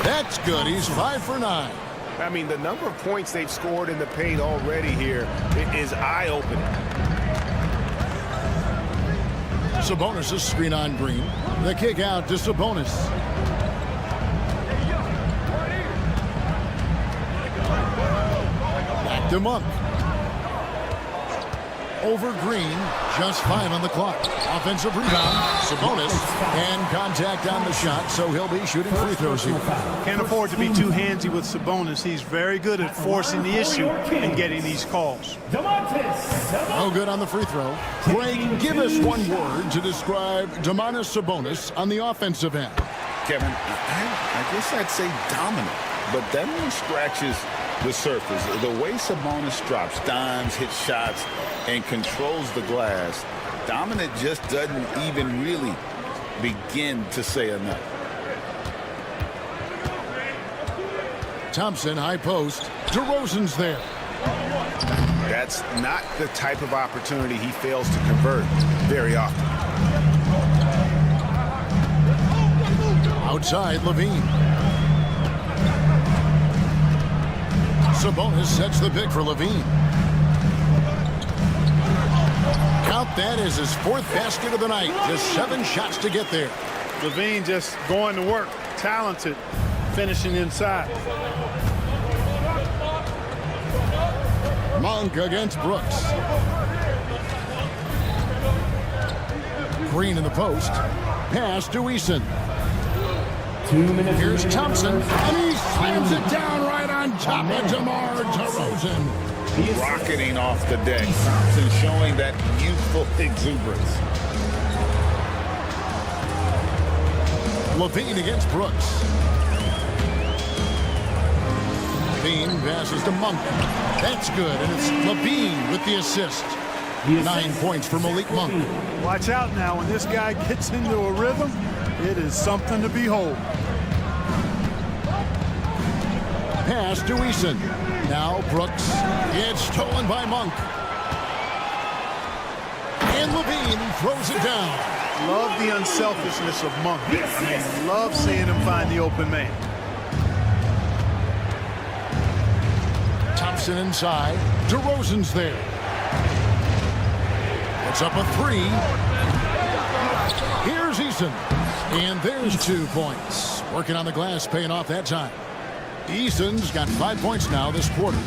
That's good. He's 5 for 9. I mean, the number of points they've scored in the paint already here is eye-opening. Sabonis' screen on Green. The kick out to Sabonis. Back to Monk. Over Green, just 5 on the clock. Offensive rebound, Sabonis, and contact on the shot, so he'll be shooting free throws here. Can't afford to be too handsy with Sabonis. He's very good at forcing the issue and getting these calls. No good on the free throw. Greg, give us one word to describe Domantas Sabonis on the offensive end. Kevin, I guess I'd say dominant, but that one scratches the surface. The way Sabonis drops dimes, hits shots, and controls the glass, dominant just doesn't even really begin to say enough. Thompson, high post. DeRozan's there. That's not the type of opportunity he fails to convert very often. Outside, LaVine. Sabonis sets the pick for LaVine. Count that as his 4th basket of the night. Just 7 shots to get there. LaVine just going to work. Talented. Finishing inside. Monk against Brooks. Green in the post. Pass to Eason. 2 minutes. Here's Thompson, and he slams it down right on top of DeMar DeRozan. Rocketing off the deck. Thompson showing that youthful exuberance. LaVine against Brooks. Levine passes to Monk. That's good, and it's Levine with the assist. 9 points for Malik Monk. Watch out now. When this guy gets into a rhythm, it is something to behold. Pass to Eason. Now Brooks. It's stolen by Monk. And Levine throws it down. Love the unselfishness of Monk there. I mean, love seeing him find the open man. Thompson inside. DeRozan's there. It's up a 3. Here's Eason. And there's 2 points. Working on the glass, paying off that time. Eason's got 5 points now this quarter.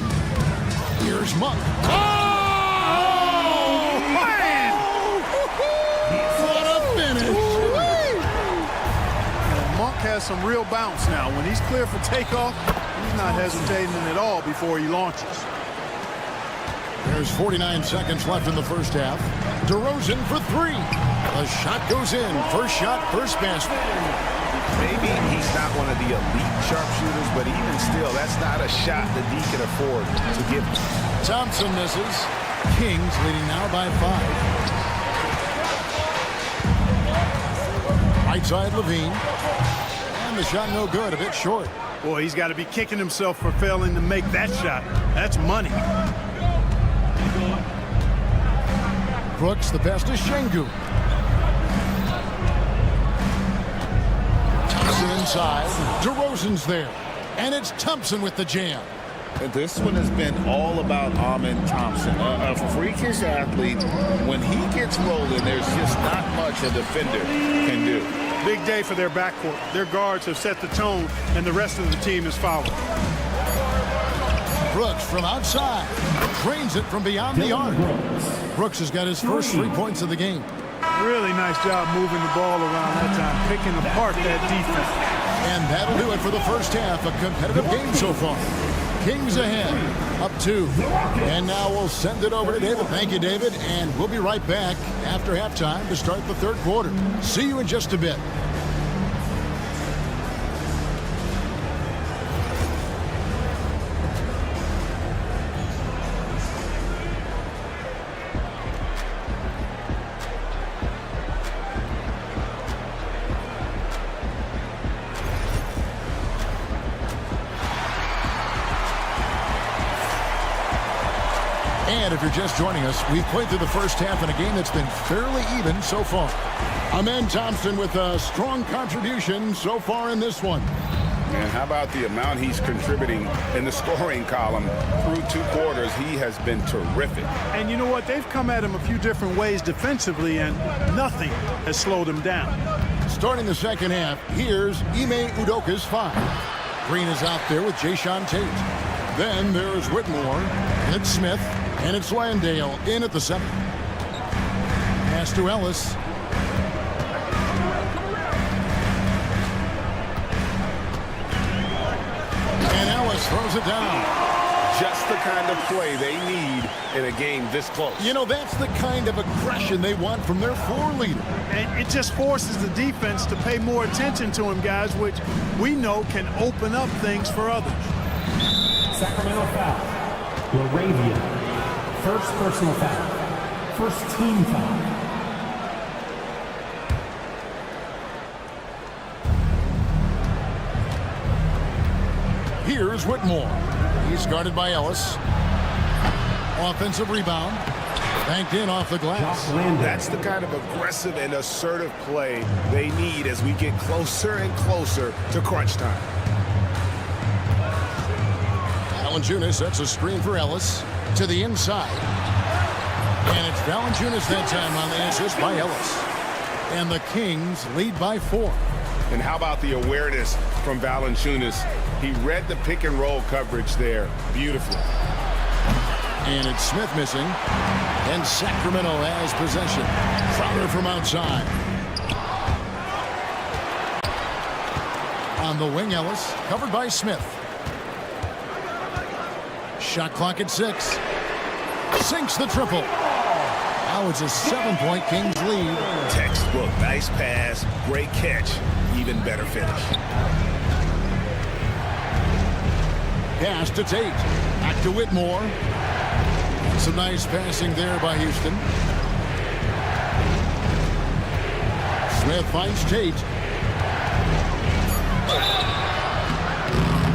Here's Monk. Oh, man! What a finish! Monk has some real bounce now. When he's clear for takeoff, he's not hesitating at all before he launches. There's 49 seconds left in the first half. DeRozan for 3. The shot goes in. First shot, first basket. Maybe he's not one of the elite sharpshooters, but even still, that's not a shot that he can afford to give. Thompson misses. Kings leading now by 5. Right side Levine. And the shot no good, a bit short. Boy, he's got to be kicking himself for failing to make that shot. That's money. Brooks, the pass to Şengün. Thompson inside. DeRozan's there. And it's Thompson with the jam. This one has been all about Amen Thompson. A freakish athlete. When he gets rolling, there's just not much a defender can do. Big day for their backcourt. Their guards have set the tone, and the rest of the team is following. Brooks from outside. Drains it from beyond the arc. Brooks has got his first 3 points of the game. Really nice job moving the ball around that time, picking apart that defense. And that'll do it for the first half. A competitive game so far. Kings ahead, up 2. And now we'll send it over to David. Thank you, David. And we'll be right back after halftime to start the third quarter. See you in just a bit. And if you're just joining us, we've played through the first half in a game that's been fairly even so far. Amen Thompson with a strong contribution so far in this one. And how about the amount he's contributing in the scoring column through 2 quarters? He has been terrific. And you know what? They've come at him a few different ways defensively, and nothing has slowed him down. Starting the second half, here's Ime Udoka's 5. Green is out there with Jayshawn Tate. Then there's Whitmore, and it's Smith, and it's Landale in at the 7. Pass to Ellis. And Ellis throws it down. Just the kind of play they need in a game this close. You know, that's the kind of aggression they want from their floor leader. And it just forces the defense to pay more attention to him, guys, which we know can open up things for others. Sacramento foul. Laravia. First personal foul. First team foul. Here's Whitmore. He's guarded by Ellis. Offensive rebound. Banked in off the glass. That's the kind of aggressive and assertive play they need as we get closer and closer to crunch time. Valanciunas sets a screen for Ellis to the inside. And it's Valanciunas that time on the assist by Ellis. And the Kings lead by 4. And how about the awareness from Valanciunas? He read the pick and roll coverage there beautifully. And it's Smith missing. And Sacramento has possession. Crowder from outside. On the wing, Ellis, covered by Smith. Shot clock at 6. Sinks the triple. Now it's a 7-point Kings lead. Textbook, nice pass, great catch, even better finish. Pass to Tate. Back to Whitmore. Some nice passing there by Houston. Smith finds Tate.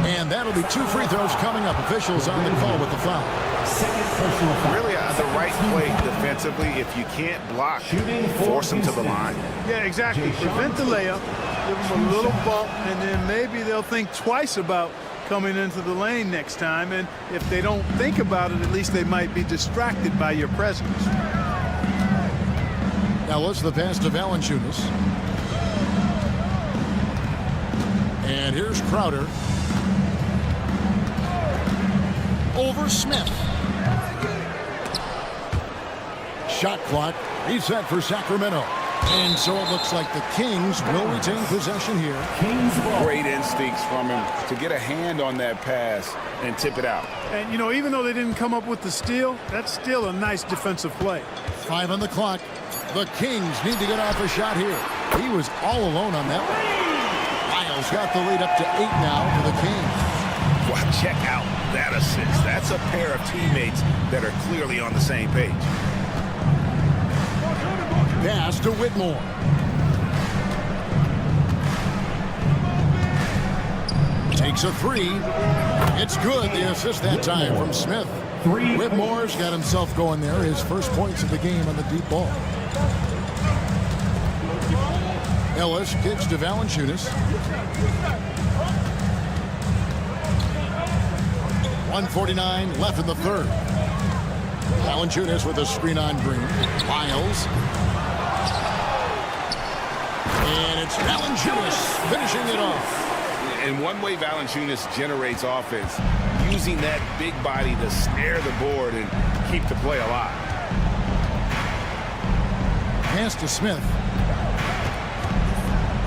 And that'll be 2 free throws coming up. Officials on the call with the foul. Really the right play defensively. If you can't block, force them to the line. Yeah, exactly. Prevent the layup, give them a little bump, and then maybe they'll think twice about coming into the lane next time. And if they don't think about it, at least they might be distracted by your presence. Now let's the pass to Valanciunas. And here's Crowder. Over Smith. Shot clock reset for Sacramento. And so it looks like the Kings will retain possession here. Great instincts from him to get a hand on that pass and tip it out. And, you know, even though they didn't come up with the steal, that's still a nice defensive play. 5 on the clock. The Kings need to get off a shot here. He was all alone on that one. Lyles got the lead up to 8 now for the Kings. Well, check out that assist. That's a pair of teammates that are clearly on the same page. Pass to Whitmore. Takes a 3. It's good. The assist that time from Smith. Whitmore's got himself going there. His first points of the game on the deep ball. Ellis kicks to Valanciunas. 1:49 left in the third. Valanciunas with a screen on Green. Lyles. And it's Valanciunas finishing it off. And one way Valanciunas generates offense, using that big body to snare the board and keep the play alive. Pass to Smith.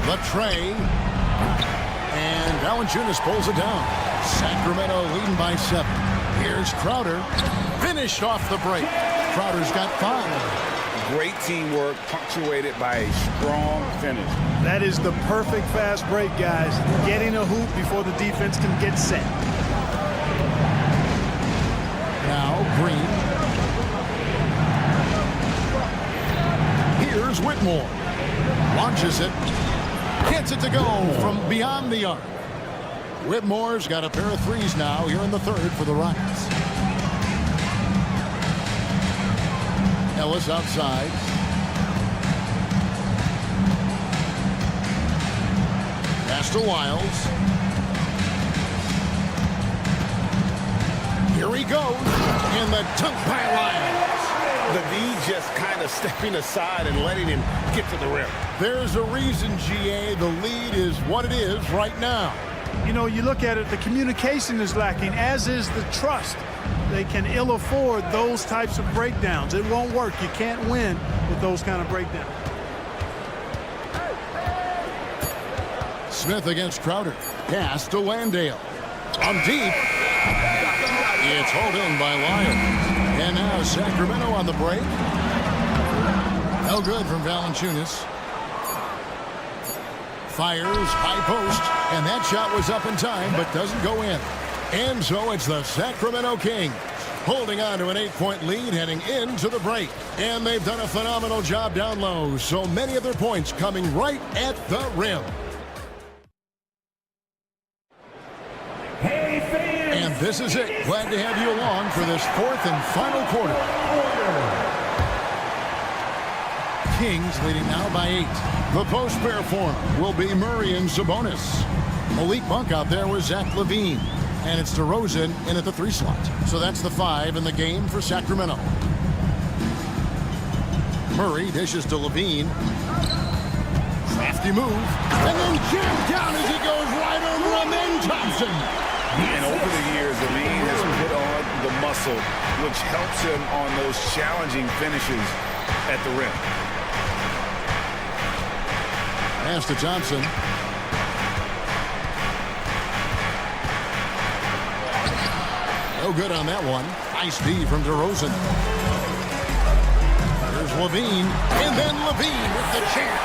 The tray. And Valanciunas pulls it down. Sacramento leading by 7. Here's Crowder. Finished off the break. Crowder's got 5. Great teamwork, punctuated by a strong finish. That is the perfect fast break, guys. Getting a hoop before the defense can get set. Now Green. Here's Whitmore. Launches it. Gets it to go from beyond the arc. Whitmore's got a pair of 3s now here in the third for the Rockets. Ellis outside. Pass to Lyles. Here he goes. And the dunk by Lyles. The D just kind of stepping aside and letting him get to the rim. There's a reason, GA. The lead is what it is right now. You know, you look at it, the communication is lacking, as is the trust. They can ill afford those types of breakdowns. It won't work. You can't win with those kind of breakdowns. Smith against Crowder. Pass to Landale. On deep. It's hauled in by Lyles. And now Sacramento on the break. No good from Valanciunas. Fires, high post, and that shot was up in time, but doesn't go in. And so it's the Sacramento Kings holding on to an 8-point lead heading into the break. And they've done a phenomenal job down low. So many of their points coming right at the rim. And this is it. Glad to have you along for this 4th and final quarter. Kings leading now by 8. The post pair form will be Murray and Sabonis. Malik Monk out there with Zach LaVine. And it's DeRozan in at the 3 slot. So that's the 5 in the game for Sacramento. Murray dishes to LaVine. Crafty move. And then jammed down as he goes right over Amen Thompson. And over the years, LaVine has put on the muscle, which helps him on those challenging finishes at the rim. Pass to Thompson. No good on that one. Nice D from DeRozan. There's LaVine. And then LaVine with the champ.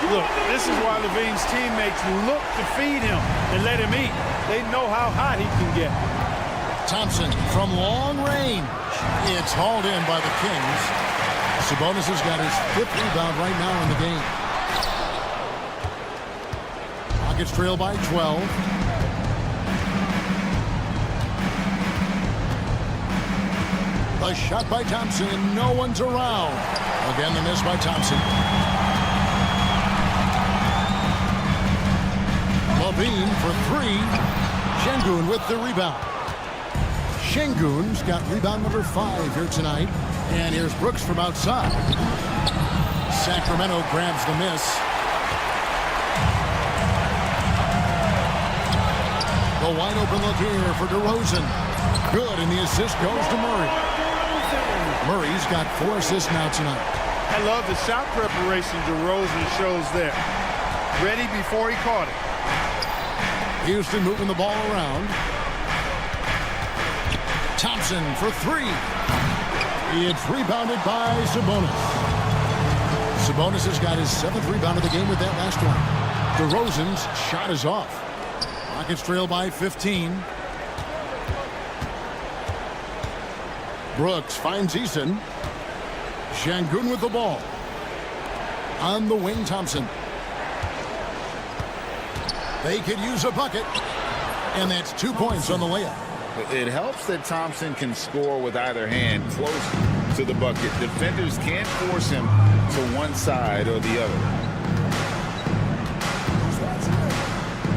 Look, this is why LaVine's teammates look to feed him and let him eat. They know how hot he can get. Thompson from long range. It's hauled in by the Kings. Sabonis has got his 5th rebound right now in the game. Rockets trail by 12. The shot by Thompson, and no one's around. Again, the miss by Thompson. Levine for 3. Şengün with the rebound. Şengün's got rebound number 5 here tonight. And here's Brooks from outside. Sacramento grabs the miss. The wide open look here for DeRozan. Good, and the assist goes to Murray. Murray's got 4 assists now tonight. I love the shot preparation DeRozan shows there. Ready before he caught it. Houston moving the ball around. Thompson for 3. It's rebounded by Sabonis. Sabonis has got his 7th rebound of the game with that last one. DeRozan's shot is off. Rockets trail by 15. Brooks finds Eason. Şengün with the ball. On the wing, Thompson. They could use a bucket. And that's 2 points on the layup. It helps that Thompson can score with either hand close to the bucket. Defenders can't force him to one side or the other.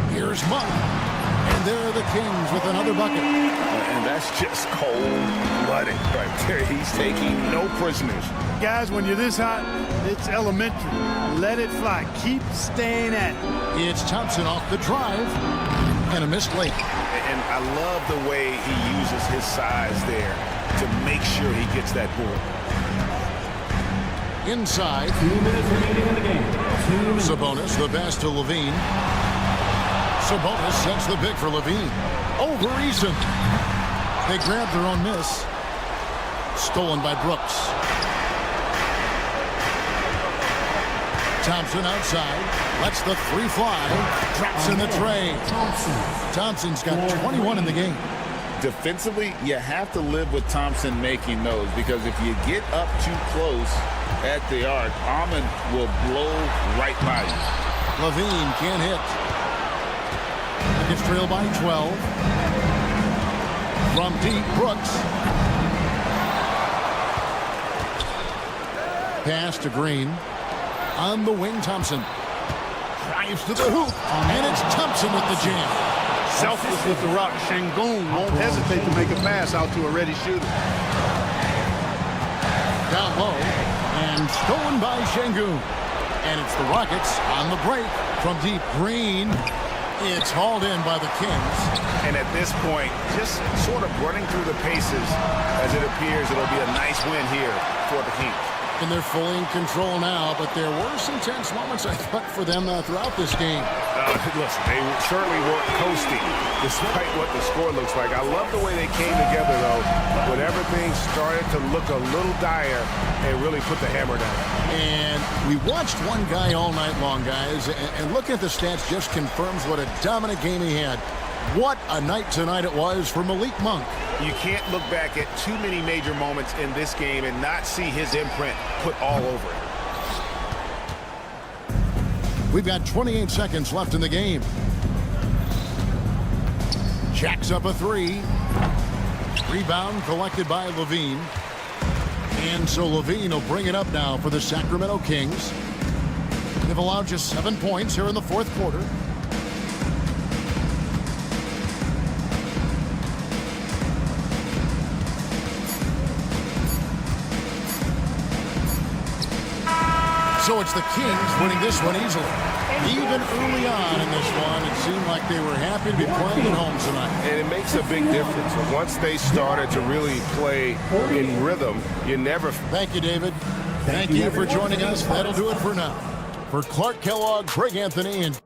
Here's Monk. And there are the Kings with another bucket. And that's just cold-blooded right there. He's taking no prisoners. Guys, when you're this hot, it's elementary. Let it fly. Keep staying at it. It's Thompson off the drive. And a missed late. And I love the way he uses his size there to make sure he gets that board. Inside. 2 minutes remaining in the game. Sabonis, the pass to Levine. Sabonis sets the big for Levine. Over Eason. They grab their own miss. Stolen by Brooks. Thompson outside. Lets the 3 fly. Drops in the tray. Thompson's got 21 in the game. Defensively, you have to live with Thompson making those, because if you get up too close at the arc, Ahmed will blow right by you. Levine can't hit. Gets trailed by 12. From deep, Brooks. Pass to Green. On the wing, Thompson. Drives to the hoop. And it's Thompson with the jam. Selfless with the rock. Şengün won't hesitate to make a pass out to a ready shooter. Down low. And stolen by Şengün. And it's the Rockets on the break. From deep, Green. It's hauled in by the Kings. And at this point, just sort of running through the paces, as it appears it'll be a nice win here for the Kings. And they're fully in control now, but there were some tense moments, I thought, for them throughout this game. Listen, they certainly weren't coasting, despite what the score looks like. I love the way they came together, though, when everything started to look a little dire and really put the hammer down. And we watched one guy all night long, guys, and looking at the stats just confirms what a dominant game he had. What a night tonight it was for Malik Monk. You can't look back at too many major moments in this game and not see his imprint put all over it. We've got 28 seconds left in the game. Jacks up a 3. Rebound collected by Levine. And so Levine will bring it up now for the Sacramento Kings. They've allowed just 7 points here in the 4th quarter. So it's the Kings winning this one easily. Even early on in this one, it seemed like they were happy to be playing at home tonight. And it makes a big difference. Once they started to really play in rhythm, you never... Thank you, David. Thank you for joining us. That'll do it for now. For Clark Kellogg, Greg Anthony, and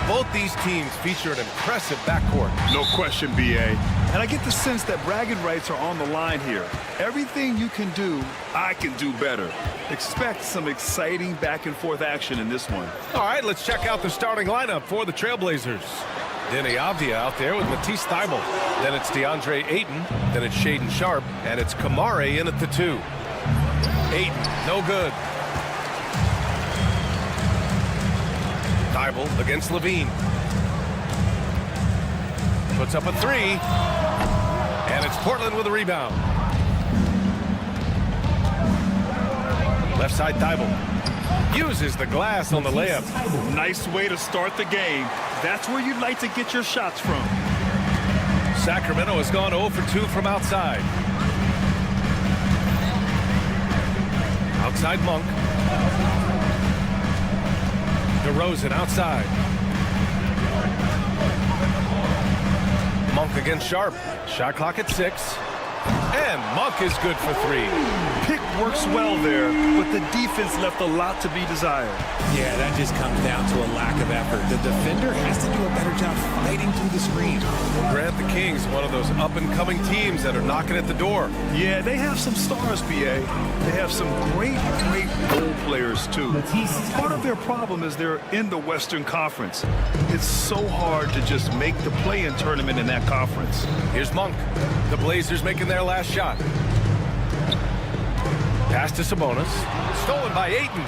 Both these teams feature an impressive backcourt. No question, B.A. And I get the sense that bragging rights are on the line here. Everything you can do, I can do better. Expect some exciting back-and-forth action in this one. All right, let's check out the starting lineup for the Trailblazers. Denny Avdia out there with Matisse Thybulle. Then it's DeAndre Ayton. Then it's Shaedon Sharpe. And it's Kamare in at the 2. Ayton, no good. Thybulle against Levine. Puts up a 3. And it's Portland with a rebound. Left side Thybulle. Uses the glass on the layup. Nice way to start the game. That's where you'd like to get your shots from. Sacramento has gone 0 for 2 from outside. Outside Monk. DeRozan outside. Monk against Sharpe. Shot clock at 6. And Monk is good for 3. Pick works well there, but the defense left a lot to be desired. Yeah, that just comes down to a lack of effort. The defender has to do a better job fighting through the screen. Grant the Kings, one of those up-and-coming teams that are knocking at the door. Yeah, they have some stars, B.A. They have some great role players, too. Part of their problem is they're in the Western Conference. It's so hard to just make the play-in tournament in that conference. Here's Monk. The Blazers making their last shot. Pass to Sabonis. Stolen by Ayton.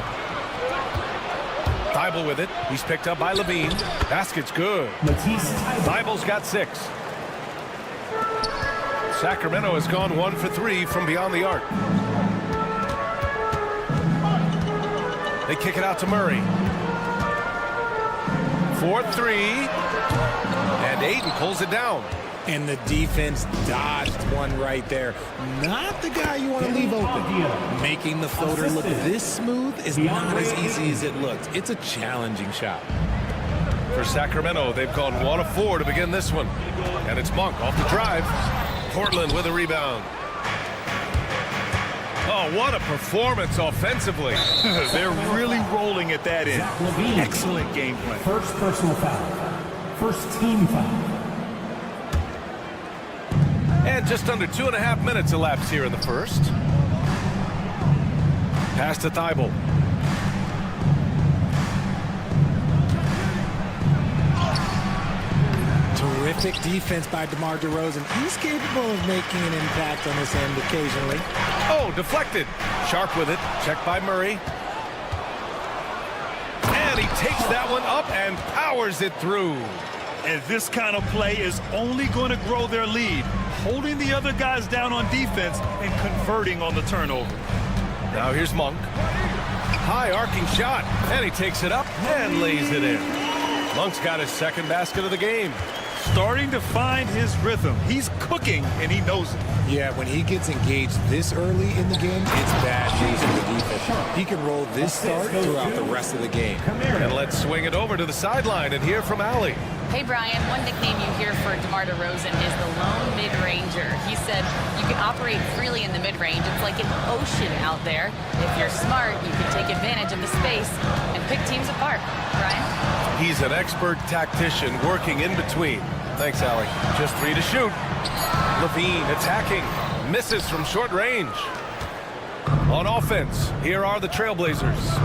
Thybulle with it. He's picked up by Levine. Basket's good. Thybulle's got 6. Sacramento has gone 1 for 3 from beyond the arc. They kick it out to Murray. 4-3. And Ayton pulls it down. And the defense dodged one right there. Not the guy you want to leave open. Making the floater look this smooth is not as easy as it looks. It's a challenging shot. For Sacramento, they've gone 1 of 4 to begin this one. And it's Monk off the drive. Portland with a rebound. Oh, what a performance offensively. They're really rolling at that end. Excellent game plan. First personal foul. First team foul. And just under 2.5 minutes elapsed here in the first. Pass to Thybulle. Terrific defense by DeMar DeRozan. He's capable of making an impact on this end occasionally. Oh, deflected. Sharpe with it. Checked by Murray. And he takes that one up and powers it through. And this kind of play is only going to grow their lead, holding the other guys down on defense and converting on the turnover. Now here's Monk. High arcing shot, and he takes it up and lays it in. Monk's got his second basket of the game. Starting to find his rhythm. He's cooking, and he knows it. Yeah, when he gets engaged this early in the game, it's bad news for the defense. He can roll this start throughout the rest of the game. And let's swing it over to the sideline and hear from Allie. Hey, Brian, one nickname you hear for DeMar DeRozan is the lone mid-ranger. He said you can operate freely in the mid-range. It's like an ocean out there. If you're smart, you can take advantage of the space and pick teams apart. Brian? He's an expert tactician working in between. Thanks, Allie. Just 3 to shoot. Levine attacking. Misses from short range. On offense, here are the Trailblazers.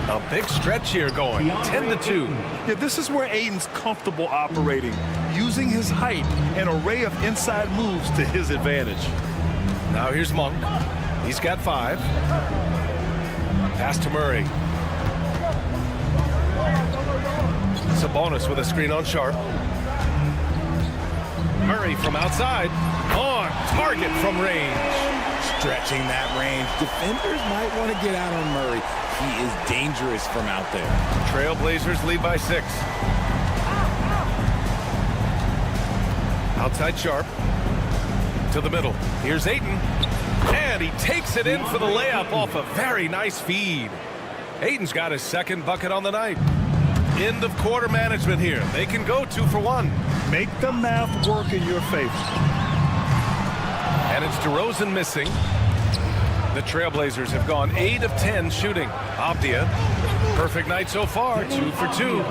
A big stretch here going, 10-2. Yeah, this is where Ayton's comfortable operating, using his height and array of inside moves to his advantage. Now here's Monk. He's got 5. Pass to Murray. Sabonis with a screen on Sharpe. Murray from outside. On target from range. Stretching that range. Defenders might want to get out on Murray. He is dangerous from out there. Trailblazers lead by 6. Outside Sharpe. To the middle. Here's Ayton. And he takes it in for the layup off a very nice feed. Ayton's got his second bucket on the night. End of quarter management here. They can go 2 for 1. Make the math work in your favor. And it's DeRozan missing. The Trailblazers have gone 8 of 10 shooting. Avdia, perfect night so far, 2 for 2.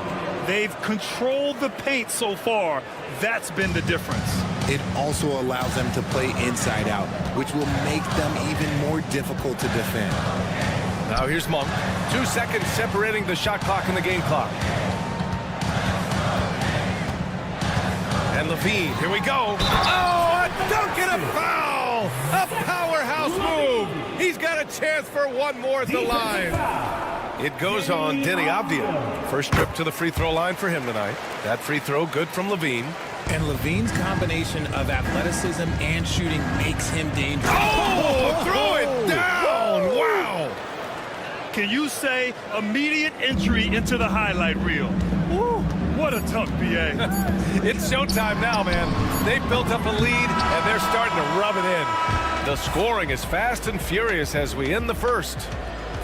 They've controlled the paint so far. That's been the difference. It also allows them to play inside out, which will make them even more difficult to defend. Now here's Monk. 2 seconds separating the shot clock and the game clock. And Levine, here we go. Oh, a dunk and a foul! A powerhouse move! He's got a chance for one more at the line. It goes on Denny Avdia. First trip to the free throw line for him tonight. That free throw good from Levine. And Levine's combination of athleticism and shooting makes him dangerous. Oh, throw it down! Wow! Can you say immediate entry into the highlight reel? Woo, what a dunk, B.A. It's showtime now, man. They've built up a lead, and they're starting to rub it in. The scoring is fast and furious as we end the first.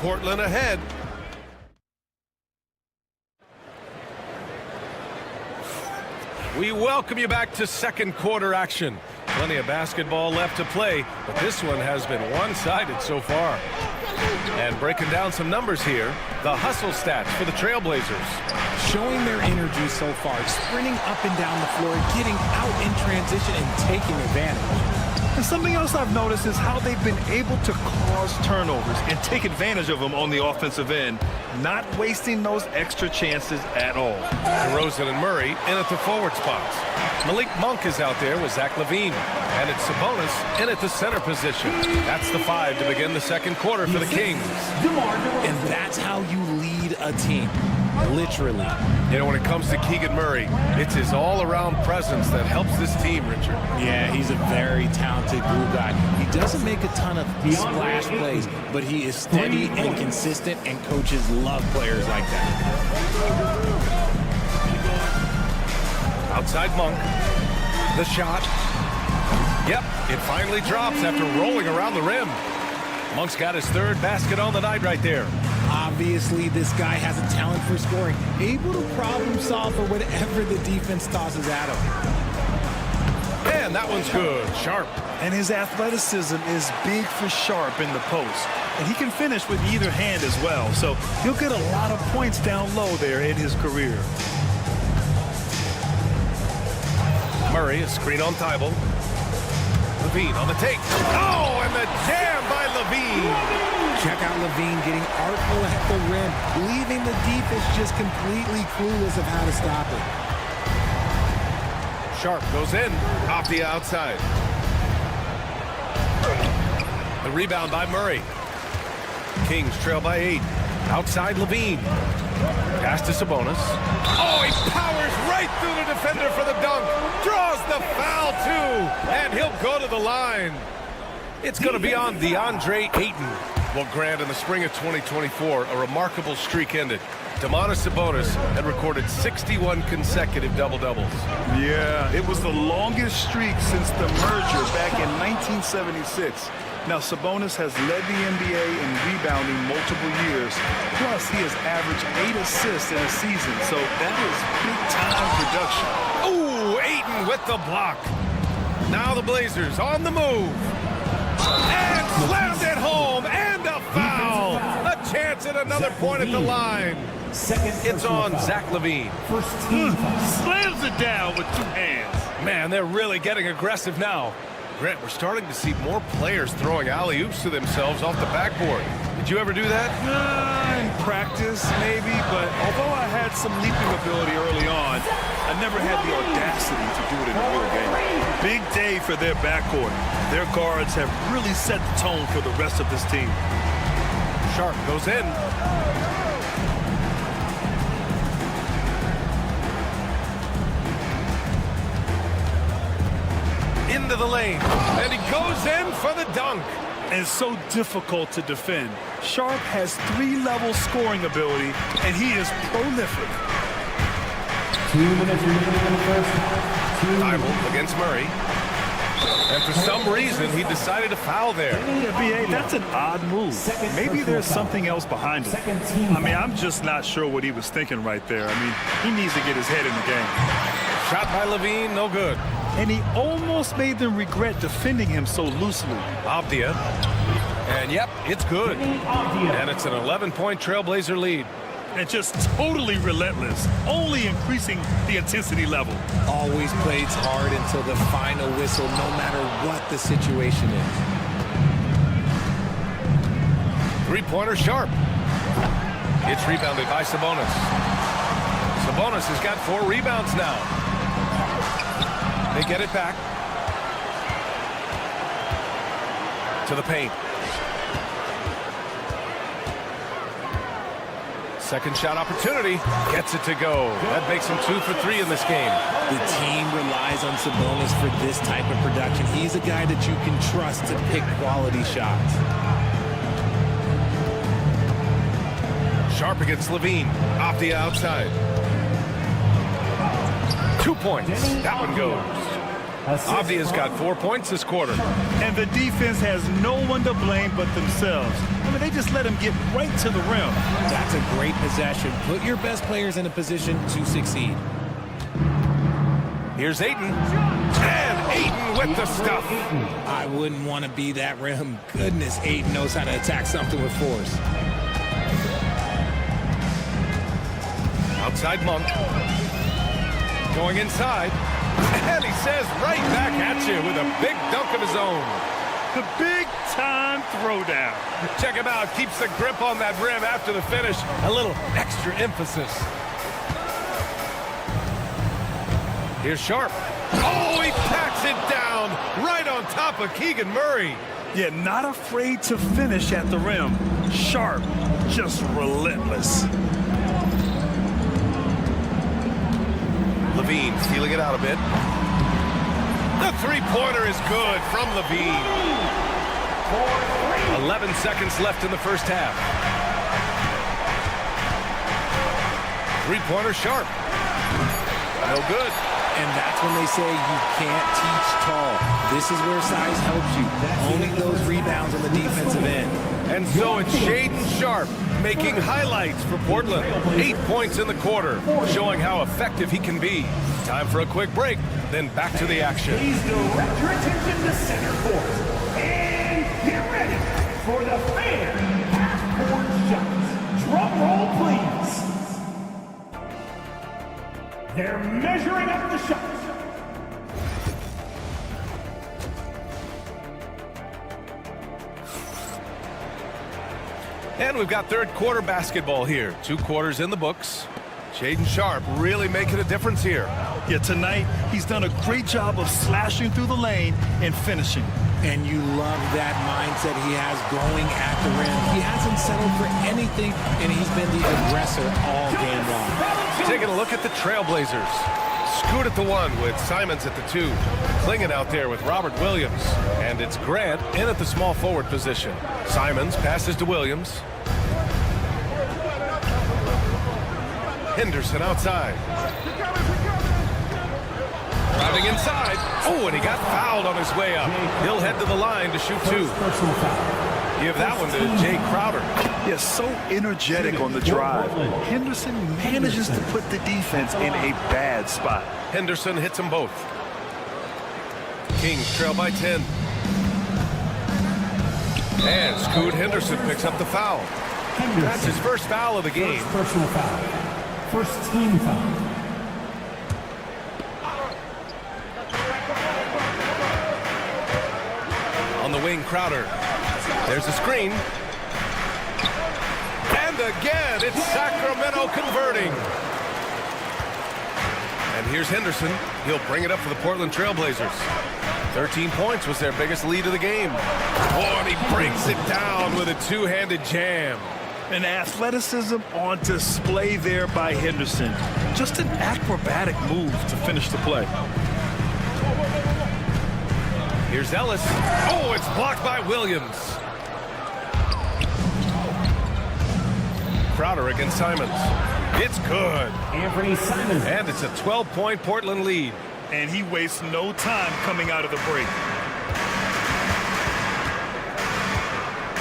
Portland ahead. We welcome you back to second quarter action. Plenty of basketball left to play, but this one has been one-sided so far. And breaking down some numbers here, the hustle stats for the Trailblazers. Showing their energy so far, sprinting up and down the floor, getting out in transition and taking advantage. And something else I've noticed is how they've been able to cause turnovers and take advantage of them on the offensive end, not wasting those extra chances at all. DeRozan and Murray in at the forward spots. Malik Monk is out there with Zach LaVine. And it's Sabonis in at the center position. That's the 5 to begin the second quarter for the Kings. And that's how you lead a team. Literally. You know, when it comes to Keegan Murray, it's his all-around presence that helps this team, Richard. Yeah, he's a very talented glue guy. He doesn't make a ton of splash plays, but he is steady and consistent, and coaches love players like that. Outside Monk. The shot. Yep, it finally drops after rolling around the rim. Monk's got his third basket on the night right there. Obviously, this guy has a talent for scoring, able to problem solve for whatever the defense tosses at him. And that one's good. Sharp. And his athleticism is big for Sharp in the post. And he can finish with either hand as well. So he'll get a lot of points down low there in his career. Murray, a screen on Thibault. LaVine on the take. Oh, and the jam by LaVine. Check out LaVine getting artful at the rim, leaving the defense just completely clueless of how to stop it. Sharp goes in, off the outside. The rebound by Murray. Kings trail by 8. Outside LaVine. Pass to Sabonis. Oh, he powers right through the defender for the dunk. Draws the foul, too. And he'll go to the line. It's going to be on DeAndre Ayton. Well, Grant, in the spring of 2024, a remarkable streak ended. Domantas Sabonis had recorded 61 consecutive double-doubles. Yeah, it was the longest streak since the merger back in 1976. Now, Sabonis has led the NBA in rebounding multiple years. Plus, he has averaged 8 assists in a season, so that is big-time production. Ooh, Ayton with the block. Now the Blazers on the move. And slammed it home, and a foul. A chance at another point at the line. It's on Zach LaVine. Slams it down with 2 hands. Man, they're really getting aggressive now. Grant, we're starting to see more players throwing alley-oops to themselves off the backboard. Did you ever do that? In practice, maybe, but although I had some leaping ability early on, I never had the audacity to do it in a real game. Big day for their backcourt. Their guards have really set the tone for the rest of this team. Sharp goes in. Into the lane, and he goes in for the dunk. And so difficult to defend. Sharp has 3-level scoring ability, and he is prolific. 2 minutes remaining in the first. Thibault against Murray. And for some reason, he decided to foul there. Yeah, B.A., that's an odd move. Maybe there's something else behind it. I mean, I'm just not sure what he was thinking right there. I mean, he needs to get his head in the game. Shot by LaVine, no good. And he almost made them regret defending him so loosely. Avdia. And yep, it's good. And it's an 11-point Trailblazer lead. and just totally relentless, only increasing the intensity level. Always plays hard until the final whistle, no matter what the situation is. Three-pointer Sharp. It's rebounded by Sabonis. Sabonis has got 4 rebounds now. They get it back. To the paint. Second shot opportunity. Gets it to go. That makes him 2 for 3 in this game. The team relies on Sabonis for this type of production. He's a guy that you can trust to pick quality shots. Sharp against Levine. Off the outside. 2 points. That one goes. Avdia's got 4 points this quarter. And the defense has no one to blame but themselves. I mean, they just let him get right to the rim. That's a great possession. Put your best players in a position to succeed. Here's Ayton. And Ayton with the stuff. I wouldn't want to be that rim. Goodness, Ayton knows how to attack something with force. Outside Monk. Going inside. And he says right back at you with a big dunk of his own. The big-time throwdown. Check him out. Keeps the grip on that rim after the finish. A little extra emphasis. Here's Sharp. Oh, he packs it down right on top of Keegan Murray. Yeah, not afraid to finish at the rim. Sharp, just relentless. Levine feeling it out a bit. The three-pointer is good from Levine. 11 seconds left in the first half. Three-pointer Sharp. No good. And that's when they say you can't teach tall. This is where size helps you. Owning those rebounds on the defensive end. And so it's Shaedon Sharp making highlights for Portland. 8 points in the quarter, showing how effective he can be. Time for a quick break, then back to the action. Please direct your attention to center court. And get ready for the fan half-court shots. Drum roll, please. They're measuring up the shots. And we've got third quarter basketball here. 2 quarters in the books. Shaedon Sharp really making a difference here. Yeah, tonight he's done a great job of slashing through the lane and finishing. And you love that mindset he has going at the rim. He hasn't settled for anything, and he's been the aggressor all game long. Taking a look at the Trailblazers. Scoot at the 1 with Simons at the 2. Clingan out there with Robert Williams. And it's Grant in at the small forward position. Simons passes to Williams. Henderson outside. Driving inside. Oh, and he got fouled on his way up. He'll head to the line to shoot 2. Give that one to Jay Crowder. Yeah, so energetic on the drive. Henderson manages to put the defense in a bad spot. Henderson hits them both. Kings trail by 10. And Scoot Henderson picks up the foul. That's his first foul of the game. Personal foul. First team foul. On the wing, Crowder. There's a screen. And again, it's Sacramento converting. And here's Henderson. He'll bring it up for the Portland Trailblazers. 13 points was their biggest lead of the game. Oh, and he breaks it down with a two-handed jam. An athleticism on display there by Henderson. Just an acrobatic move to finish the play. Here's Ellis. Oh, it's blocked by Williams. Crowder against Simons. It's good. Anthony Simons. And it's a 12-point Portland lead. And he wastes no time coming out of the break.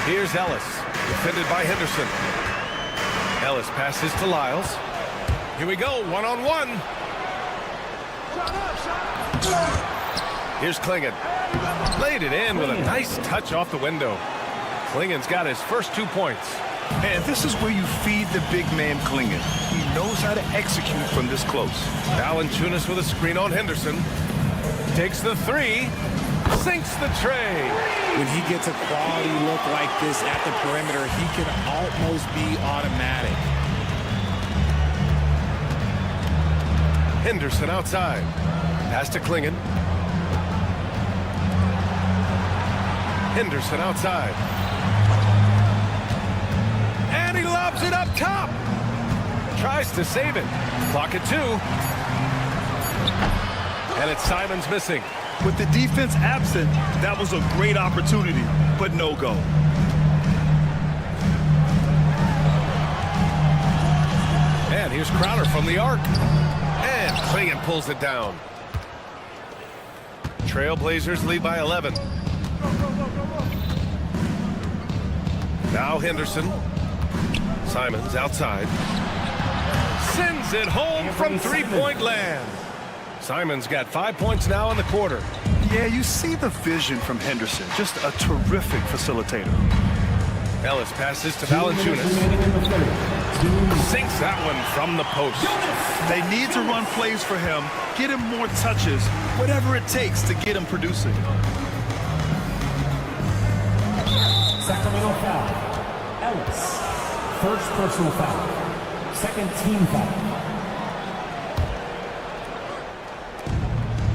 Here's Ellis, defended by Henderson. Ellis passes to Lyles. Here we go, one-on-one. Here's Clingan. Laid it in with a nice touch off the window. Klingan's got his first 2 points. And this is where you feed the big man Klingen. He knows how to execute from this close. Valanciunas with a screen on Henderson. Takes the three. Sinks the tray. When he gets a quality look like this at the perimeter, he can almost be automatic. Henderson outside. Pass to Klingen. Henderson outside. And he lobs it up top. Tries to save it. Clock at 2. And it's Simons missing. With the defense absent, that was a great opportunity, but no go. And here's Crowder from the arc. And Klingen pulls it down. Trailblazers lead by 11. Now Henderson. Simons outside. Sends it home from three-point land. Simons got 5 points now in the quarter. Yeah, you see the vision from Henderson. Just a terrific facilitator. Ellis passes to Valanciunas. Sinks that one from the post. They need to run plays for him, get him more touches, whatever it takes to get him producing. Sacramento foul. Ellis. First personal foul. Second team foul.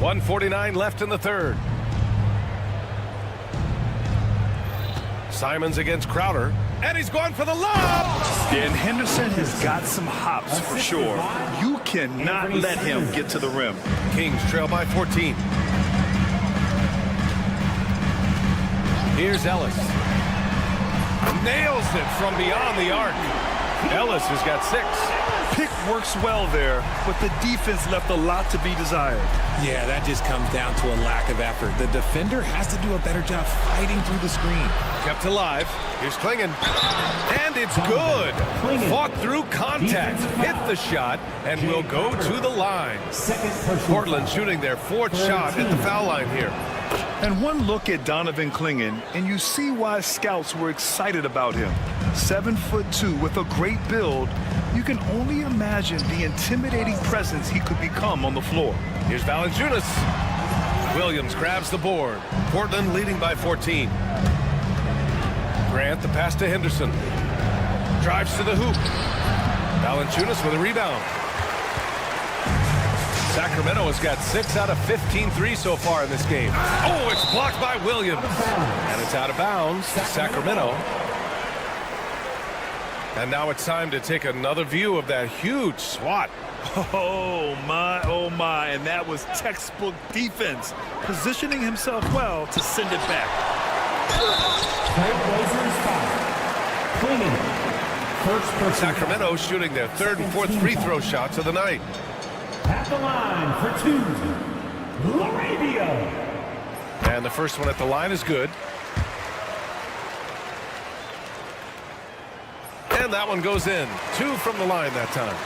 1:49 left in the third. Simons against Crowder. And he's going for the lob. Yeah, and Henderson has got some hops for sure. You cannot let him get to the rim. Kings trail by 14. Here's Ellis. Nails it from beyond the arc. Ellis has got 6. Pick works well there, but the defense left a lot to be desired. Yeah, that just comes down to a lack of effort. The defender has to do a better job fighting through the screen. Kept alive. Here's Klingen. And it's good. Fought through contact. Hit the shot and will go to the line. Portland shooting their 4th shot at the foul line here. And one look at Donovan Klingen, and you see why scouts were excited about him. 7'2" with a great build. You can only imagine the intimidating presence he could become on the floor. Here's Valanciunas. Williams grabs the board. Portland leading by 14. Grant the pass to Henderson. Drives to the hoop. Valanciunas with a rebound. Sacramento has got 6 out of 15 threes so far in this game. Oh, it's blocked by Williams. And it's out of bounds. Sacramento. And now it's time to take another view of that huge swat. Oh my, and that was textbook defense. Positioning himself well to send it back. Sacramento shooting their 3rd and 4th free throw shots of the night. At the line for 2, YUREMBO. And the first one at the line is good. And that one goes in. 2 from the line that time.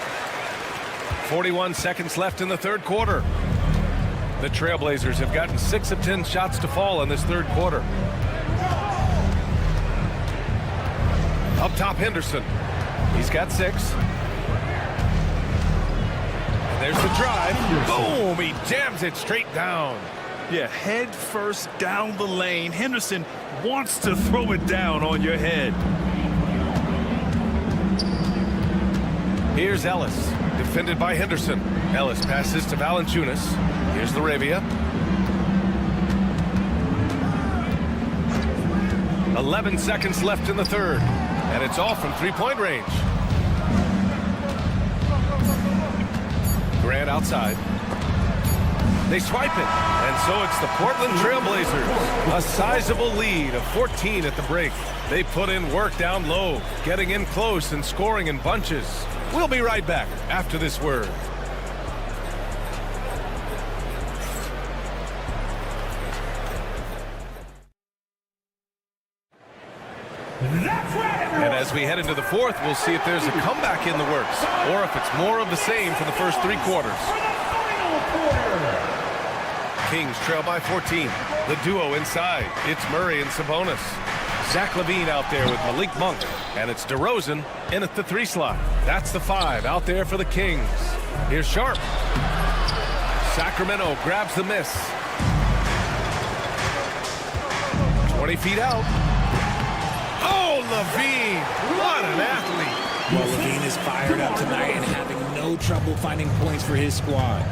41 seconds left in the third quarter. The Trailblazers have gotten 6 of 10 shots to fall in this third quarter. Up top, Henderson. He's got 6. And there's the drive. Boom! He jams it straight down. Yeah, head first down the lane. Henderson wants to throw it down on your head. Here's Ellis, defended by Henderson. Ellis passes to Valanciunas. Here's LaRavia. 11 seconds left in the third, and it's all from three-point range. Grant outside. They swipe it, and so it's the Portland Trailblazers. A sizable lead of 14 at the break. They put in work down low, getting in close and scoring in bunches. We'll be right back after this word. And as we head into the fourth, we'll see if there's a comeback in the works, or if it's more of the same for the first 3 quarters. Kings trail by 14. The duo inside. It's Murray and Sabonis. Zach LaVine out there with Malik Monk. And it's DeRozan in at the 3 slot. That's the 5 out there for the Kings. Here's Sharp. Sacramento grabs the miss. 20 feet out. Oh, LaVine. What an athlete. Well, LaVine is fired up tonight and having no trouble finding points for his squad.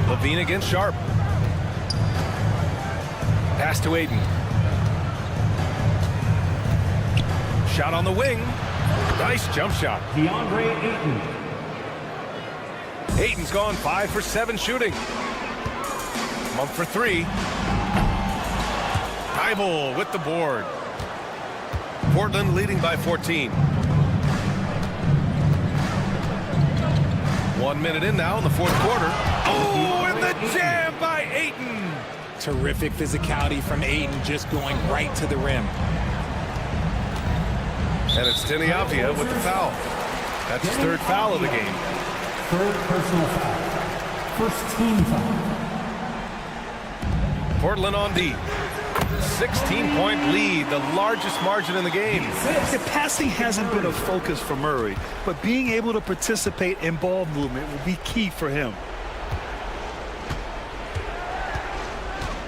LaVine against Sharp. Pass to Ayton. Shot on the wing. Nice jump shot. DeAndre Ayton. Ayton's gone 5 for 7 shooting. Monk for 3. Thibault with the board. Portland leading by 14. 1 minute in now in the 4th quarter. Oh, and the jam by Ayton. Terrific physicality from Ayton, just going right to the rim. And it's Denny Avdia with the foul. That's his 3rd foul of the game. 3rd personal foul. 1st team foul. Portland on D. 16-point lead, the largest margin in the game. The passing hasn't been a focus for Murray, but being able to participate in ball movement will be key for him.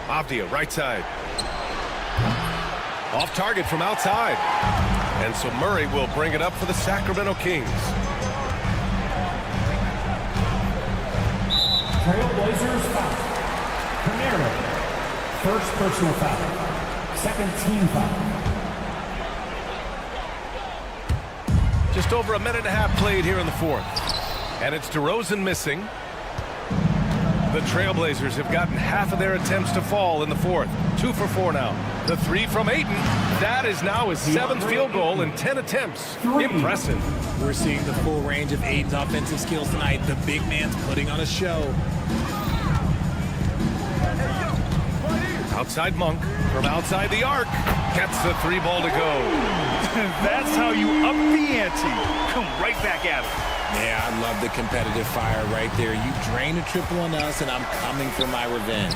Avdia, right side. Off target from outside. And so Murray will bring it up for the Sacramento Kings. Trailblazers foul. Panero. 1st personal foul. 2nd team foul. Just over a minute and a half played here in the 4th. And it's DeRozan missing. The Trailblazers have gotten half of their attempts to fall in the 4th. 2 for 4 now. The 3 from Ayton. That is now his 7th field goal in 10 attempts. Impressive. We're seeing the full range of Ayton's offensive skills tonight. The big man's putting on a show. Outside Monk from outside the arc. Gets the 3 ball to go. That's how you up the ante. Come right back at it. Yeah, I love the competitive fire right there. You drain a triple on us, and I'm coming for my revenge.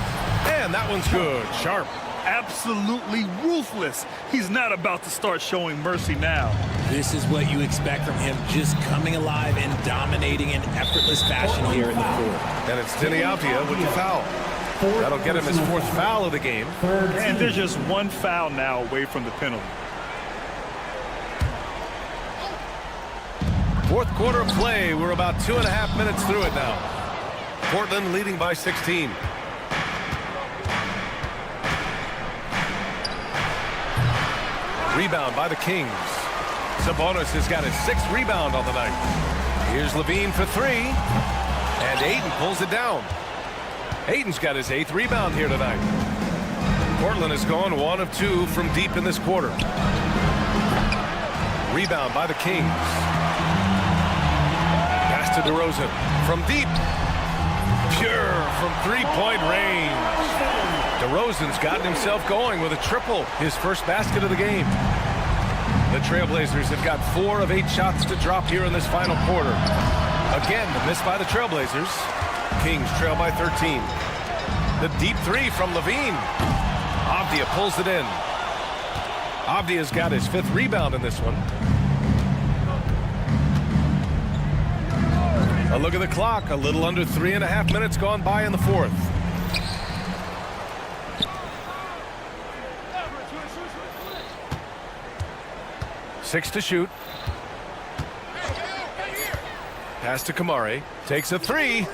And that one's good. Sharp. Absolutely ruthless. He's not about to start showing mercy now. This is what you expect from him, just coming alive and dominating in effortless fashion here in the 4th. And it's Denny Avdia with the foul. That'll get him his 4th foul of the game. And there's just 1 foul now away from the penalty. 4th quarter of play. We're about 2.5 minutes through it now. Portland leading by 16. Rebound by the Kings. Sabonis has got his 6th rebound on the night. Here's LaVine for 3. And Ayton pulls it down. Ayton's got his 8th rebound here tonight. Portland has gone 1 of 2 from deep in this quarter. Rebound by the Kings. Pass to DeRozan from deep. Pure from 3-point range. DeRozan's gotten himself going with a triple, his 1st basket of the game. The Trailblazers have got 4 of 8 shots to drop here in this final quarter. Again, the miss by the Trailblazers. Kings trail by 13. The deep 3 from LaVine. Avdia pulls it in. Avdia's got his 5th rebound in this one. A look at the clock. A little under 3.5 minutes gone by in the 4th. Six to shoot. Pass to Kamari. Takes a 3.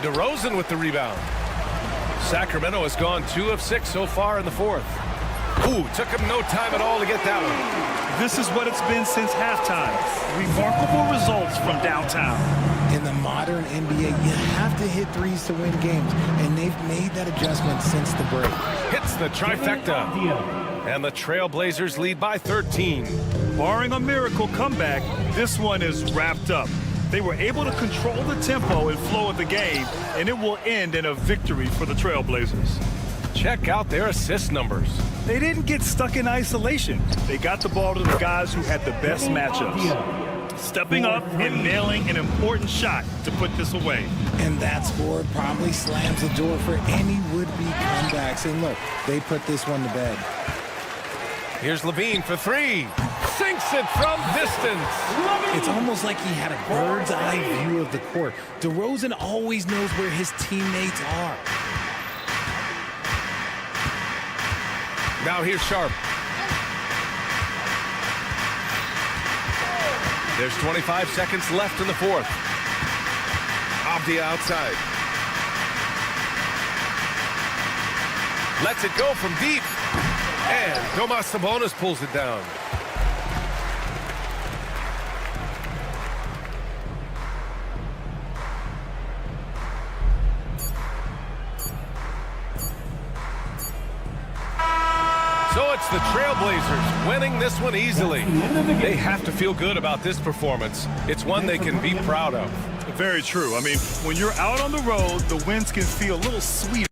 DeRozan with the rebound. Sacramento has gone 2 of 6 so far in the 4th. Ooh, took him no time at all to get that one. This is what it's been since halftime. Remarkable results from downtown. In the modern NBA, you have to hit threes to win games, and they've made that adjustment since the break. Hits the trifecta. And the Trailblazers lead by 13. Barring a miracle comeback, this one is wrapped up. They were able to control the tempo and flow of the game, and it will end in a victory for the Trailblazers. Check out their assist numbers. They didn't get stuck in isolation. They got the ball to the guys who had the best matchups. stepping up and nailing an important shot to put this away. And that score probably slams the door for any would-be comebacks. And look, they put this one to bed. Here's Levine for three. Sinks it from distance. It's almost like he had a bird's eye view of the court. DeRozan always knows where his teammates are. Now here's Sharp. There's 25 seconds left in the fourth. Avdia outside. Lets it go from deep. And Domas Sabonis pulls it down. So it's the Trailblazers winning this one easily. They have to feel good about this performance. It's one they can be proud of. Very true. I mean, when you're out on the road, the wins can feel a little sweeter.